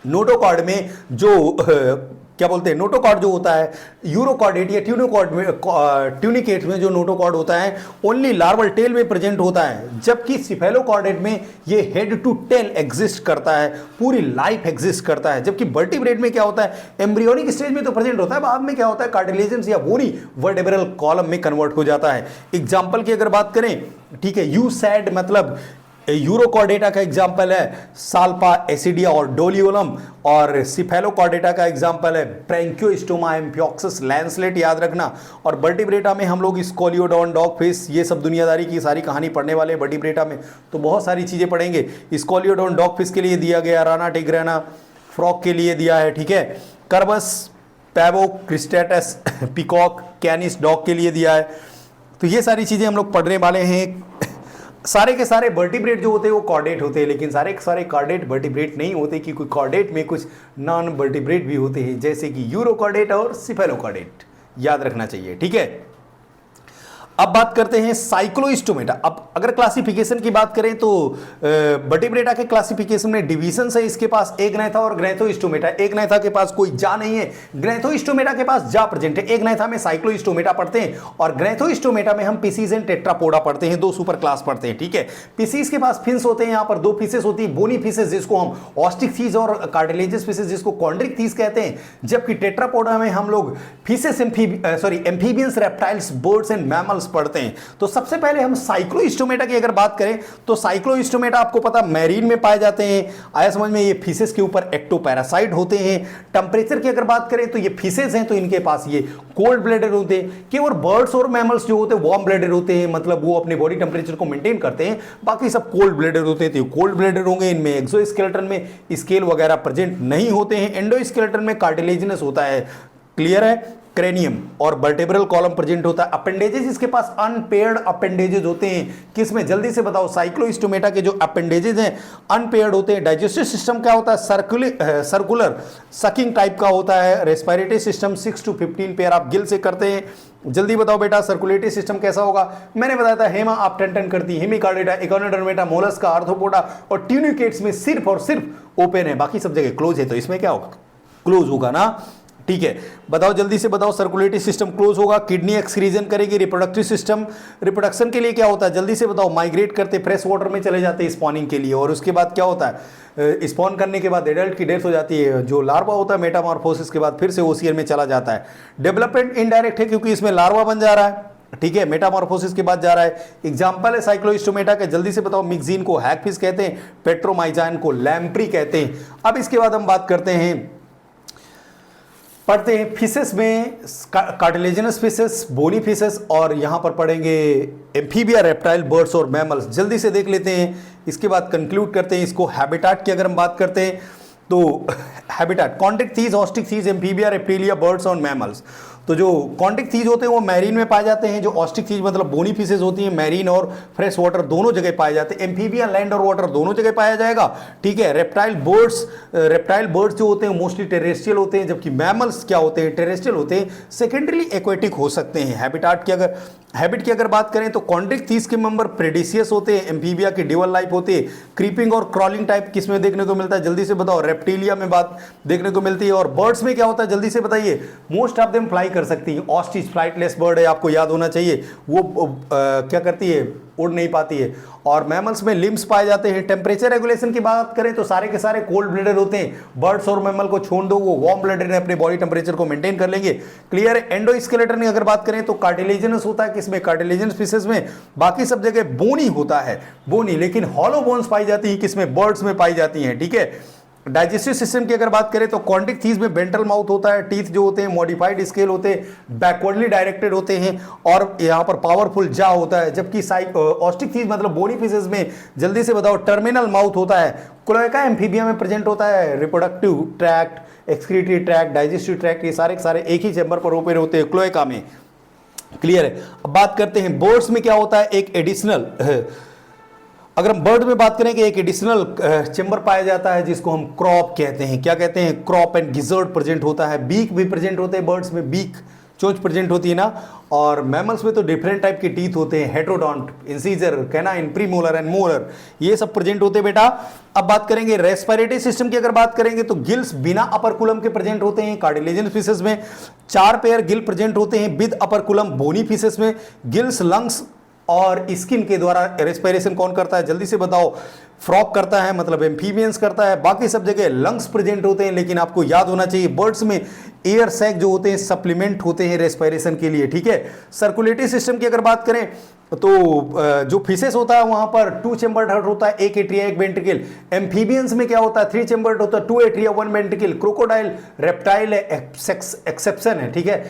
नोटोकॉर्ड में जो क्या बोलते हैं, नोटोकॉर्ड जो होता है यूरोकॉर्डेट या ट्यूनिकेट में जो नोटोकॉर्ड होता है ओनली लार्वल टेल में प्रेजेंट होता है, जबकि सिफेलोकॉर्डेट में ये हेड टू टेल एग्जिस्ट करता है, पूरी लाइफ एग्जिस्ट करता है। जबकि वर्टिब्रेट में क्या होता है, एम्ब्रियोनिक स्टेज में तो प्रेजेंट होता है, बाद में क्या होता है कार्टिलेजन्स या बोनी वर्टेब्रल कॉलम में कन्वर्ट हो जाता है। एग्जाम्पल की अगर बात करें, ठीक है, यू सैड मतलब यूरोकॉर्डेटा का एग्जाम्पल है साल्पा एसिडिया और डोलियोलम, और सिफेलोकॉर्डेटा का एग्जाम्पल है ब्रैंकियोस्टोमा, एम्फियोक्सिस, लैंसलेट, याद रखना। और वर्टिब्रेटा में हम लोग स्कोलियोडॉन, डॉगफिश, ये सब दुनियादारी की सारी कहानी पढ़ने वाले हैं वर्टिब्रेटा में, तो बहुत सारी चीज़ें पढ़ेंगे। स्कोलियोडॉन डॉगफिश के लिए दिया गया, राना टिग्रेना फ्रॉक के लिए दिया है, ठीक है। Corvus, Pavo, cristatus, peacock, Canis dog के लिए दिया है। तो ये सारी चीज़ें हम लोग पढ़ने वाले हैं। सारे के सारे वर्टिब्रेट जो होते हैं वो कॉर्डेट होते हैं, लेकिन सारे के सारे कॉर्डेट वर्टिब्रेट नहीं होते, क्योंकि कॉर्डेट में कुछ नॉन वर्टिब्रेट भी होते हैं, जैसे कि यूरोकॉर्डेट और सिफेलोकॉर्डेट, याद रखना चाहिए, ठीक है। अब बात करते हैं साइक्लोस्टोमेटा। अब अगर क्लासिफिकेशन की बात करें तो वर्टिब्रेटा के क्लासिफिकेशन में डिवीजन है। इसके पास एग्नैथा और ग्रैंथोस्टोमेटा। एग्नैथा के पास कोई जा नहीं है, ग्रैंथोस्टोमेटा के पास जा प्रेजेंट है। एग्नैथा में साइक्लोस्टोमेटा पढ़ते हैं और ग्रैंथोस्टोमेटा में हम पीसीज एंड टेट्रापोडा पढ़ते हैं, दो सुपर क्लास पढ़ते हैं, ठीक है। पीसीज के पास फिन्स होते हैं, यहां पर दो फिशेस होती है, बोनी फिशेस जिसको हम ऑस्टिक फिश और कार्टिलेजियस फिशेस जिसको कॉन्ड्रिक फिश कहते हैं। जबकि टेट्रापोडा में हम लोग fishes amphibians, reptiles, birds and mammals पढ़ते हैं। तो सबसे पहले हम साइक्लोस्टोमेटा की अगर बात करें तो साइक्लोस्टोमेटा आपको पता मैरीन में पाए जाते हैं। आया समझ में, ये फिशेस के ऊपर एक्टोपैरासाइट होते हैं। टेंपरेचर की अगर बात करें तो ये फिशेस हैं तो इनके पास ये कोल्ड ब्लडेड होते हैं। केवल बर्ड्स और मैमल्स जो होते हैं वार्म ब्लडेड होते हैं, मतलब वो अपने बॉडी टेंपरेचर को मेंटेन करते हैं। बाकी सब कोल्ड ब्लडेड होते हैं, तो कोल्ड ब्लडेड होंगे। इनमें एक्सोस्केलेटन में स्केल वगैरह प्रेजेंट नहीं होते हैं। एंडोस्केलेटन में कार्टिलेजिनस होता है, क्लियर है। क्रेनियम और वर्टेब्रल कॉलम प्रेजेंट होता है। अपेंडेजेस इसके पास अनपेयर्ड अपेंडेजेस होते हैं। किसमें, जल्दी से बताओ। साइक्लोस्टोमेटा के जो अपेंडेजेस हैं अनपेयर्ड होते हैं। डाइजेस्टिव सिस्टम क्या होता है, सर्कुलर सकिंग टाइप का होता है। रेस्पिरेटरी सिस्टम 6 to 15 पेयर आप गिल से करते हैं। जल्दी बताओ बेटा, सर्कुलेटरी सिस्टम कैसा होगा। मैंने बताया था हेमा आप टन करती, हेमिकार्डेटा, इकोनोडर्मेटा, मोलस्का, आर्थ्रोपोडा और ट्यूनिकेट्स में सिर्फ और सिर्फ ओपन है, बाकी सब जगह क्लोज है। तो इसमें क्या होगा, क्लोज होगा ना, ठीक है। बताओ जल्दी से बताओ, सर्कुलेटरी सिस्टम क्लोज होगा। किडनी एक्सक्रीजन करेगी। रिप्रोडक्टिव सिस्टम, रिप्रोडक्शन के लिए क्या होता है, जल्दी से बताओ। माइग्रेट करते, फ्रेश वाटर में चले जाते हैं स्पॉनिंग के लिए। और उसके बाद क्या होता है, स्पॉन करने के बाद एडल्ट की डेथ हो जाती है। जो लार्वा होता है मेटामॉर्फोसिस के बाद फिर से ओसीएर में चला जाता है। डेवलपमेंट इनडायरेक्ट है क्योंकि इसमें लार्वा बन जा रहा है, ठीक है, मेटामॉर्फोसिस के बाद जा रहा है। एग्जांपल है साइक्लोस्टोमेटा के, जल्दी से बताओ। मिक्जीन को हैगफिश कहते हैं, पेट्रोमाइजान को लैम्प्री कहते हैं। अब इसके बाद हम बात करते हैं, पढ़ते हैं फिशेस में कार्टिलेजिनस फिशेस, बोनी फिशेस, और यहां पर पढ़ेंगे एम्फीबिया, रेप्टाइल, बर्ड्स और मैमल्स। जल्दी से देख लेते हैं, इसके बाद कंक्लूड करते हैं इसको। हैबिटाट की अगर हम बात करते हैं तो habitat Chondrichthyes, Osteichthyes, Amphibia, Reptilia, birds और मैमल्स। तो जो कॉन्टिक थीज होते हैं वो मैरीन में पाए जाते हैं। जो ऑस्टिक थीज मतलब बोनी फिशेज होती हैं, मैरीन और फ्रेश वाटर दोनों जगह पाए जाते हैं। एम्फीबिया लैंड और वाटर दोनों जगह पाया जाएगा, ठीक है। रेप्टाइल बर्ड्स जो होते हैं मोस्टली टेरेस्ट्रियल होते हैं, जबकि मैमल्स क्या होते हैं, टेरेस्ट्रियल होते हैं, सेकेंडरी एक्वेटिक हो सकते हैं। हैबिट की अगर बात करें तो कॉन्टिक थीज के मेंबर प्रेडिसियस होते हैं। एम्फीबिया की ड्यूअल लाइफ होती है। क्रीपिंग और क्रॉलिंग टाइप किसमें देखने को मिलता है, जल्दी से बताओ। रेप्टिलिया में बात देखने को मिलती है। और बर्ड्स में क्या होता है, जल्दी से बताइए। मोस्ट ऑफ देम फ्लाई कर सकती है। ऑस्ट्रिच फ्लाइटलेस बर्ड है, आपको याद होना चाहिए। वो क्या करती है, उड़ नहीं पाती है। और मैमल्स में लिम्स पाए जाते हैं। टेम्परेचर रेगुलेशन की बात करें तो सारे के सारे कोल्ड ब्लडेड होते हैं। बर्ड्स और मैमल को छोड़ दो, वो वार्म ब्लडेड है, अपने बॉडी टेम्परेचर को मेंटेन कर लेंगे, क्लियर है। एंडोस्केलेटन की अगर बात करें तो कार्टिलेजिनस होता है, किसमें, कार्टिलेजिनस फिशेस में। बाकी सब जगह बोनी होता है, बोनी, लेकिन हॉलो बोन्स पाई जाती है, किसमें, बर्ड्स में पाई जाती हैं, ठीक है। डाइजेस्टिव सिस्टम की अगर बात करें तो कॉन्टिक थीज में वेंट्रल माउथ होता है। टीथ जो होते हैं मॉडिफाइड स्केल होते हैं, बैकवर्डली डायरेक्टेड होते हैं, और यहाँ पर पावरफुल जा होता है। जबकि ऑस्टिक थीज मतलब बोनी फिशेस में, जल्दी से बताओ, टर्मिनल माउथ होता है। क्लोएका एम्फीबिया में प्रेजेंट होता है। Reproductive tract, excretory tract, digestive tract, ये सारे के सारे एक ही चैम्बर पर ओपन होते हैं क्लोएका में, क्लियर है। अब बात करते हैं बर्ड्स में क्या होता है। एक एडिशनल, अगर हम बर्ड में बात करें कि एक एडिशनल चेंबर पाया जाता है जिसको हम क्रॉप कहते हैं। क्या कहते हैं, क्रॉप एंड गिजर्ड प्रेजेंट होता है। बीक भी प्रेजेंट होते हैं बर्ड्स में, बीक चोंच प्रेजेंट होती है ना। और मैमल्स में तो डिफरेंट टाइप के टीथ होते हैं, heterodont, incisor, canine, premolar and molar, ये सब प्रेजेंट होते हैं बेटा। अब बात करेंगे रेस्पिरेटरी सिस्टम की अगर बात करेंगे तो गिल्स बिना अपरकुलम के प्रेजेंट होते हैं। कार्टिलेजिनस फिशेस में 4 पेयर गिल प्रेजेंट होते हैं विद अपरकुलम। बोनी फिशेस में गिल्स, लंग्स और स्किन के द्वारा रेस्पिरेशन कौन करता है, जल्दी से बताओ। फ्रॉग करता है, मतलब एम्फीबियंस करता है। बाकी सब जगह लंग्स प्रेजेंट होते हैं, लेकिन आपको याद होना चाहिए बर्ड्स में एयर सैक जो होते हैं सप्लीमेंट होते हैं रेस्पिरेशन के लिए, ठीक है। सर्कुलेटरी सिस्टम की अगर बात करें तो जो फिशेस होता है वहां पर 2 चेम्बर्ड हार्ट होता है, 1 एट्रिया 1 वेंट्रिकल। एम्फीबियंस में क्या होता है, 3 चेम्बर्ड होता है, 2 atria 1 ventricle. Crocodile, reptile exception है, ठीक है,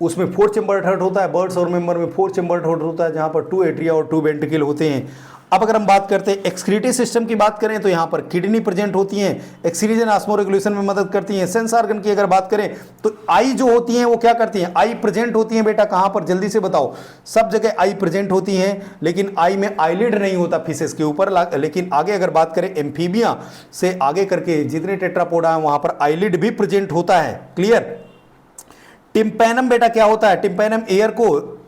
उसमें 4 चेम्बर्ड हार्ट होता है। बर्ड्स और मेंबर में 4 चेम्बर्ड हार्ट होता है, जहां पर 2 एट्रिया और 2 वेंट्रिकल होते हैं। अब अगर हम बात करते हैं एक्सक्रीटरी सिस्टम की बात करें तो यहाँ पर किडनी प्रेजेंट होती हैं, एक्सक्रीजन ऑस्मो रेगुलेशन में मदद करती हैं। सेंस ऑर्गन की अगर बात करें तो आई जो होती हैं वो क्या करती हैं, आई प्रेजेंट होती हैं बेटा, कहाँ पर, जल्दी से बताओ। सब जगह आई प्रेजेंट होती हैं, लेकिन आई में आईलिड नहीं होता फिशेस के ऊपर। लेकिन आगे अगर बात करें एम्फीबिया से आगे करके जितने टेट्रापोडा हैं वहाँ पर आईलिड भी प्रेजेंट होता है, क्लियर। टिम्पैनम बेटा क्या होता है, टिम्पैनम एयर को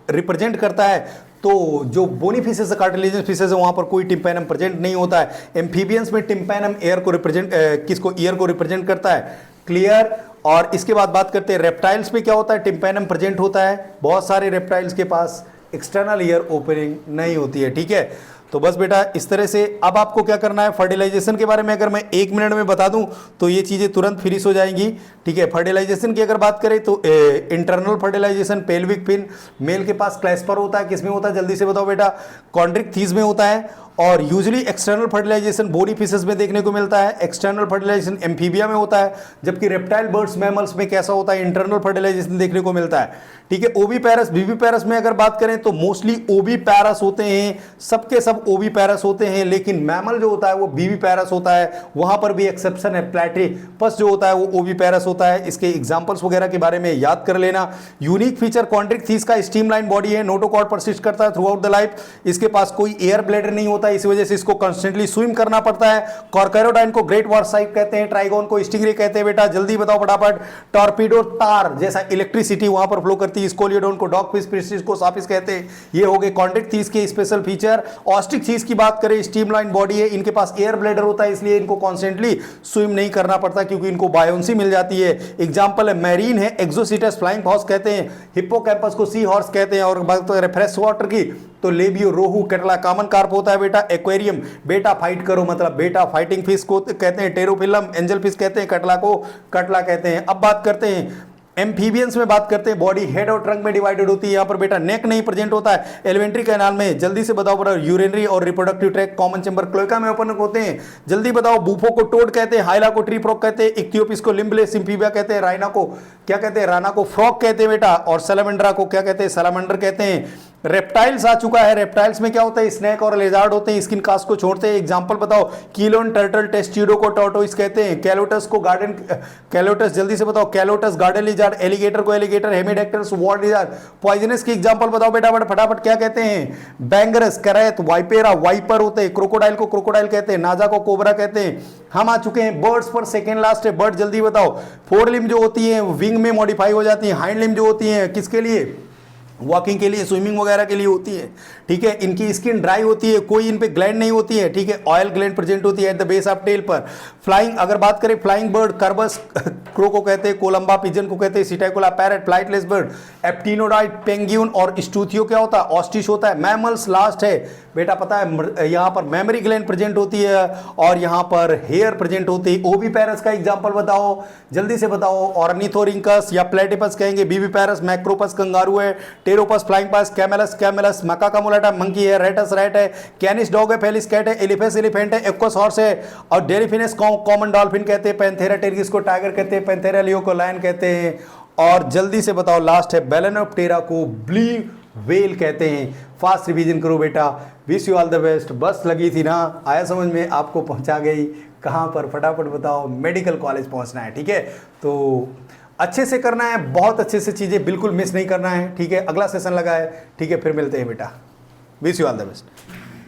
रिप्रेजेंट करता है, तो जो बोनी फिशेस कार्टिलेजियस फिशेस है वहां पर कोई टिम्पैनम प्रेजेंट नहीं होता है। एम्फीबियंस में टिम्पैनम एयर को रिप्रेजेंट किसको, ईयर को रिप्रेजेंट करता है, क्लियर। और इसके बाद बात करते हैं रेप्टाइल्स में क्या होता है, टिम्पैनम प्रेजेंट होता है, बहुत सारे रेप्टाइल्स के पास एक्सटर्नल ईयर ओपनिंग नहीं होती है, ठीक है। तो बस बेटा इस तरह से अब आपको क्या करना है, फर्टिलाइजेशन के बारे में अगर मैं 1 मिनट में बता दूं तो ये चीज़ें तुरंत फिनिश हो जाएंगी, ठीक है। फर्टिलाइजेशन की अगर बात करें तो internal fertilisation pelvic fin, male के पास क्लैस्पर होता है, किस में होता है जल्दी से बताओ बेटा, कॉन्ड्रिक्थीज में होता है। और usually external fertilisation bony fishes में देखने को मिलता है, एक्सटर्नल फर्टिलाइजेशन एम्फीबिया में होता है, जबकि रेप्टाइल बर्ड्स मैमल्स में कैसा होता है, इंटरनल फर्टिलाइजेशन देखने को मिलता है, ठीक है। ओवी पैरस बीवी पैरस में अगर बात करें तो मोस्टली ओवी पैरस होते हैं, सबके सब ओवी पैरस होते हैं, लेकिन मैमल जो होता है वो बीवी पैरस होता है, वहां पर भी एक्सेप्शन है, प्लेटिपस जो होता है वो ओवी पैरस होता है। इसके एग्जांपल्स वगैरह के बारे में याद कर लेना। यूनिक फीचर कॉन्ड्रिक्थीज का स्ट्रीमलाइन बॉडी है, नोटोकॉर्ड परसिस्ट करता है थ्रू आउट द लाइफ, इसके पास कोई एयर ब्लैडर नहीं होता, इस वजह से इसको कॉन्स्टेंटली स्विम करना पड़ता है। कॉर्कोरोडाइन को ग्रेट वार्साइट कहते हैं, ट्राइगोन को स्टिंगरे कहते हैं, बेटा जल्दी बताओ फटाफट। टॉर्पीडो तार जैसा इलेक्ट्रिसिटी वहां पर फ्लो करती है, स्कोलियोडोन को डॉग फिश, प्रिस्टिस को साफिस कहते हैं। ये हो गए कॉन्ड्रिक्थीज के स्पेशल फीचर। ऑस्ट्रिक्थीज की बात करें, स्ट्रीमलाइन बॉडी है, इनके पास एयर ब्लैडर होता है, इसलिए इनको कॉन्स्टेंटली स्विम नहीं करना पड़ता क्योंकि इनको बायोन्सी मिल जाती है। एग्जांपल है मैरीन है, एक्सोसिटस फ्लाइंग हॉर्स कहते हैं, हिप्पोकैम्पस को सी हॉर्स कहते हैं। और बात करें फ्रेश वाटर की तो लेबियो रोहू कटला कॉमन कार्प होता है बेटा। एक्वेरियम बेटा फाइट करो मतलब बेटा फाइटिंग फिश को कहते हैं, टेरोफिलम एंजल फिश कहते हैं, कटला को कटला कहते हैं। अब बात करते हैं एम्फीबियंस में, बात करते हैं बॉडी हेड और ट्रंक में डिवाइडेड होती है, यहाँ पर बेटा नेक नहीं प्रेजेंट होता है। एलिमेंट्री कैनाल में जल्दी से बताओ बड़ा, यूरिनरी और reproductive tract common chamber cloaca में ओपन होते हैं, जल्दी बताओ। बूफो को टोड कहते हैं, हाइला को ट्री फ्रॉग कहते हैं, इक्थियोपिस को लिम्बलेस सिम्फीबिया कहते हैं, राइना को क्या कहते हैं, राना को फ्रॉग कहते हैं बेटा, और सैलामेंड्रा को क्या कहते हैं, सैलामेंडर कहते हैं। रेप्टाइल्स आ चुका है, रेप्टाइल्स में क्या होता है, स्नेक और लेजार्ड होते हैं, स्किन कास्ट को छोड़ते हैं। एग्जांपल बताओ, कीलोन टर्टल, टेस्ट्यूडो को टॉर्टोइस कहते हैं, कैलोटस को गार्डन, कैलोटस जल्दी से बताओ, कैलोटस गार्डन लिजार्ड, एलिगेटर को एलिगेटर, हेमिडेक्टर्स वॉर्ड लिजार्ड। पॉइजनस की एग्जांपल बताओ बेटा फटाफट क्या कहते हैं, बैंगरस, करैत, वाइपेरा वाइपर होते हैं, क्रोकोडाइल को क्रोकोडाइल कहते हैं, नाजा को कोबरा कहते हैं। हम आ चुके हैं बर्ड्स पर, सेकेंड लास्ट है बर्ड, जल्दी बताओ। फोर लिम्ब जो होती है विंग में मॉडिफाई हो जाती है, हाइंड लिम्ब जो होती है किसके लिए, वॉकिंग के लिए, स्विमिंग वगैरह के लिए होती है, ठीक है। इनकी स्किन ड्राई होती है, कोई इन पे ग्लैंड नहीं होती है, ठीक है। ऑयल ग्लैंड प्रेजेंट होती है at the base of tail पर। फ्लाइंग अगर बात करें, फ्लाइंग बर्ड कर्बस क्रो को कहते हैं, कोलंबा पिजन को कहते हैं, सिटाइकोला पैरेट, फ्लाइटलेस बर्ड, एप्टिनोडाइट, पेंगुइन और स्टूथियो क्या होता है, ऑस्टिच होता है। मैमल्स लास्ट है बेटा, पता है यहाँ पर मेमोरी ग्लैंड प्रेजेंट होती है और यहाँ पर हेयर प्रेजेंट होती है। ओविपेरस का एग्जांपल बताओ, जल्दी से बताओ। ऑर्निथोरिंकस या प्लेटिपस कहेंगे, बीवीपेरस, मैक्रोपस कंगारू है, टेरोपस फ्लाइंग पास, कैमेलस कैमेलस, मकाका मुलाटा मंकी है, रेटस रैट है, कैनिस डॉग है, फेलिस कैट है, एलिफेस एलिफेंट है, एक्वस हॉर्स है, और डेलिफिनस कॉमन डॉल्फिन कहते हैं, पैंथेरा टेरिस को टाइगर कहते हैं, पैंथेरा लियो को लायन कहते हैं। और जल्दी से बताओ लास्ट है बैलेनोप्टेरा को ब्लू वेल कहते हैं। फास्ट रिवीजन करो बेटा, wish you all the best. बस लगी थी ना, आया समझ में, आपको पहुंचा गई कहाँ पर, फटाफट बताओ, मेडिकल कॉलेज पहुंचना है, ठीक है। तो अच्छे से करना है, बहुत अच्छे से चीज़ें बिल्कुल मिस नहीं करना है, ठीक है। अगला सेशन लगा है, ठीक है, फिर मिलते हैं बेटा, wish you all the best.